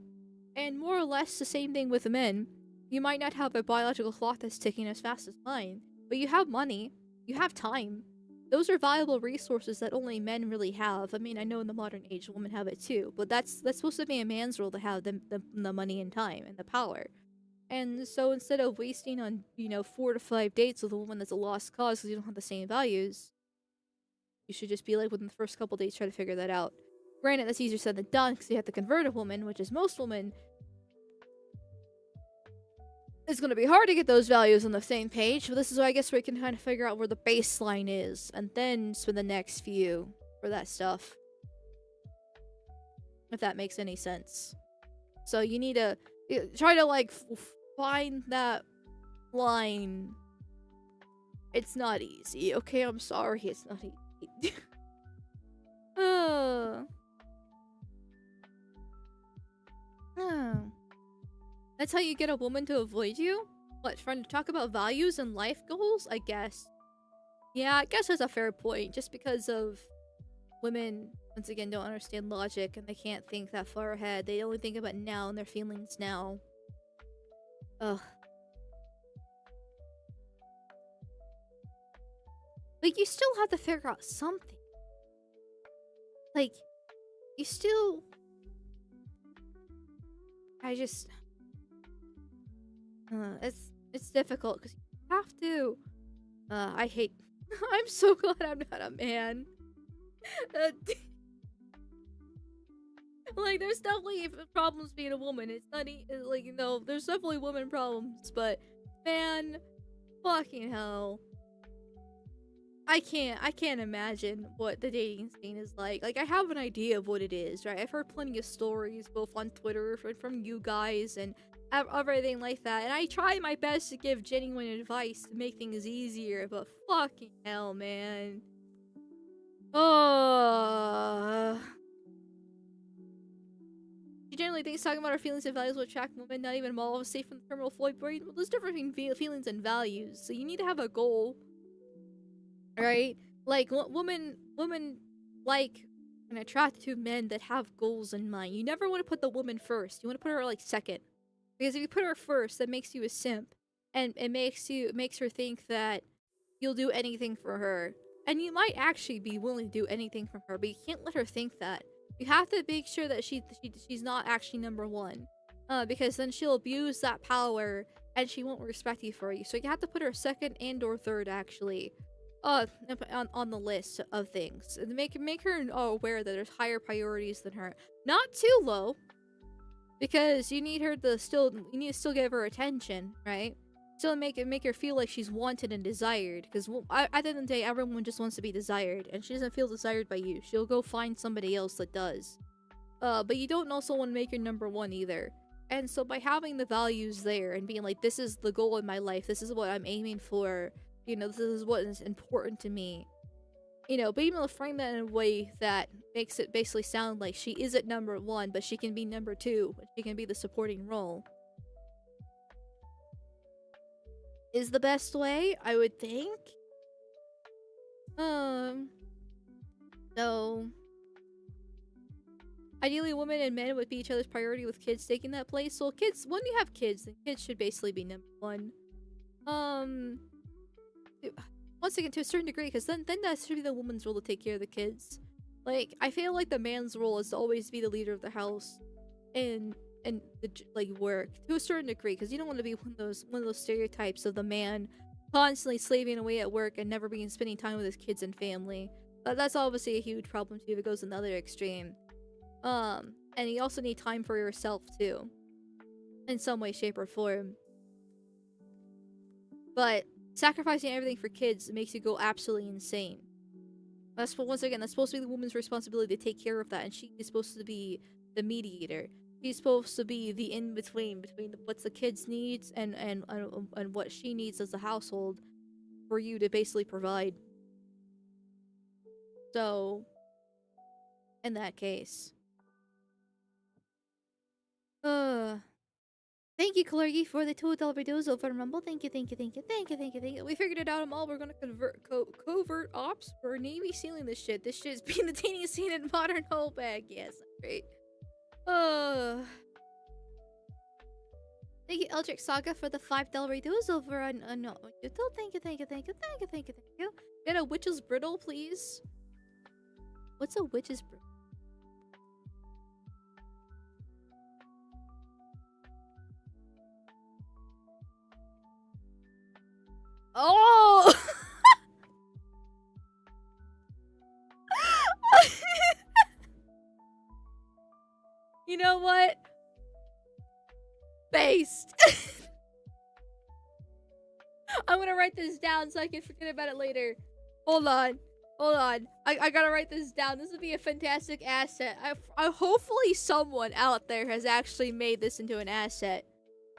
Speaker 1: And more or less the same thing with men. You might not have a biological clock that's ticking as fast as mine, but you have money, you have time. Those are valuable resources that only men really have. I mean, I know in the modern age women have it too, but that's supposed to be a man's role to have the money and time and the power. And so instead of wasting on, 4 to 5 dates with a woman that's a lost cause because you don't have the same values, you should just be like, within the first couple dates, try to figure that out. Granted, that's easier said than done because you have to convert a woman, which is most women. It's going to be hard to get those values on the same page, but this is why I guess we can kind of figure out where the baseline is, and then spend the next few for that stuff. If that makes any sense. So you need to try to, like, find that line. It's not easy, okay? I'm sorry, it's not easy. That's how you get a woman to avoid you? What, trying to talk about values and life goals? I guess. Yeah, I guess that's a fair point. Just because of women, once again, don't understand logic and they can't think that far ahead. They only think about now and their feelings now. Ugh. Like, you still have to figure out something. Like, you still... it's difficult because you have to. I hate... I'm so glad I'm not a man. Like, there's definitely problems being a woman. It's not like, you know, there's definitely woman problems, but man, fucking hell. I can't imagine what the dating scene is like. Like, I have an idea of what it is, right? I've heard plenty of stories, both on Twitter from you guys and everything like that. And I try my best to give genuine advice to make things easier, but fucking hell, man. Oh. She generally thinks talking about our feelings and values will attract women, not even all of us safe from the terminal Floyd brain. Well, there's difference between feelings and values, so you need to have a goal. Right? Like, women like and attracted to men that have goals in mind. You never want to put the woman first. You want to put her like second. Because if you put her first, that makes you a simp. And it makes her think that you'll do anything for her. And you might actually be willing to do anything for her, but you can't let her think that. You have to make sure that she's not actually number one. Because then she'll abuse that power and she won't respect you for you. So you have to put her second and or third actually. On the list of things. And make her aware that there's higher priorities than her. Not too low. Because you need to still give her attention, right? Still make her feel like she's wanted and desired. Because at the end of the day, everyone just wants to be desired. And she doesn't feel desired by you. She'll go find somebody else that does. But you don't also want to make her number one either. And so by having the values there and being like, this is the goal in my life. This is what I'm aiming for. You know, this is what is important to me. You know, but even to frame that in a way that makes it basically sound like she isn't number one, but she can be number two. She can be the supporting role. Is the best way, I would think. So... Ideally, women and men would be each other's priority with kids taking that place. So kids, when you have kids, then kids should basically be number one. Once again, to a certain degree, because then that should be the woman's role to take care of the kids. Like, I feel like the man's role is to always be the leader of the house and the like work to a certain degree, because you don't want to be one of those stereotypes of the man constantly slaving away at work and never spending time with his kids and family. That's obviously a huge problem too if it goes in the other extreme. And you also need time for yourself too, in some way, shape, or form. But sacrificing everything for kids makes you go absolutely insane. Once again, that's supposed to be the woman's responsibility to take care of that, and she is supposed to be the mediator. She's supposed to be the in-between between what's the kid's needs and what she needs as a household for you to basically provide. So, in that case. Thank you, Clergy, for the $2 videos over Rumble. Thank you. We figured it out, Amal. We're gonna convert covert ops. We're Navy sealing this shit. This shit's being the dating scene in modern whole bag. Yes, great. Thank you, Eldritch Saga, for the $5 videos over on YouTube. Thank you. Get a witch's brittle, please. What's a witch's brittle? Oh! You know what? Based. I'm gonna write this down so I can forget about it later. Hold on. I gotta write this down. This would be a fantastic asset. Hopefully someone out there has actually made this into an asset.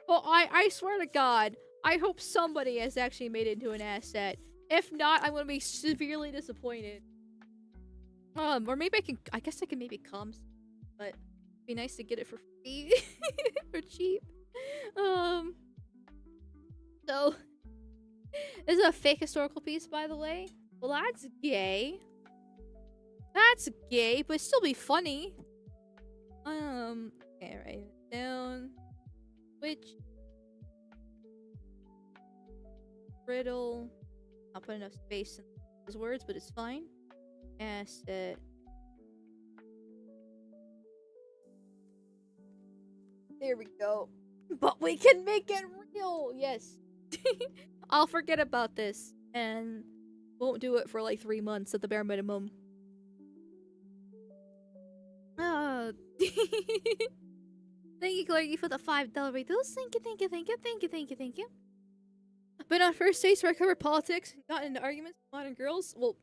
Speaker 1: Well, I swear to God, I hope somebody has actually made it into an asset. If not, I'm gonna be severely disappointed. Or maybe I guess I can maybe come, but it'd be nice to get it for free. For cheap. So, this is a fake historical piece, by the way. Well, that's gay. That's gay, but still be funny. Okay, write it down. Which brittle. Not put enough space in those words, but it's fine. Asset. There we go. But we can make it real. Yes. I'll forget about this and won't do it for like 3 months at the bare minimum. Thank you, Clarky, for the $5 reduce. Thank you, thank you, thank you, thank you, thank you, thank you. Been on first dates where I covered politics and got into arguments with modern girls. Well,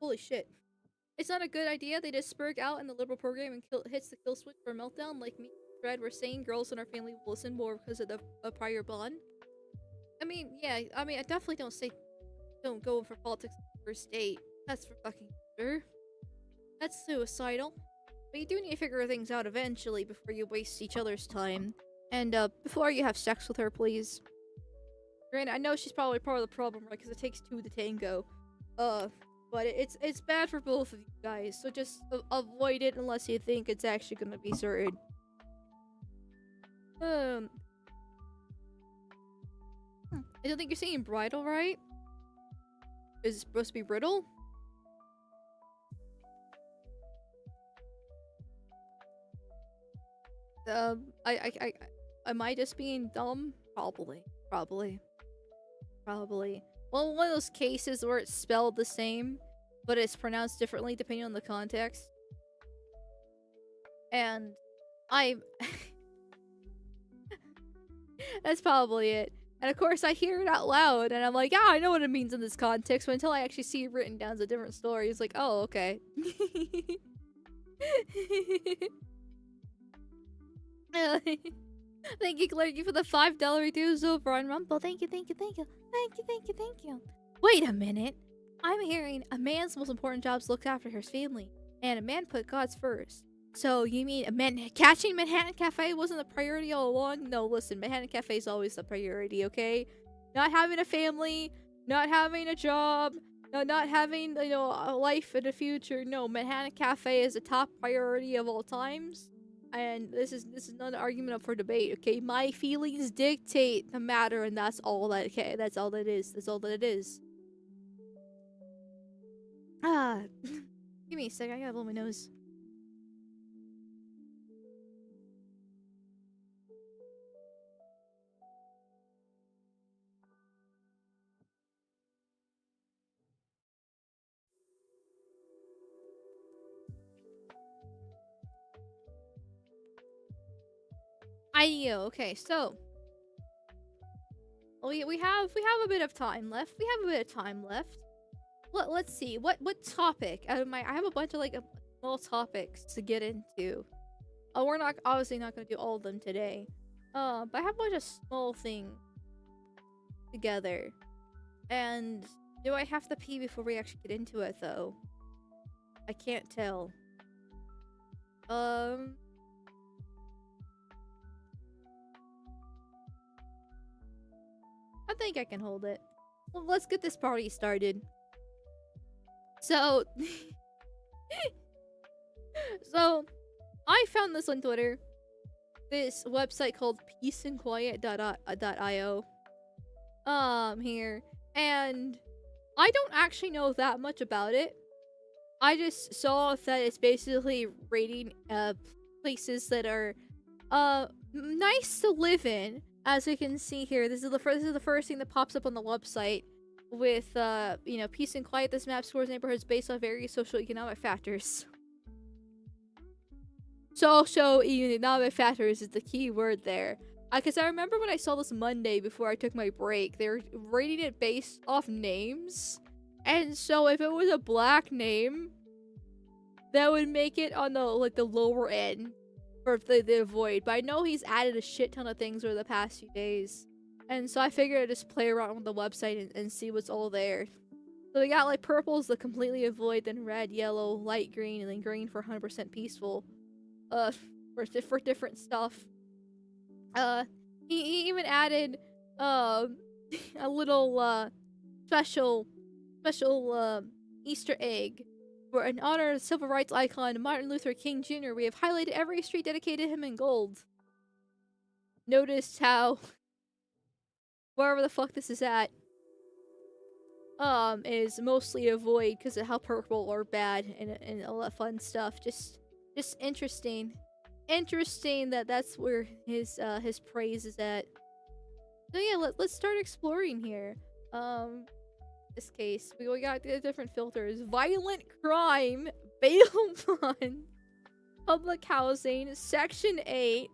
Speaker 1: holy shit. It's not a good idea. They just spurg out in the liberal program and hits the kill switch for a meltdown. Like me and Fred were saying, girls in our family will listen more because of the prior bond. I mean, yeah, I definitely don't go for politics on the first date. That's for fucking sure. That's suicidal. But you do need to figure things out eventually before you waste each other's time. And, before you have sex with her, please. Granted, I know she's probably part of the problem, right? Because it takes 2 to tango. But it's bad for both of you guys, so just avoid it unless you think it's actually gonna be certain. I don't think you're saying bridal, right? Is it supposed to be brittle? Am I just being dumb? Probably. Well, one of those cases where it's spelled the same, but it's pronounced differently depending on the context. And that's probably it. And of course, I hear it out loud, and I'm like, yeah, I know what it means in this context, but until I actually see it written down as a different story, it's like, oh, okay. Thank you, Clarky, for the $5 dues over on Rumble. Thank you. Wait a minute. I'm hearing a man's most important job is look after his family, and a man put God's first. So you mean catching Manhattan Cafe wasn't the priority all along? No, listen, Manhattan Cafe is always the priority, okay? Not having a family, not having a job, not having, a life in the future. No, Manhattan Cafe is the top priority of all times. And this is not an argument up for debate, okay? My feelings dictate the matter, and that's all that, okay? That's all that is. That's all that it is. Give me a sec, I gotta blow my nose. Okay, so we have a bit of time left. Let's see. What topic? I have a bunch of like small topics to get into. We're obviously not gonna do all of them today. But I have a bunch of small things together. And do I have to pee before we actually get into it though? I can't tell. I think I can hold it. Well, let's get this party started. So, I found this on Twitter. This website called peaceandquiet.io. Here. And I don't actually know that much about it. I just saw that it's basically rating, places that are, nice to live in. As you can see here, this is the first thing that pops up on the website with, peace and quiet. This map scores neighborhoods based on various socioeconomic factors. Socioeconomic factors is the key word there. Because I remember when I saw this Monday before I took my break, they were rating it based off names. And so if it was a black name, that would make it on the lower end. For the void, but I know he's added a shit ton of things over the past few days, and so I figured I'd just play around with the website and see what's all there. So we got purple's the completely avoid, then red, yellow, light green, and then green for 100% peaceful. For different stuff. He even added a little special Easter egg in honor of civil rights icon Martin Luther King Jr., we have highlighted every street dedicated to him in gold. Notice how wherever the fuck this is at, is mostly a void because of how purple or bad and all that fun stuff. Just interesting. Interesting that that's where his praise is at. So yeah, let's start exploring here. This case, we got the different filters: violent crime, bail bond, public housing, Section 8,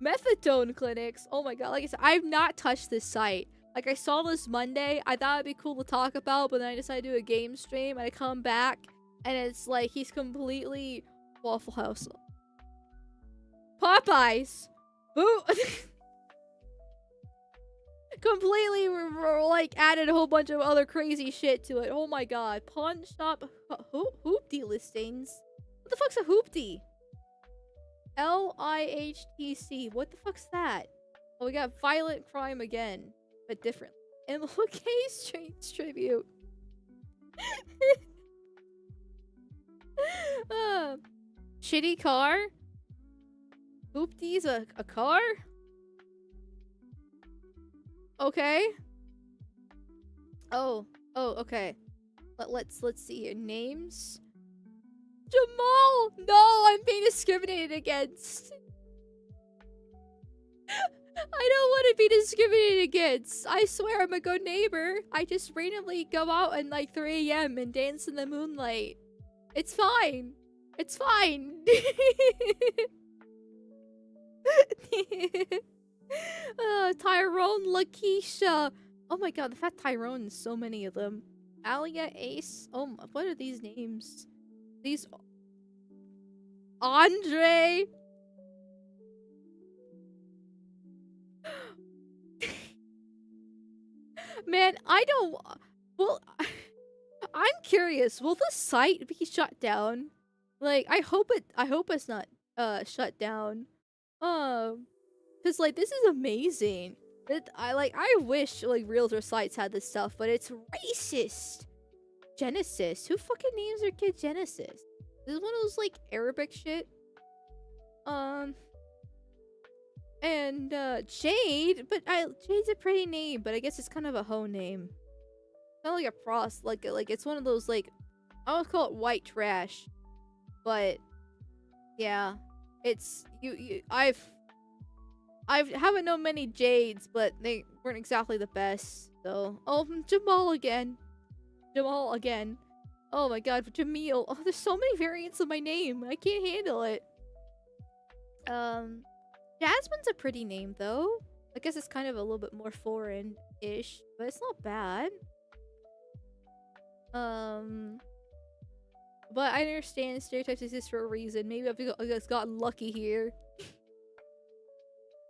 Speaker 1: methadone clinics. Oh my god, like I said, I've not touched this site. Like, I saw this Monday, I thought it'd be cool to talk about, but then I decided to do a game stream, and I come back, and it's like, he's completely Waffle House. Popeyes! Boo! Completely, like, added a whole bunch of other crazy shit to it. Oh my god. Pawn shop hoopty listings. What the fuck's a hoopty? LIHTC. What the fuck's that? Oh, we got violent crime again, but different. MLK Streets tribute. Shitty car? Hoopty's a car? Okay. Oh, okay. Let's see your names. Jamal! No, I'm being discriminated against. I don't want to be discriminated against. I swear I'm a good neighbor. I just randomly go out at like 3 a.m. and dance in the moonlight. It's fine. It's fine. Tyrone, Lakeisha. Oh my god, the fat Tyrone, so many of them. Alia, Ace. Oh, what are these names? These. Andre. Man, I don't. Well, I'm curious. Will the site be shut down? Like, I hope it's not shut down. Cause like this is amazing. I wish like realtor sites had this stuff, but it's racist. Genesis. Who fucking names their kid Genesis? This is one of those like Arabic shit. And Jade, but Jade's a pretty name, but I guess it's kind of a hoe name. Not like a like it's one of those like, I almost call it white trash, but yeah, it's I haven't known many Jades, but they weren't exactly the best. So Jamal again. Oh my god, Jamil. Oh, there's so many variants of my name. I can't handle it. Jasmine's a pretty name, though. I guess it's kind of a little bit more foreign-ish, but it's not bad. But I understand stereotypes exist for a reason. Maybe I've just gotten lucky here.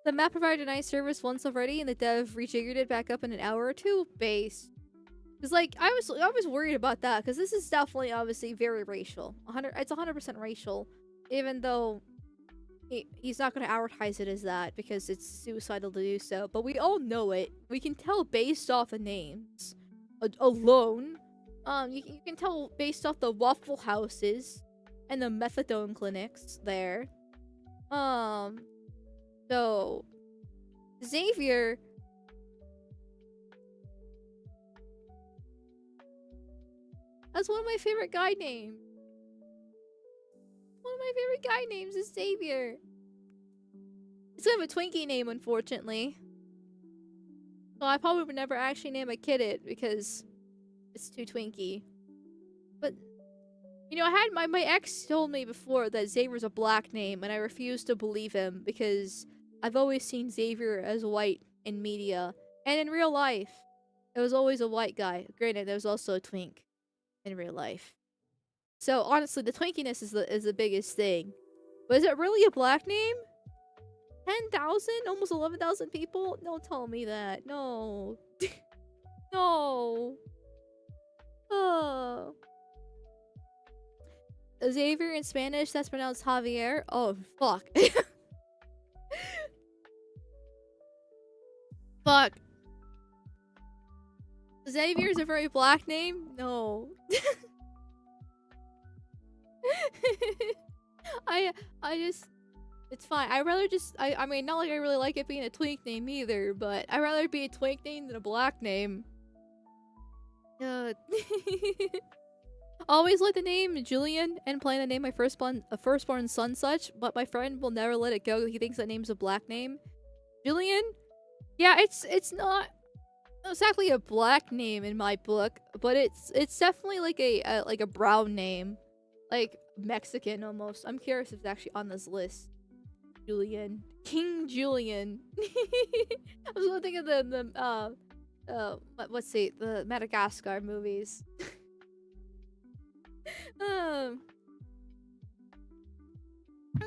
Speaker 1: The map provided a nice service once already, and the dev rejiggered it back up in an hour or two. Base. Because, like, I was worried about that, because this is definitely, obviously, very racial. It's 100% racial, even though he's not going to advertise it as that, because it's suicidal to do so. But we all know it. We can tell based off the names alone. You can tell based off the Waffle Houses and the methadone clinics there. So Xavier. That's one of my favorite guy names. One of my favorite guy names is Xavier. It's kind of a Twinkie name, unfortunately. So I probably would never actually name a kid it because it's too Twinkie. But you know, I had my ex told me before that Xavier's a black name, and I refused to believe him because I've always seen Xavier as white in media and in real life. It was always a white guy. Granted, there was also a twink in real life. So honestly, the twinkiness is the biggest thing. But is it really a black name? 10,000? Almost 11,000 people? Don't tell me that. No. No. Oh. Xavier in Spanish, that's pronounced Javier. Oh, fuck. Fuck. Xavier's a very black name? No. I just, it's fine. I rather just, I mean, not like I really like it being a twink name either, but I'd rather it be a twink name than a black name. Always like the name Julian and plan to name my firstborn son such, but my friend will never let it go. He thinks that name's a black name. Julian? Yeah, it's not exactly a black name in my book, but it's definitely like a brown name. Like Mexican almost. I'm curious if it's actually on this list. Julian. King Julian. I was gonna think of let's see, the Madagascar movies.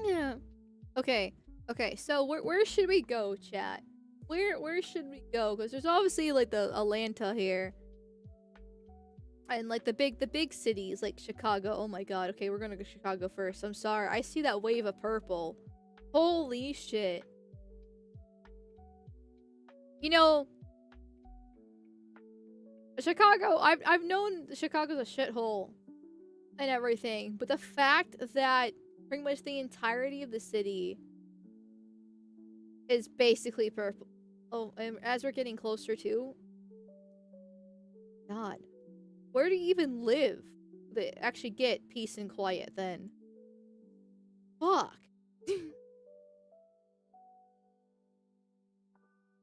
Speaker 1: Yeah. Okay. Okay. So where should we go, chat? Where should we go? Because there's obviously like the Atlanta here, and like the big cities like Chicago. Oh my god. Okay, we're gonna go Chicago first. I'm sorry. I see that wave of purple. Holy shit. You know, Chicago. I've known Chicago's a shithole and everything, but the fact that pretty much the entirety of the city is basically purple. Oh, and as we're getting closer to, God, where do you even live that actually get peace and quiet then? Fuck.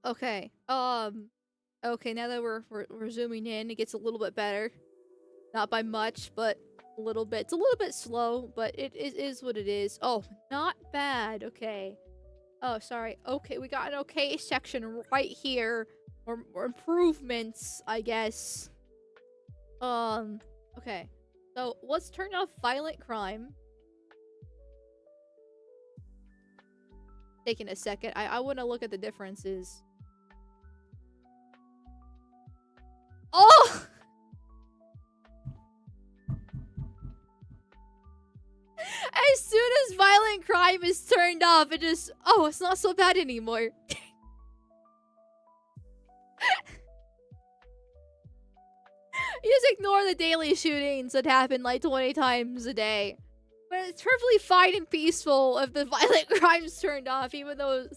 Speaker 1: Okay. Okay, now that we're zooming in, it gets a little bit better. Not by much, but a little bit. It's a little bit slow, but it is what it is. Oh, not bad. Okay. Oh, sorry. Okay, we got an okay section right here. Or improvements, I guess. Okay. So, let's turn off violent crime. Taking a second. I want to look at the differences. Oh! As soon as violent crime is turned off, it just... Oh, it's not so bad anymore. You just ignore the daily shootings that happen like 20 times a day. But it's perfectly fine and peaceful if the violent crime's turned off, even though...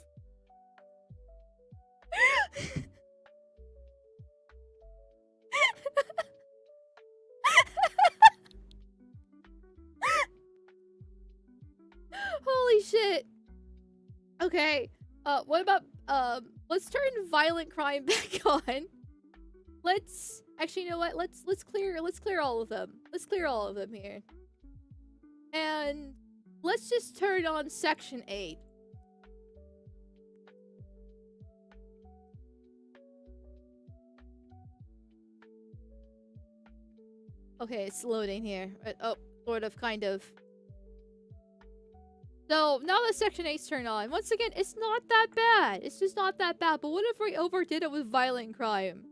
Speaker 1: Holy shit. Okay. What about, let's turn violent crime back on. Let's, actually, you know what? Let's clear all of them. Let's clear all of them here. And let's just turn on section 8. Okay, it's loading here. Oh, sort of, kind of. So, now that Section 8's turned on, once again, it's not that bad. It's just not that bad. But what if we overdid it with violent crime?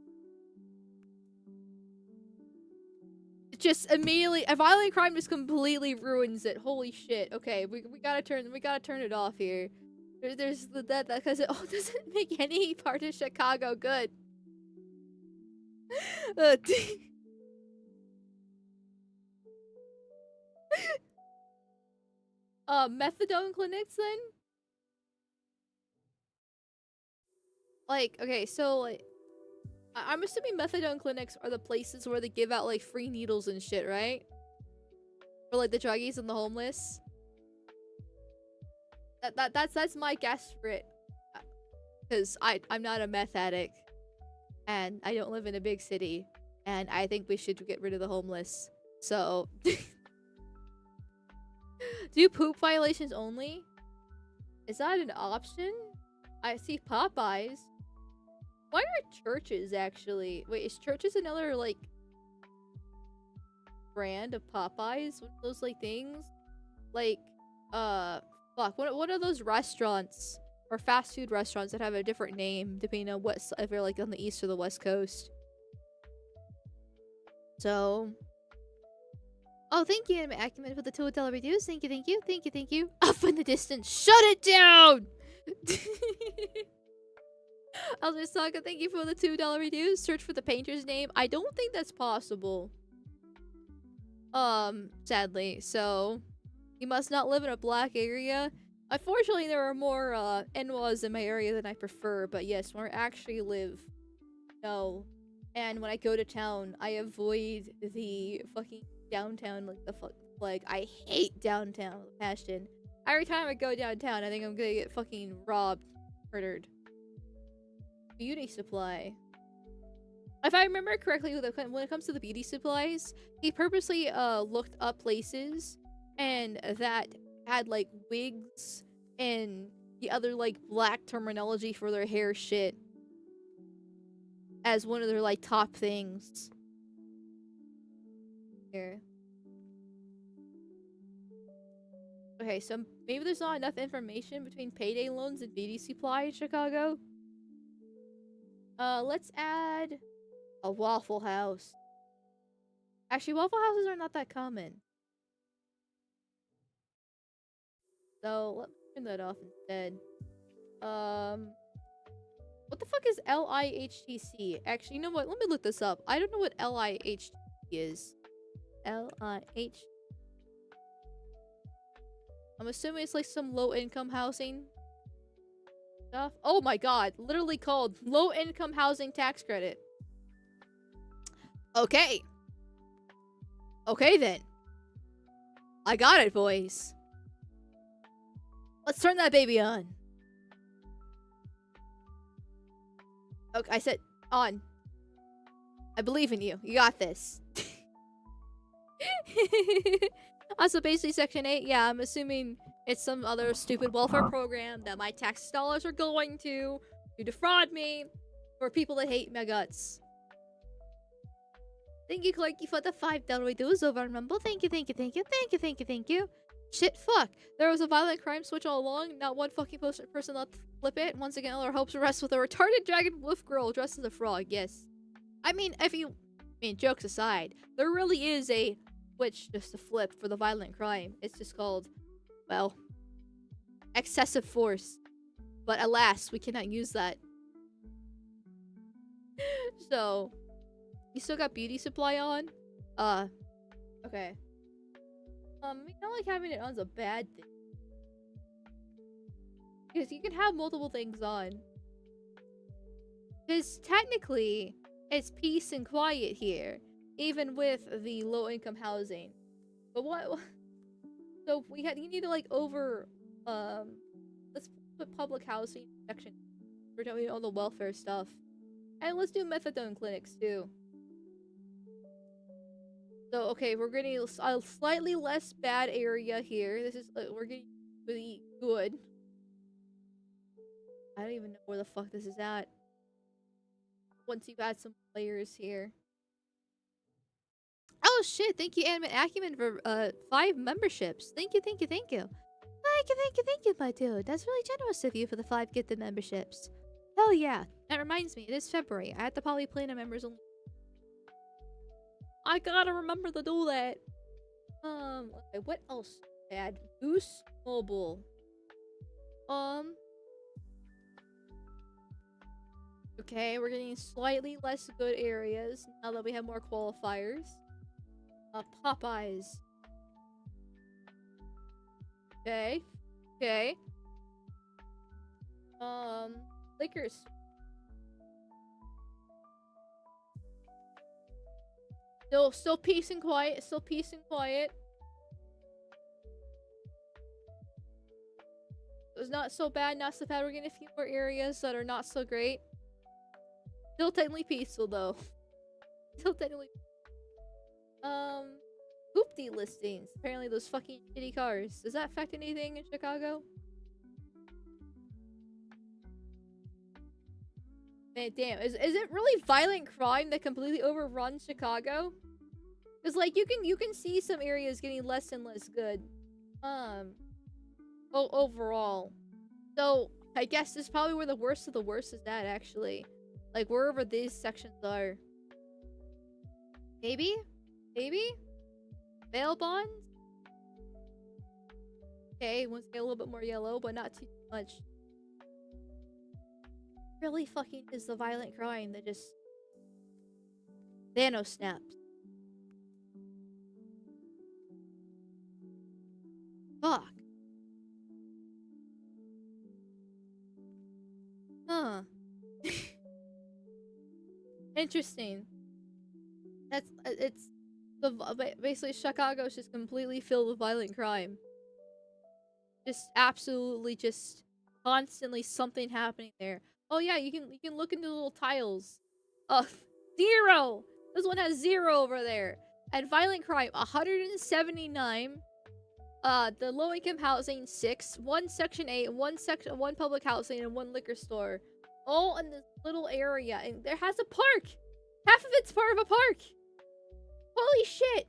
Speaker 1: It just immediately... A violent crime just completely ruins it. Holy shit. Okay, we gotta turn it off here. There's that because it doesn't make any part of Chicago good. Methadone clinics then? Like, okay, so, like, I'm assuming methadone clinics are the places where they give out, like, free needles and shit, right? For, like, the druggies and the homeless. That's my guess for it. Because I'm not a meth addict. And I don't live in a big city. And I think we should get rid of the homeless. So... Do poop violations only? Is that an option? I see Popeyes. Why are churches actually? Wait, is churches another like brand of Popeyes? One of those like things? Like fuck, what are those restaurants or fast food restaurants that have a different name depending on what if they're like on the east or the west coast? So oh, thank you, Anime Acumen, for the $2 reviews. Thank you, thank you, thank you, thank you. Up in the distance, shut it down! Alzisaka, thank you for the $2 reviews. Search for the painter's name. I don't think that's possible. Sadly, so... You must not live in a black area. Unfortunately, there are more NWAs in my area than I prefer, but yes, where I actually live, no. And when I go to town, I avoid the fucking downtown, like the like I hate downtown with passion. Every time I go downtown, I think I'm gonna get fucking robbed, murdered. Beauty supply. If I remember correctly, when it comes to the beauty supplies, he purposely looked up places and that had like wigs and the other like black terminology for their hair shit as one of their like top things. Here. Okay, so maybe there's not enough information between payday loans and beauty supply in Chicago. Let's add a Waffle House. Actually, Waffle Houses are not that common. So, let's turn that off instead. What the fuck is LIHTC? Actually, you know what? Let me look this up. I don't know what LIHTC is. LIH. I'm assuming it's like some low-income housing stuff. Oh my god. Literally called low-income housing tax credit. Okay. Okay then. I got it, boys. Let's turn that baby on. Okay, I said on. I believe in you. You got this. Also, basically, Section 8, yeah, I'm assuming it's some other stupid welfare program that my tax dollars are going to defraud me for people that hate my guts. Thank you, Clarky, for the $5 dues over on Rumble. Thank you, thank you, thank you, thank you, thank you, thank you. Shit, fuck. There was a violent crime switch all along. Not one fucking person let flip it. Once again, all our hopes rest with a retarded dragon wolf girl dressed as a frog. Yes. I mean, jokes aside, there really is a switch just to flip for the violent crime. It's just called, well, excessive force. But alas, we cannot use that. So, you still got beauty supply on? Okay. Not like having it on's a bad thing. Because you can have multiple things on. Because technically, it's peace and quiet here. Even with the low-income housing. But what... So, you need to, like, let's put public housing section. We're doing all the welfare stuff. And let's do methadone clinics, too. So, okay, we're getting a slightly less bad area here. This is, we're getting really good. I don't even know where the fuck this is at. Once you've had some players here. Oh shit, thank you Anime Acumen for 5 memberships. Thank you, thank you, thank you. Thank you, thank you, thank you, my dude. That's really generous of you for the 5 gifted memberships. Hell yeah. That reminds me, it is February. I had the Polyplana members only. I gotta remember to do that. Okay, what else? Add Boost Mobile. Okay, we're getting slightly less good areas now that we have more qualifiers. Popeyes. Okay. Okay. Liquors. Still peace and quiet. Still peace and quiet. It's not so bad, not so bad. We're getting a few more areas that are not so great. Still technically peaceful though. Still technically. Hoopty listings. Apparently those fucking shitty cars. Does that affect anything in Chicago? Man, damn. Is it really violent crime that completely overruns Chicago? Because like you can see some areas getting less and less good. Overall. So I guess this is probably where the worst of the worst is at, actually. Like wherever these sections are. Maybe? Maybe? Bail bonds? Okay, once get a little bit more yellow, but not too much. Really fucking is the violent crime that just Thanos snaps. Interesting. It's basically Chicago's just completely filled with violent crime. Just absolutely just constantly something happening there. Oh yeah, you can look into the little tiles. 0. This one has 0 over there. And violent crime 179. The low income housing 6, 1 section 8, 1 public housing, and 1 liquor store. All in this little area, and there has a park. Half of it's part of a park. Holy shit!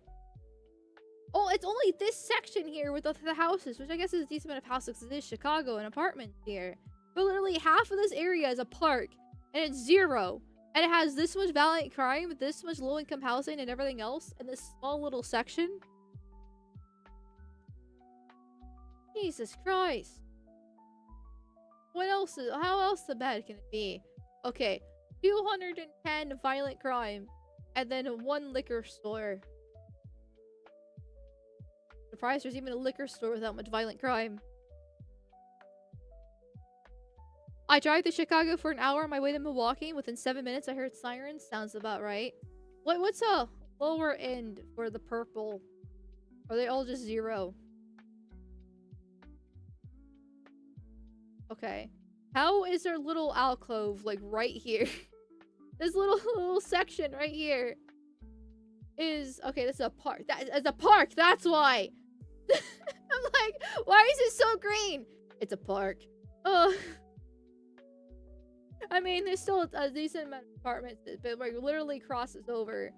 Speaker 1: Oh, it's only this section here with the houses, which I guess is a decent amount of houses because it is Chicago and apartments here. But literally half of this area is a park, and it's 0. And it has this much violent crime, this much low-income housing, and everything else in this small little section. Jesus Christ. What else is- how else the bad can it be? Okay, 210 violent crime, and then 1 liquor store. Surprised there's even a liquor store without much violent crime. I drive to Chicago for an hour on my way to Milwaukee. Within 7 minutes, I heard sirens. Sounds about right. What's a lower end for the purple? Are they all just 0? Okay. How is there a little alcove, like, right here? This little section right here is... Okay, this is a park. That is a park! That's why! I'm like, why is it so green? It's a park. Oh. I mean, there's still a decent amount of apartments, but like literally crosses over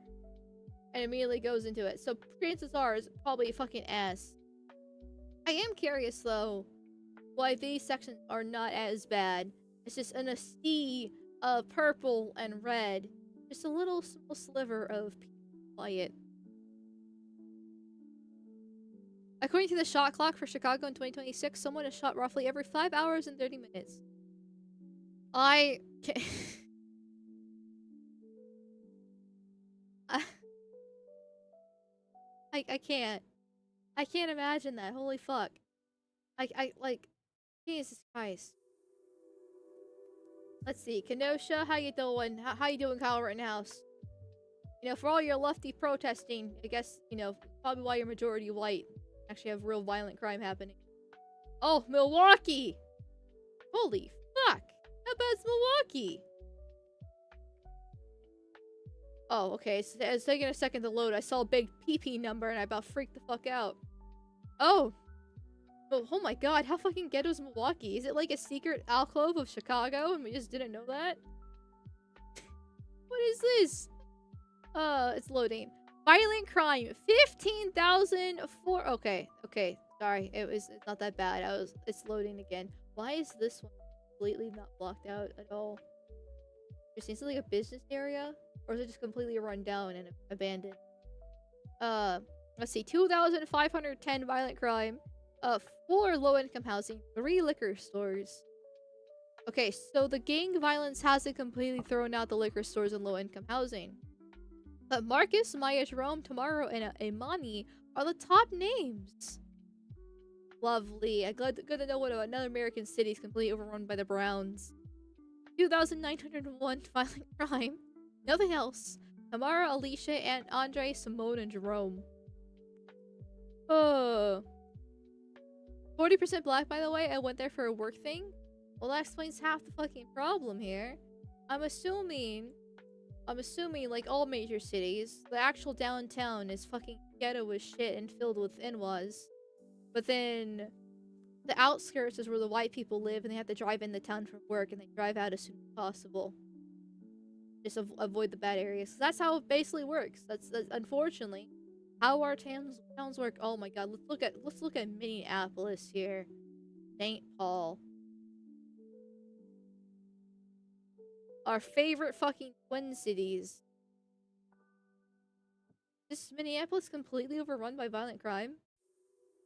Speaker 1: and immediately goes into it. So chances are it's probably fucking ass. I am curious though why these sections are not as bad. It's just in a sea of purple and red. Just a little small sliver of quiet. According to the shot clock for Chicago in 2026, someone is shot roughly every 5 hours and 30 minutes. I can't. I can't. I can't imagine that. Holy fuck. I like, Jesus Christ. Let's see. Kenosha, how you doing? How you doing, Kyle Rittenhouse? You know, for all your lefty protesting, I guess, you know, probably why you're majority white. Actually have real violent crime happening. Oh, Milwaukee! Holy fuck! How bad's Milwaukee? Oh, okay. So it's taking a second to load. I saw a big P.E.P.E number and I about freaked the fuck out. Oh! Oh my god, how fucking ghetto is Milwaukee? Is it like a secret alcove of Chicago and we just didn't know that? What is this? It's loading. Violent crime. 15,004. Okay. Sorry. It's not that bad. It's loading again. Why is this one completely not blocked out at all? Is it like a business area? Or is it just completely run down and abandoned? Let's see. 2,510 violent crime. 4 low-income housing. 3 liquor stores. Okay, so the gang violence hasn't completely thrown out the liquor stores and low-income housing. But Marcus, Maya, Jerome, Tomorrow, and Imani are the top names. Lovely. I'm good to know what another American city is completely overrun by the Browns. 2,901 violent crime. Nothing else. Tamara, Alicia, and Andre, Simone, and Jerome. 40% black, by the way. I went there for a work thing. Well, that explains half the fucking problem here. I'm assuming, like all major cities, the actual downtown is fucking ghetto as shit and filled with in-laws. But then the outskirts is where the white people live and they have to drive into town for work and they drive out as soon as possible. Just avoid the bad areas. That's how it basically works. That's unfortunately how our towns work. Oh my god, let's look at Minneapolis here. St. Paul. Our favorite fucking twin cities. Is Minneapolis completely overrun by violent crime?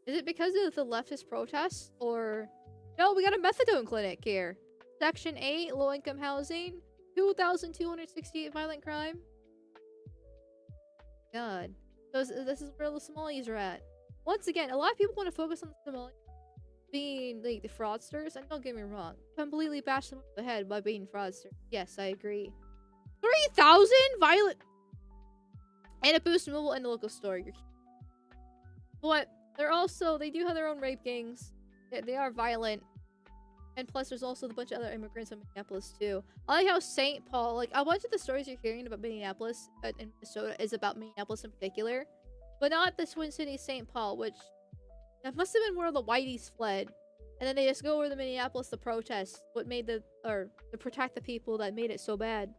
Speaker 1: Is it because of the leftist protests? Or... No, we got a methadone clinic here. Section 8, low-income housing. 2,268 violent crime. God. This is where the Somalis are at. Once again, a lot of people want to focus on the Somalis being like the fraudsters, and don't get me wrong, completely bash them over the head by being fraudsters. Yes, I agree. 3,000 violent and a boost mobile in the local store. But they do have their own rape gangs. They are violent. And plus, there's also a bunch of other immigrants in Minneapolis, too. I like how St. Paul, like, a bunch of the stories you're hearing about Minneapolis and Minnesota is about Minneapolis in particular. But not the Twin Cities St. Paul, which that must have been where the Whiteys fled. And then they just go over to Minneapolis to protest to protect the people that made it so bad.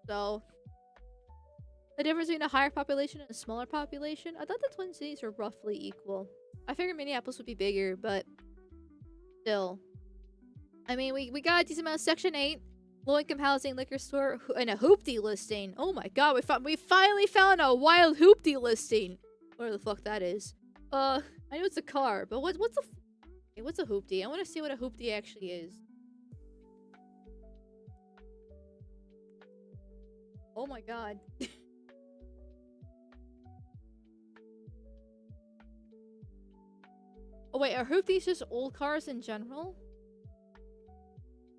Speaker 1: So, the difference between a higher population and a smaller population, I thought the Twin Cities were roughly equal. I figured Minneapolis would be bigger, but still. I mean, we got a decent amount of Section 8, low-income housing, liquor store, and a hoopty listing. Oh my god, we finally found a wild hoopty listing. Whatever the fuck that is. I know it's a car, but what's a hoopty? I want to see what a hoopty actually is. Oh my god. Oh wait, are hoopties just old cars in general?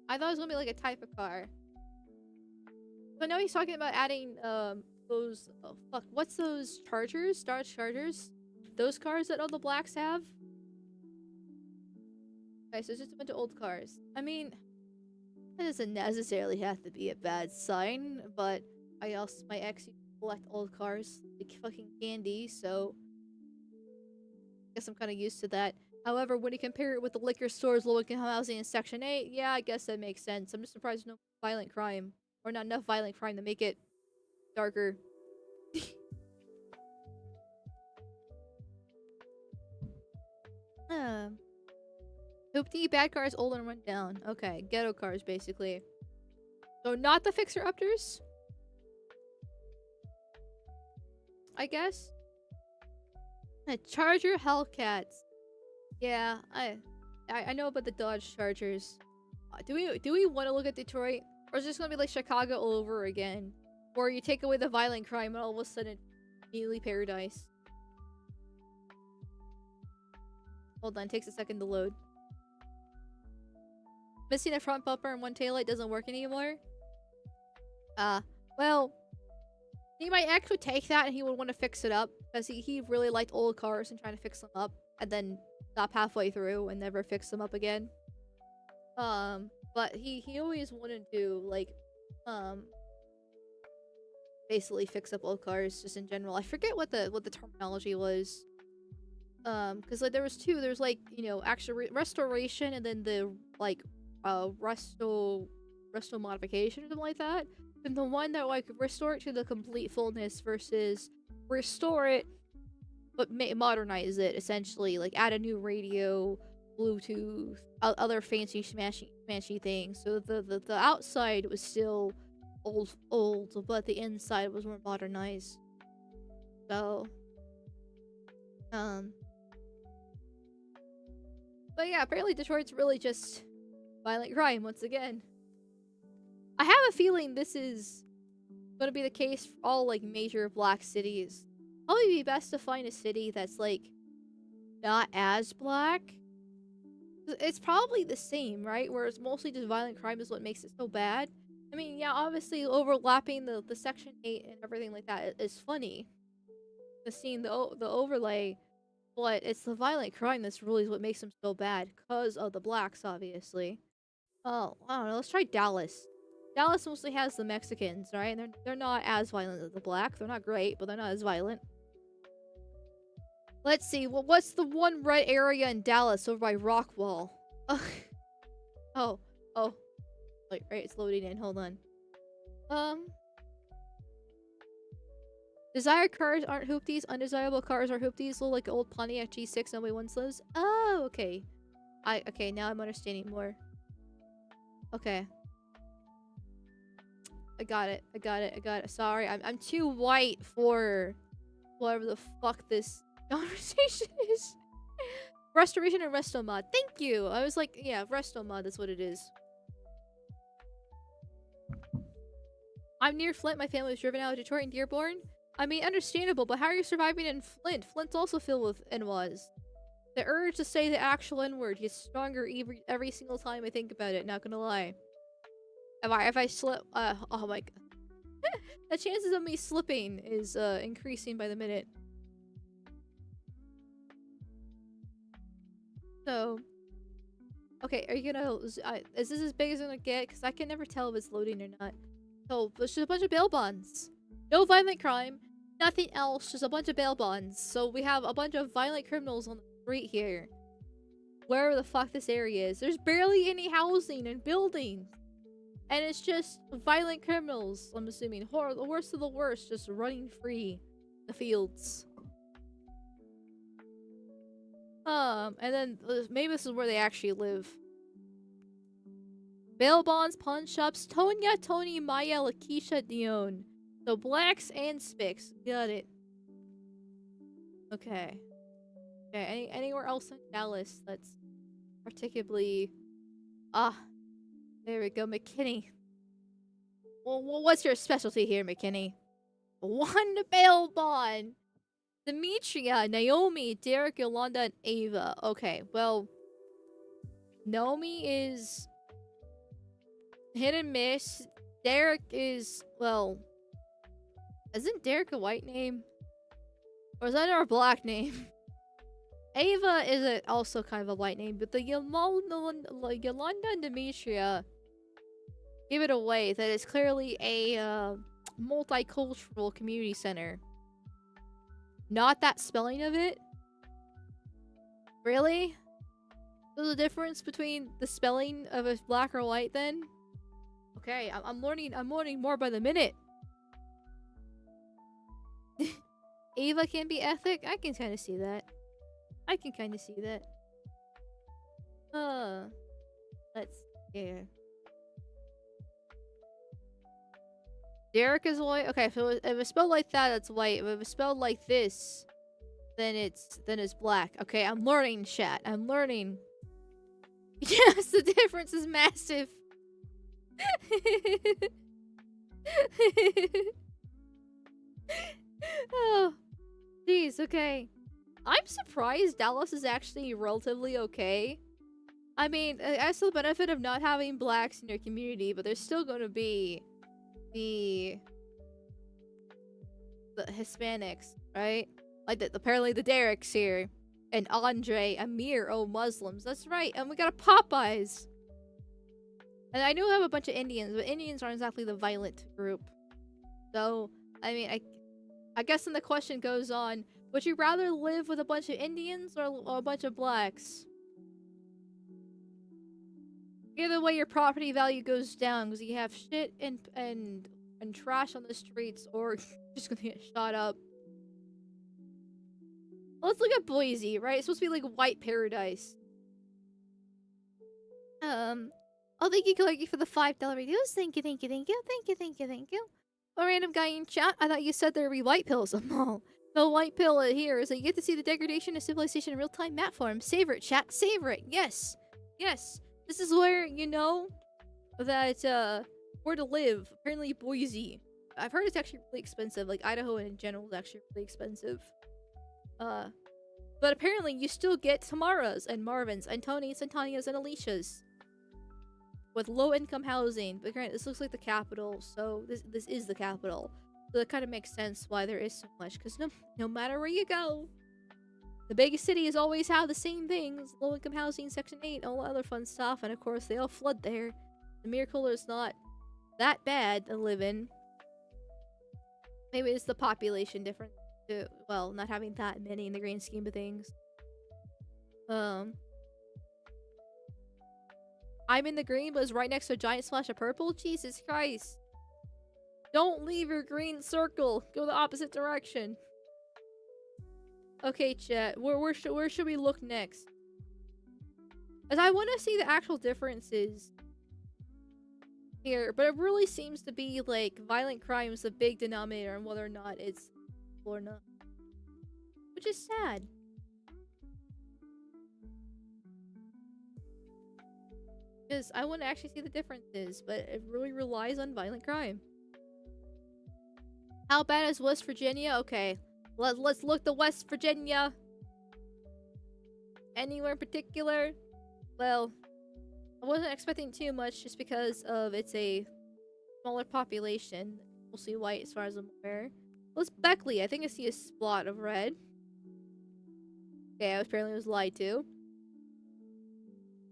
Speaker 1: I thought it was gonna be like a type of car. But now he's talking about adding those what's those Chargers? Dodge Chargers? Those cars that all the blacks have? Okay, so it's just a bunch of old cars. I mean, that doesn't necessarily have to be a bad sign, but my ex used to collect old cars like fucking candy, so I guess I'm kind of used to that. However, when you compare it with the liquor stores, low-income housing, in Section 8, yeah, I guess that makes sense. I'm just surprised there's no violent crime. Or not enough violent crime to make it darker. Hoopty, bad cars, old and run down. Okay, ghetto cars, basically. So not the fixer-uppers? I guess? A Charger Hellcats. Yeah, I know about the Dodge Chargers. Do we want to look at Detroit? Or is it just gonna be like Chicago all over again? Or you take away the violent crime and all of a sudden immediately paradise. Hold on, it takes a second to load. Missing a front bumper and one taillight doesn't work anymore? Well, he might actually take that and he would want to fix it up. Because he really liked old cars and trying to fix them up. And then stop halfway through and never fix them up again. But he always wanted to, like, basically fix up old cars just in general. I forget what the terminology was. Because, like, there was two. There's, like, you know, actual restoration and then the, like, resto modification or something like that. And the one that, like, restore it to the complete fullness versus restore it but modernize it, essentially. Like, add a new radio, Bluetooth, other fancy smashy things. So the outside was still old, but the inside was more modernized. So, but yeah, apparently Detroit's really just violent crime once again. I have a feeling this is gonna be the case for all, like, major black cities. Probably be best to find a city that's, like, not as black. It's probably the same, right? Where it's mostly just violent crime is what makes it so bad. I mean, yeah, obviously overlapping the Section 8 and everything like that is funny. The scene, the overlay, but it's the violent crime that's really what makes them so bad. Because of the blacks, obviously. Oh, I don't know, let's try Dallas. Dallas mostly has the Mexicans, right? And they're not as violent as the black. They're not great, but they're not as violent. Let's see. Well, what's the one red area in Dallas over by Rockwall? Oh. Wait, right, it's loading in. Hold on. Desired cars aren't hoopties. Undesirable cars are hoopties. Little, like, old Pontiac G6 nobody once lives. Oh, okay. Okay, now I'm understanding more. Okay. I got it. Sorry, I'm too white for whatever the fuck this conversation is. Restoration and resto mod. Thank you. I was like, yeah, resto mod. That's what it is. I'm near Flint. My family was driven out of Detroit and Dearborn. I mean, understandable, but how are you surviving in Flint? Flint's also filled with N-was. The urge to say the actual N-word gets stronger every single time I think about it, not gonna lie. If I slip, oh my god. The chances of me slipping is increasing by the minute. So, okay, are you gonna? Is this as big as it's gonna get? Because I can never tell if it's loading or not. So, there's just a bunch of bail bonds. No violent crime, nothing else, just a bunch of bail bonds. So we have a bunch of violent criminals on the street here. Wherever the fuck this area is, there's barely any housing and buildings. And it's just violent criminals, I'm assuming. The worst of the worst, just running free in the fields. And then maybe this is where they actually live. Bail bonds, pawn shops, Tonya, Tony, Maya, Lakeisha, Dion. So blacks and spics. Got it. Okay. Okay, anywhere else in Dallas that's particularly... there we go, McKinney. Well, what's your specialty here, McKinney? One bail bond. Demetria, Naomi, Derek, Yolanda, and Ava. Okay, well... Naomi is... hit and miss. Derek is... well... isn't Derek a white name? Or is that our black name? Ava is also kind of a white name, but the Yolanda and Demetria give it away that it's clearly a multicultural community center. Not that spelling of it? Really? There's a difference between the spelling of a black or white then? Okay, I'm learning more by the minute. Ava can be ethnic? I can kind of see that. Let's see. Derek is white? Okay, so if it's spelled like that, it's white. If it's spelled like this, then it's black. Okay, I'm learning, chat. I'm learning. Yes, the difference is massive. Oh, jeez, okay. I'm surprised Dallas is actually relatively okay. I mean, it has the benefit of not having blacks in your community, but there's still gonna be the Hispanics, right? Like, apparently the Derek's here. And Andre, Amir, oh, Muslims. That's right, and we got a Popeyes. And I do have a bunch of Indians, but Indians aren't exactly the violent group. So, I mean, I guess then the question goes on, would you rather live with a bunch of Indians or a bunch of blacks? Either way, your property value goes down because you have shit and trash on the streets, or you're just gonna get shot up. Let's look at Boise, right? It's supposed to be like white paradise. Oh, thank you, Clarky, for the $5 reviews. Thank you. A random guy in chat, I thought you said there would be white pills. The white pill here is that you get to see the degradation of civilization in real-time map form. Savor it, chat. Savor it. Yes. Yes. This is where, you know, that, where to live. Apparently Boise. I've heard it's actually really expensive. Like, Idaho in general is actually really expensive. But apparently you still get Tamara's and Marvin's and Tony's and Tanya's and Alicia's. With low-income housing. But granted, this looks like the capital, so this is the capital. So that kind of makes sense why there is so much. Because no matter where you go, the biggest cities always have the same things. Low-income housing, Section 8, all other fun stuff. And of course, they all flood there. The miracle is not that bad to live in. Maybe it's the population difference. Well, not having that many in the grand scheme of things. I'm in the green, but it's right next to a giant splash of purple? Jesus Christ. Don't leave your green circle. Go the opposite direction. Okay, chat. Where should we look next? As I want to see the actual differences here, but it really seems to be like violent crime is the big denominator and whether or not it's or not. Which is sad. Because I want to actually see the differences, but it really relies on violent crime. How bad is West Virginia? Okay, let's look to West Virginia. Anywhere in particular? Well, I wasn't expecting too much just because of it's a smaller population. Mostly white as far as I'm aware. What's Beckley? I think I see a spot of red. Okay, I apparently was lied to.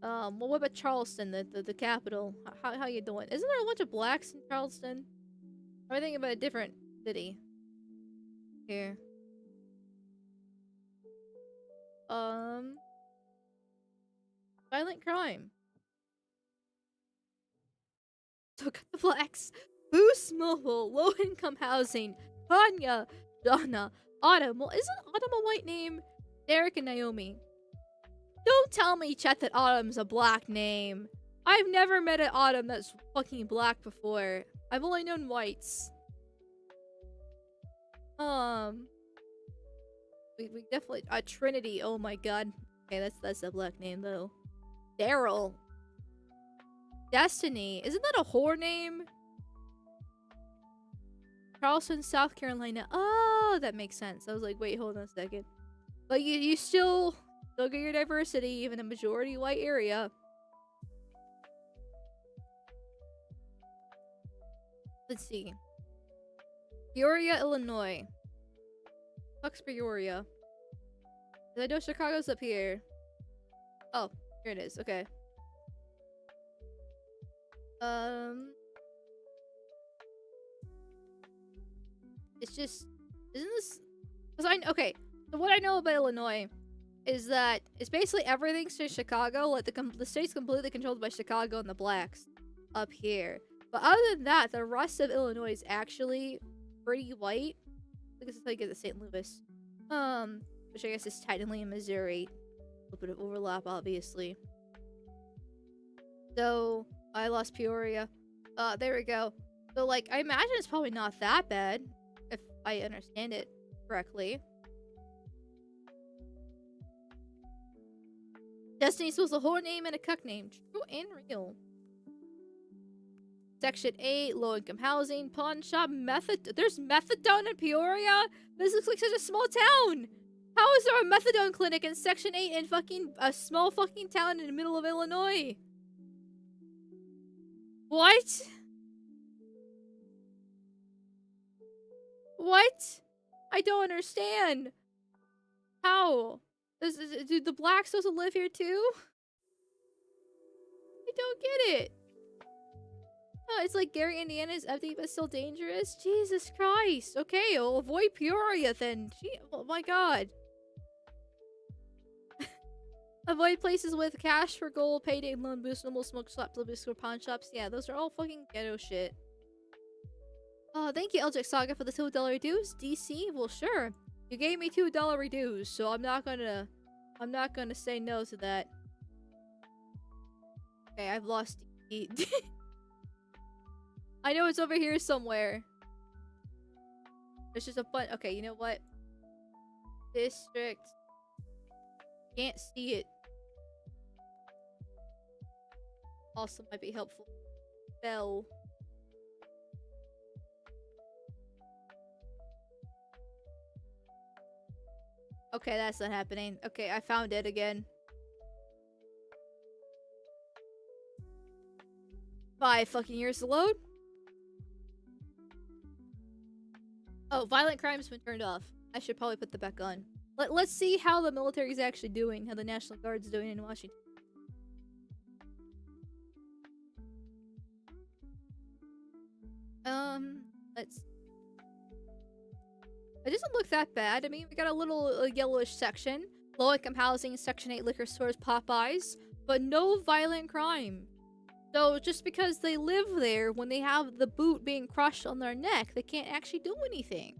Speaker 1: Well, what about Charleston, the capital? How you doing? Isn't there a bunch of blacks in Charleston? Or am I thinking about a different city? Here. Violent crime. So got the blacks. Boost mobile, low income housing. Tanya, Donna, Autumn. Well, isn't Autumn a white name? Derek and Naomi. Don't tell me, Chet, that Autumn's a black name. I've never met an Autumn that's fucking black before. I've only known whites. We definitely Trinity. Oh my god. Okay, that's a black name though. Daryl. Destiny. Isn't that a whore name? Charleston, South Carolina. Oh, that makes sense. I was like, wait, hold on a second. But you still get your diversity, even a majority white area. Let's see. Peoria, Illinois. Fuck's Peoria. I know Chicago's up here. Oh, here it is. Okay. It's just, isn't this? Because okay. So what I know about Illinois is that it's basically everything's to Chicago. Like the state's completely controlled by Chicago and the blacks up here. But other than that, the rest of Illinois is actually pretty white. I guess it's like the St. Louis, which I guess is technically in Missouri. A little bit of overlap, obviously. So I lost Peoria. There we go. So like, I imagine it's probably not that bad if I understand it correctly. Destiny's was a whore name and a cuck name. True and real. Section 8, low-income housing, pawn shop, there's methadone in Peoria? This looks like such a small town! How is there a methadone clinic in Section 8 in fucking a small fucking town in the middle of Illinois? What? What? I don't understand. How? Do the blacks also live here too? I don't get it. Oh, it's like Gary, Indiana is empty but still dangerous. Jesus Christ. Okay, I'll avoid Peoria then. Oh my god. Avoid places with cash for gold, payday, loan boost, normal smoke shops, for pawn shops. Yeah, those are all fucking ghetto shit. Oh, thank you, Eldritch Saga, for the $2 dues. DC? Well, sure. You gave me $2 dues, so I'm not gonna say no to that. Okay, I've lost D. I know it's over here somewhere. There's just a bunch. Okay, you know what? District. Can't see it. Also might be helpful. Bell. Okay, that's not happening. Okay, I found it again. 5 fucking years to load. Oh, violent crime's been turned off. I should probably put that back on. Let's see how the military's actually doing, how the National Guard's doing in Washington. Let's... It doesn't look that bad. I mean, we got a little yellowish section. Low-income housing, Section 8 liquor stores, Popeyes. But no violent crime. So just because they live there, when they have the boot being crushed on their neck, they can't actually do anything.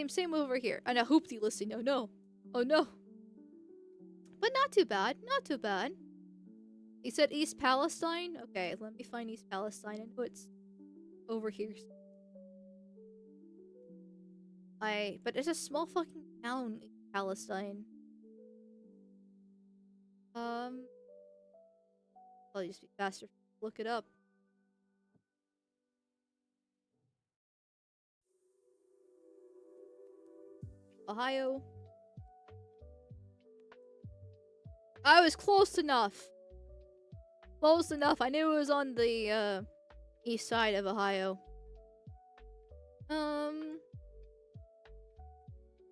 Speaker 1: Same over here. And a hoopty listing. Oh no. Oh no. But not too bad. Not too bad. He said East Palestine? Okay, let me find East Palestine. I know it's over here. But it's a small fucking town, East Palestine. I'll just be faster. Look it up. Ohio. I was close enough. Close enough. I knew it was on the east side of Ohio.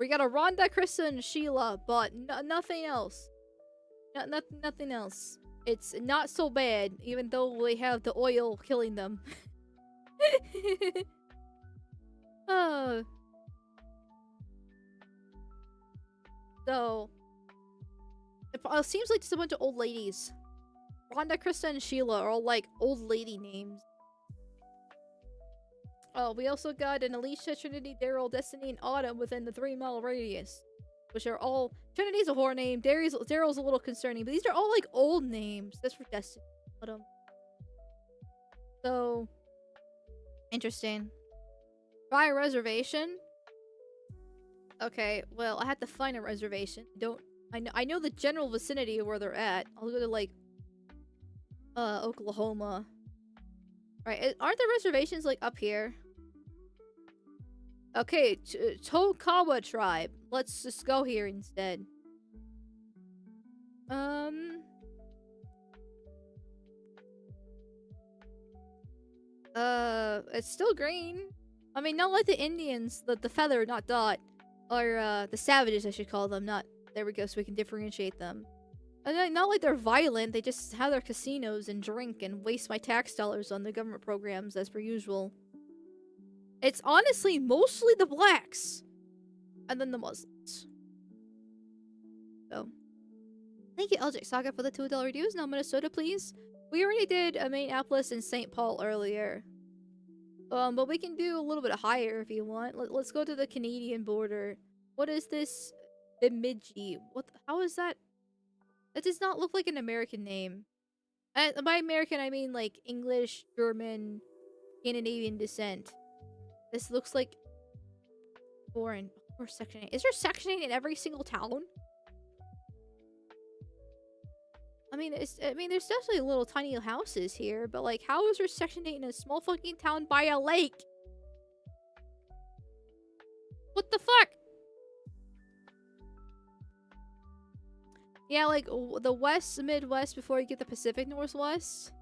Speaker 1: We got a Rhonda, Krista, and Sheila, but nothing else. Nothing else. It's not so bad, even though they have the oil killing them. Oh. So, it seems like just a bunch of old ladies. Rhonda, Krista, and Sheila are all like old lady names. Oh, we also got an Alicia, Trinity, Daryl, Destiny, and Autumn within the 3-mile radius. Which are all... Trinity's a whore name, Daryl's a little concerning, but these are all like old names. That's for Destiny. Autumn. So... Interesting. Buy a reservation? Okay, well, I had to find a reservation. I know the general vicinity of where they're at. I'll go to, like... Oklahoma. Right, aren't the reservations, like, up here? Okay, Tokawa tribe. Let's just go here instead. It's still green. I mean, not like the Indians, the feather, not dot. Or, the savages, I should call them, not... There we go, so we can differentiate them. And not like they're violent, they just have their casinos and drink and waste my tax dollars on the government programs as per usual. It's honestly mostly the blacks. And then the Muslims. So. Thank you, LJ Saga, for the $2 dues. Now Minnesota, please. We already did Minneapolis and St. Paul earlier. But we can do a little bit higher if you want. Let's go to the Canadian border. What is this? Bemidji. How is that? That does not look like an American name. By American, I mean like English, German, Scandinavian descent. This looks like foreign. Or Section 8. Is there Section 8 in every single town? I mean, there's definitely little tiny houses here, but like, how is there Section 8 in a small fucking town by a lake? What the fuck? Yeah, like, the Midwest before you get the Pacific Northwest.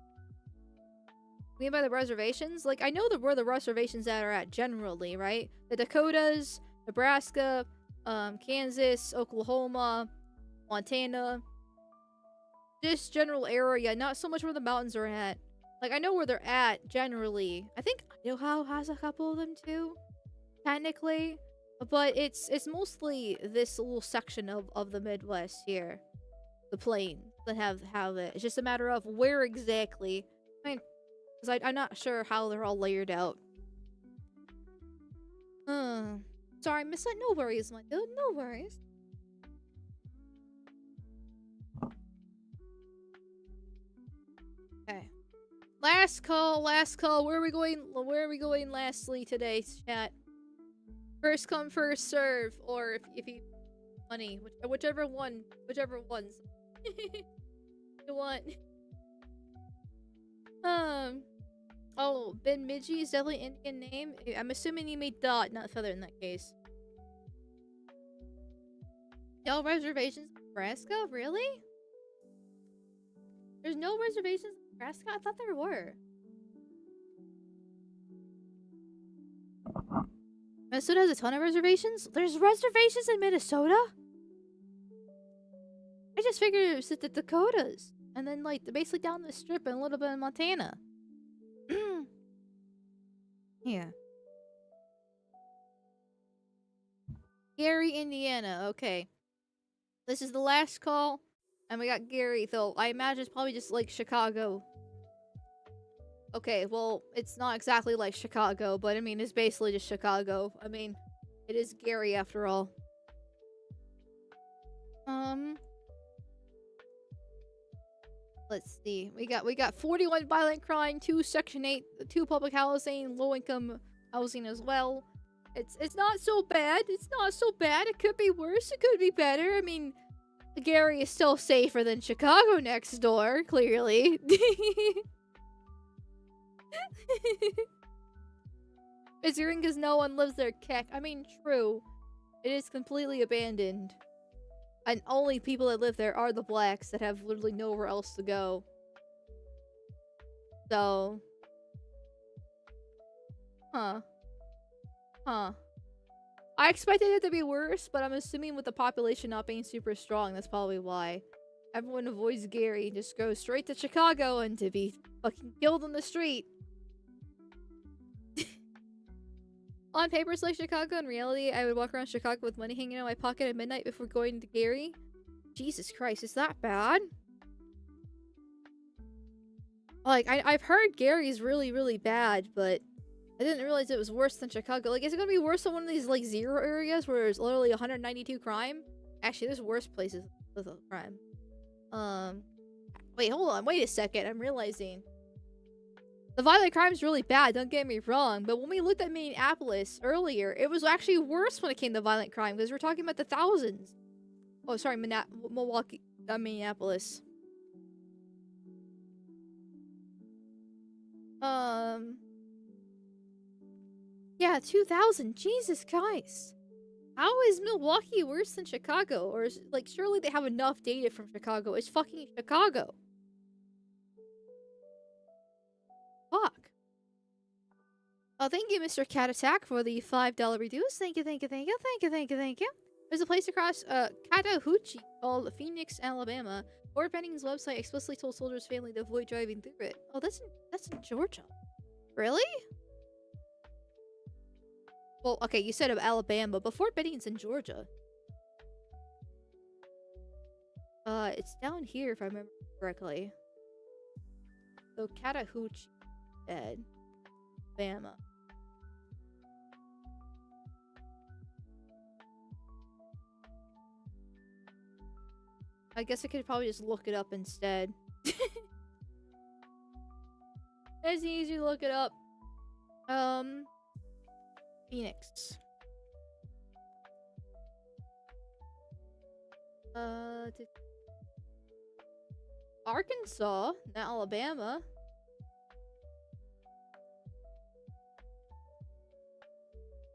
Speaker 1: You mean by the reservations? Like, I know where the reservations are at generally, right? The Dakotas, Nebraska, Kansas, Oklahoma, Montana. This general area, not so much where the mountains are at. Like, I know where they're at, generally. I think Idaho has a couple of them, too. Technically. But it's mostly this little section of the Midwest here. The plains that have it. It's just a matter of where exactly. I mean, because I'm not sure how they're all layered out. Sorry, miss that. No worries, my dude. No worries. Okay. Last call. Where are we going lastly today, chat? First come, first serve, or if you money, whichever ones you want. Oh, Bemidji is definitely an Indian name. I'm assuming you made dot, not feather in that case. No reservations in Nebraska? Really? There's no reservations in Nebraska? I thought there were. Minnesota has a ton of reservations? There's reservations in Minnesota? I just figured it was the Dakotas. And then, like, basically down the strip and a little bit in Montana. Yeah. Gary, Indiana. Okay. This is the last call. And we got Gary, though. I imagine it's probably just, like, Chicago. Okay, well, it's not exactly like Chicago, but I mean, it's basically just Chicago. I mean, it is Gary after all. Let's see. We got 41 violent crime, 2 Section 8, 2 public housing, low income housing as well. It's not so bad. It's not so bad. It could be worse. It could be better. I mean, Gary is still safer than Chicago next door, clearly. Considering because no one lives there, keck. I mean, true. It is completely abandoned. And only people that live there are the blacks that have literally nowhere else to go. So... Huh. Huh. I expected it to be worse, but I'm assuming with the population not being super strong, that's probably why. Everyone avoids Gary and just goes straight to Chicago and to be fucking killed on the street. On paper, it's like Chicago. In reality, I would walk around Chicago with money hanging out of my pocket at midnight before going to Gary. Jesus Christ, is that bad? Like, I've heard Gary's really, really bad, but I didn't realize it was worse than Chicago. Like, is it gonna be worse than one of these, like, zero areas where there's literally 192 crime? Actually, there's worse places with crime. Wait, hold on. Wait a second. I'm realizing. The violent crime is really bad, don't get me wrong, but when we looked at Minneapolis earlier, it was actually worse when it came to violent crime, because we're talking about the thousands. Oh, sorry, Milwaukee, Minneapolis. Yeah, 2,000. Jesus Christ. How is Milwaukee worse than Chicago? Or is, like, surely they have enough data from Chicago. It's fucking Chicago. Fuck. Oh, thank you, Mr. Cat Attack, for the $5 reduce. Thank you, thank you, thank you, thank you, thank you, thank you. There's a place across Chattahoochee called Phoenix, Alabama. Fort Benning's website explicitly told soldiers' family to avoid driving through it. Oh, that's in Georgia. Really? Well, okay, you said of Alabama, but Fort Benning's in Georgia. It's down here if I remember correctly. So Chattahoochee, Alabama. I guess I could probably just look it up instead. It's easy to look it up. Phoenix. Arkansas, not Alabama.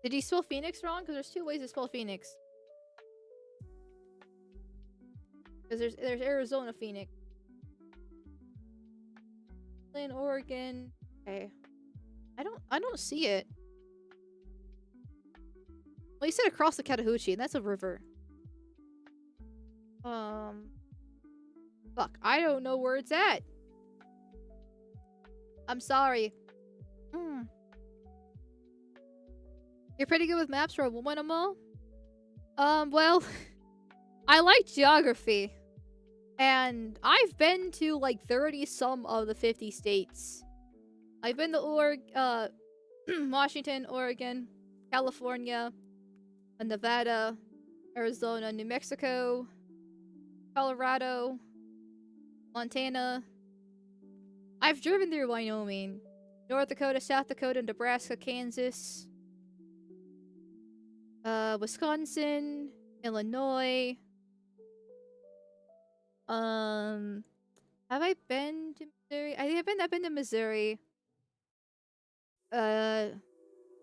Speaker 1: Did he spell Phoenix wrong? Because there's two ways to spell Phoenix. Because there's Arizona Phoenix. In Oregon. Okay. I don't see it. Well, you said across the Chattahoochee, and that's a river. Fuck, I don't know where it's at. I'm sorry. You're pretty good with maps for a woman, Amal? Well, I like geography. And I've been to like 30 some of the 50 states. I've been to Washington, Oregon, California, Nevada, Arizona, New Mexico, Colorado, Montana. I've driven through Wyoming, North Dakota, South Dakota, Nebraska, Kansas, Wisconsin, Illinois. Have I been to Missouri? I think I've been to Missouri.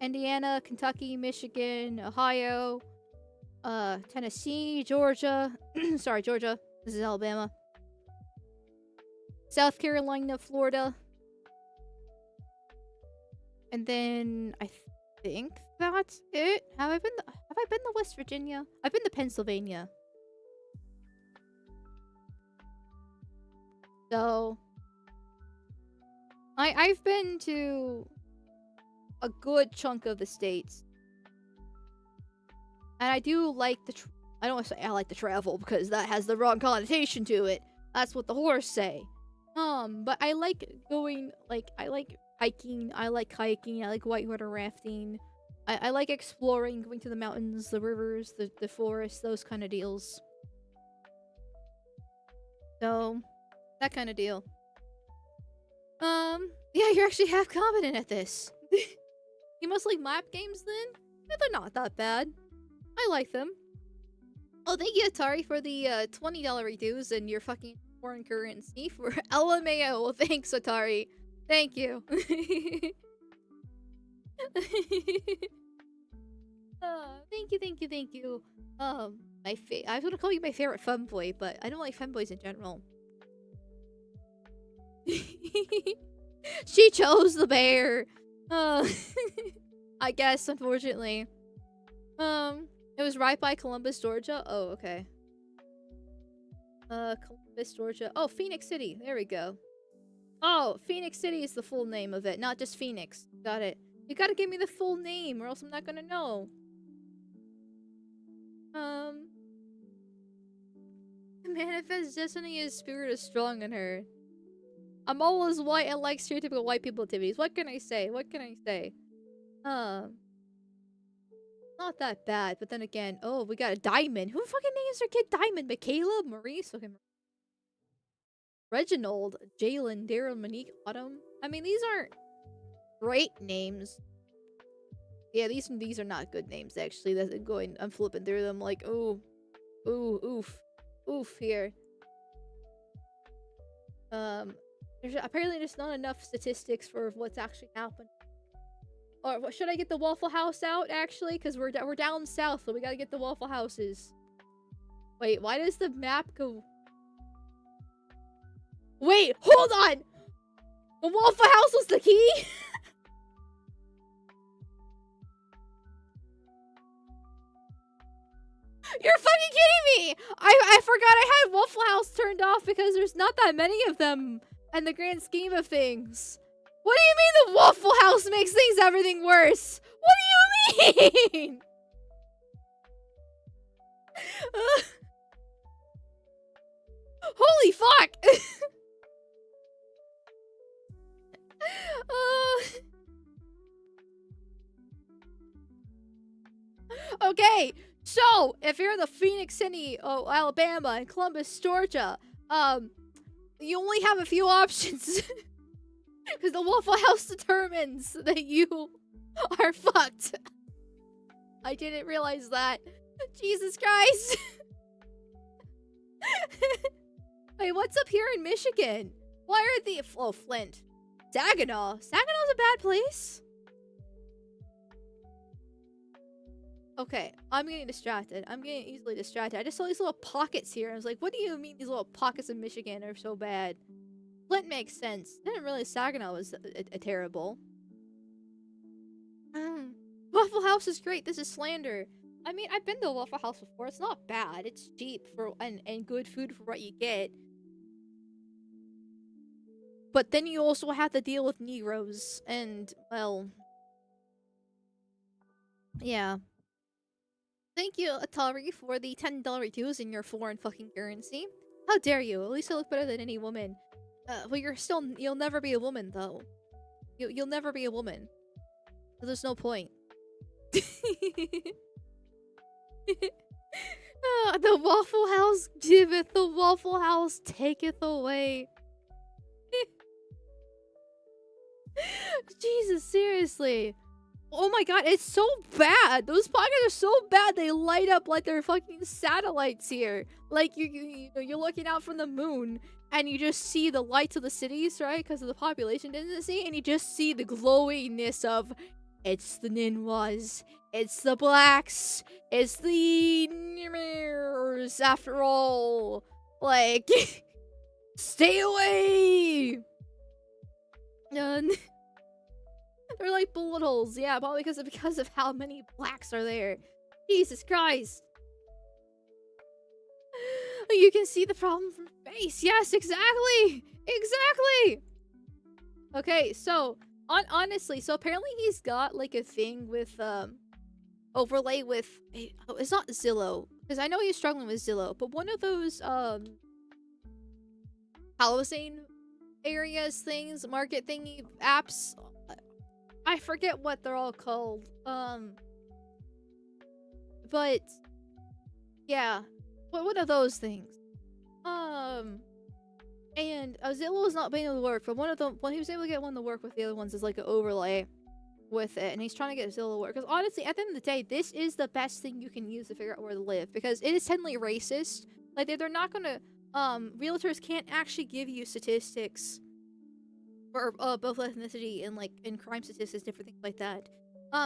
Speaker 1: Indiana, Kentucky, Michigan, Ohio, Tennessee, Georgia. Sorry, Georgia. This is Alabama. South Carolina, Florida. And then I think that's it. Have I been to West Virginia? I've been to Pennsylvania. So I've been to a good chunk of the states. And I do like I don't want to say I like to travel because that has the wrong connotation to it. That's what the horse say. But I like going, like, I like hiking, I like whitewater rafting. I like exploring, going to the mountains, the rivers, the forests, those kind of deals. So, that kind of deal. Yeah, you're actually half competent at this. You must like map games then? Yeah, they're not that bad. I like them. Oh, thank you, Atari, for the $20 reduce and your fucking foreign currency for LMAO. Well, thanks, Atari. Thank you. Thank you. I was gonna call you my favorite femboy, but I don't like femboys in general. She chose the bear. I guess, unfortunately. It was right by Columbus, Georgia. Oh, okay. Columbus, Georgia. Oh, Phoenix City. There we go. Oh, Phoenix City is the full name of it, not just Phoenix. Got it. You gotta give me the full name, or else I'm not gonna know. Manifest destiny is spirit is strong in her. I'm always white and like stereotypical white people activities. What can I say? What can I say? Not that bad, but then again, oh, we got a Diamond. Who fucking names their kid Diamond? Michaela? Maurice? Fucking Reginald? Jalen? Daryl? Monique? Autumn? I mean, these aren't great names. Yeah, these are not good names, actually. That's going, I'm flipping through them like, ooh, oof, here. There's apparently just not enough statistics for what's actually happened. Or should I get the Waffle House out, actually? Because we're down south, so we gotta get the Waffle Houses. Wait, why does the map go... Wait, hold on! The Waffle House was the key? You're fucking kidding me! I forgot I had Waffle House turned off because there's not that many of them in the grand scheme of things. What do you mean the Waffle House makes everything worse? What do you mean? Holy fuck! Okay, so if you're in the Phoenix City, Alabama, and Columbus, Georgia, you only have a few options. Because the Waffle House determines that you are fucked. I didn't realize that. Jesus Christ. Wait, what's up here in Michigan? Why are the... Oh, Flint. Saginaw. Saginaw's a bad place? Okay, I'm getting distracted. I'm getting easily distracted. I just saw these little pockets here. I was like, what do you mean these little pockets in Michigan are so bad? Flint makes sense. Didn't realize Saginaw was a terrible. Waffle House is great. This is slander. I mean, I've been to a Waffle House before. It's not bad. It's cheap for and good food for what you get. But then you also have to deal with Negroes and, well... Yeah. Thank you, Atari, for the $10 dues in your foreign fucking currency. How dare you? At least I look better than any woman. Well, you'll never be a woman, though. You'll never be a woman. So there's no point. The Waffle House giveth, the Waffle House taketh away. Jesus, seriously. Oh my god, it's so bad. Those pockets are so bad. They light up like they're fucking satellites here. Like you're looking out from the moon and you just see the lights of the cities, right? Because of the population density, and you just see the glowiness of it's the Ninwas, it's the blacks, it's the mirrors after all. Like stay away. They're like bullet holes. Yeah, probably because of how many blacks are there. Jesus Christ. You can see the problem from space. Yes, exactly. Exactly. Okay, so honestly, so apparently he's got like a thing with overlay with it's not Zillow, because I know he's struggling with Zillow, but one of those housing areas things, market thingy apps. I forget what they're all called. But yeah, one of those things. And Zillow's not being able to work, but when he was able to get one to work with the other ones is like an overlay with it, and he's trying to get Zillow to work. Because honestly, at the end of the day, this is the best thing you can use to figure out where to live, because it is technically racist. Like they're not gonna realtors can't actually give you statistics for both ethnicity and like in crime statistics, different things like that,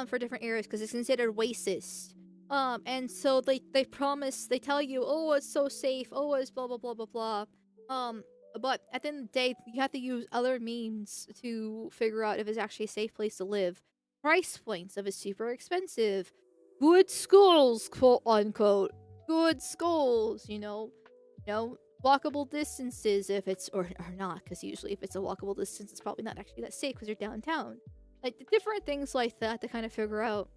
Speaker 1: for different areas, because it's considered racist. And so they promise, they tell you, oh, it's so safe, oh, it's blah blah blah blah blah. But at the end of the day, you have to use other means to figure out if it's actually a safe place to live. Price points, if it's super expensive. Good schools, quote unquote. Good schools, walkable distances if it's or not, because usually if it's a walkable distance, it's probably not actually that safe because you're downtown. Like the different things like that to kind of figure out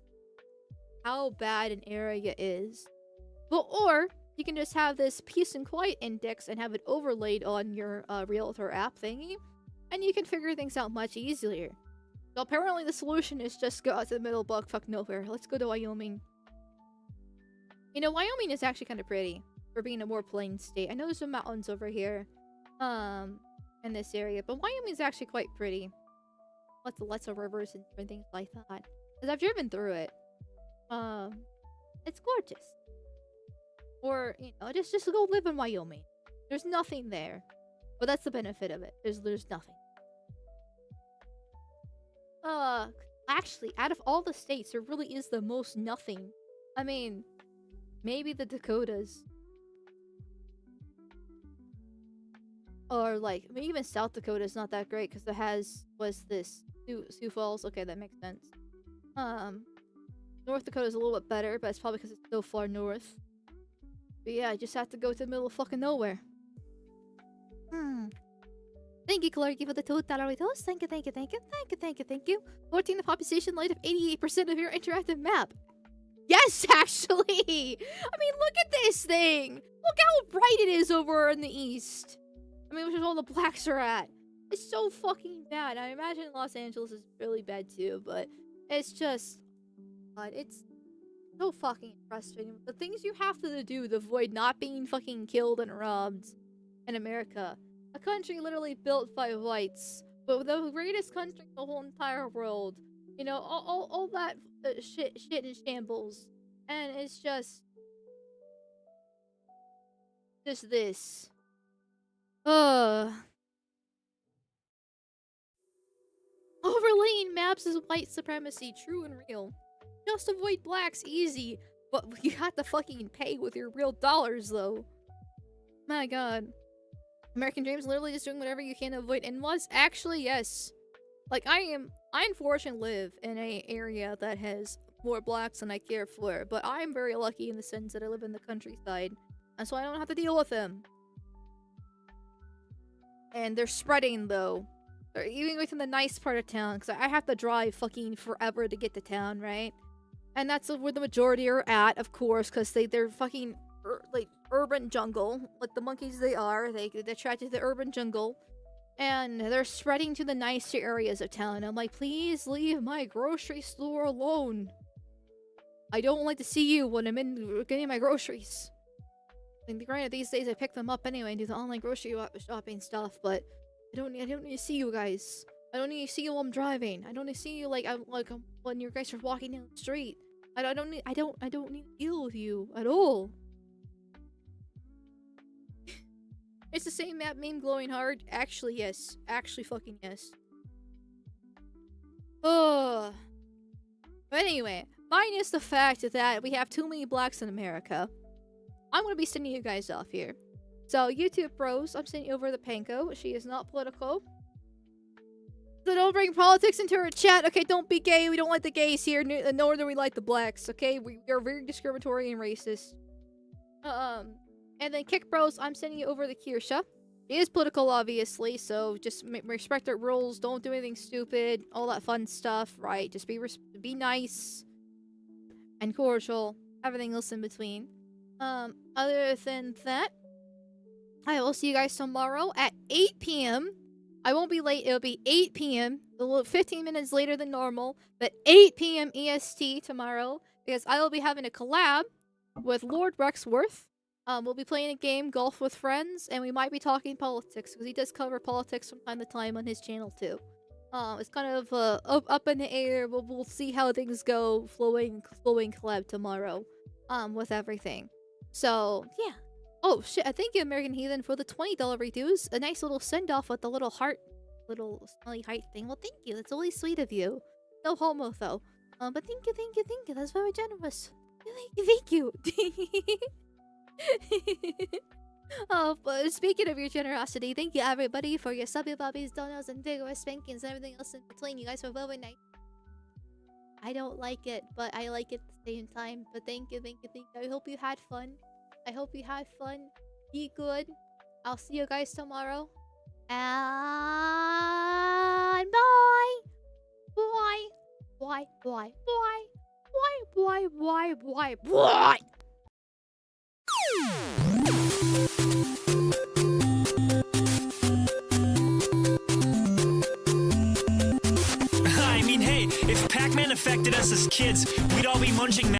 Speaker 1: how bad an area is. But or you can just have this peace and quiet index and have it overlaid on your realtor app thingy, and you can figure things out much easier. So apparently the solution is just go out to the middle of fuck nowhere. Let's go to Wyoming. Wyoming is actually kind of pretty for being a more plain state. I know there's some mountains over here, in this area, but Wyoming is actually quite pretty. Lots of rivers and different things like that. Because I've driven through it. It's gorgeous. Or, just go live in Wyoming. There's nothing there. But that's the benefit of it. There's nothing. Actually, out of all the states, there really is the most nothing. I mean, maybe the Dakotas. Or, maybe even South Dakota is not that great, because it was this Sioux Falls. Okay, that makes sense. North Dakota is a little bit better, but it's probably because it's so far north. But yeah, I just have to go to the middle of fucking nowhere. Thank you, Clarky, for the $2 retos. Thank you. 14 the population light of 88% of your interactive map. Yes, actually! I mean, look at this thing! Look how bright it is over in the east. I mean, which is all the blacks are at. It's so fucking bad. I imagine Los Angeles is really bad too, but it's just... it's so fucking frustrating. The things you have to do to avoid not being fucking killed and robbed in America. A country literally built by whites, but the greatest country in the whole entire world. All that shit in shambles. And it's just this. Overlaying maps is white supremacy, true and real. Just avoid blacks, easy. But you have to fucking pay with your real dollars, though. My god. American Dream's literally just doing whatever you can to avoid in-laws? Actually, yes. I unfortunately live in an area that has more blacks than I care for, but I'm very lucky in the sense that I live in the countryside, and so I don't have to deal with them. And they're spreading, though. They're even within the nice part of town, because I have to drive fucking forever to get to town, right? And that's where the majority are at, of course, because they're fucking, urban jungle. Like the monkeys they are, they attracted to the urban jungle. And they're spreading to the nicer areas of town. I'm like, please leave my grocery store alone. I don't like to see you when I'm in getting my groceries. Granted, these days I pick them up anyway and do the online grocery shopping stuff, but I don't need to see you guys. I don't need to see you while I'm driving. I don't need to see you when you guys are walking down the street. I don't need to deal with you at all. It's the same map meme glowing hard. Actually, yes. Actually, fucking yes. But anyway, minus the fact that we have too many blacks in America, I'm gonna be sending you guys off here. So, YouTube bros, I'm sending you over the Panko. She is not political. So don't bring politics into our chat. Okay, don't be gay. We don't like the gays here, nor do we like the blacks. Okay, we are very discriminatory and racist. And then Kick Bros, I'm sending you over the Kirsha. She is political, obviously, so just respect her rules. Don't do anything stupid. All that fun stuff, right? Just be nice and cordial. Everything else in between. Other than that, I will see you guys tomorrow at 8 p.m. I won't be late. It'll be 8 p.m. A little 15 minutes later than normal, but 8 p.m. EST tomorrow, because I will be having a collab with Lord Rexworth. We'll be playing a game, Golf with Friends, and we might be talking politics, because he does cover politics from time to time on his channel, too. It's kind of, up in the air. We'll see how things go, flowing collab tomorrow, with everything. So, yeah. Oh, shit, I thank you, American Heathen, for the $20 reduce. A nice little send-off with the little heart, little smiley heart thing. Well, thank you. That's really sweet of you. No homo, though. But thank you. That's very generous. Thank you. Oh, but speaking of your generosity, thank you everybody for your subby bubbies, donuts, and vigorous spankings and everything else in between. You guys were very nice. I don't like it, but I like it at the same time. But thank you, thank you, thank you. I hope you had fun. I hope you had fun. Be good. I'll see you guys tomorrow. And bye. Bye. Bye. Bye. Bye. Bye. Bye. Bye. Bye. Bye.
Speaker 7: I mean, hey, if Pac-Man affected us as kids, we'd all be munching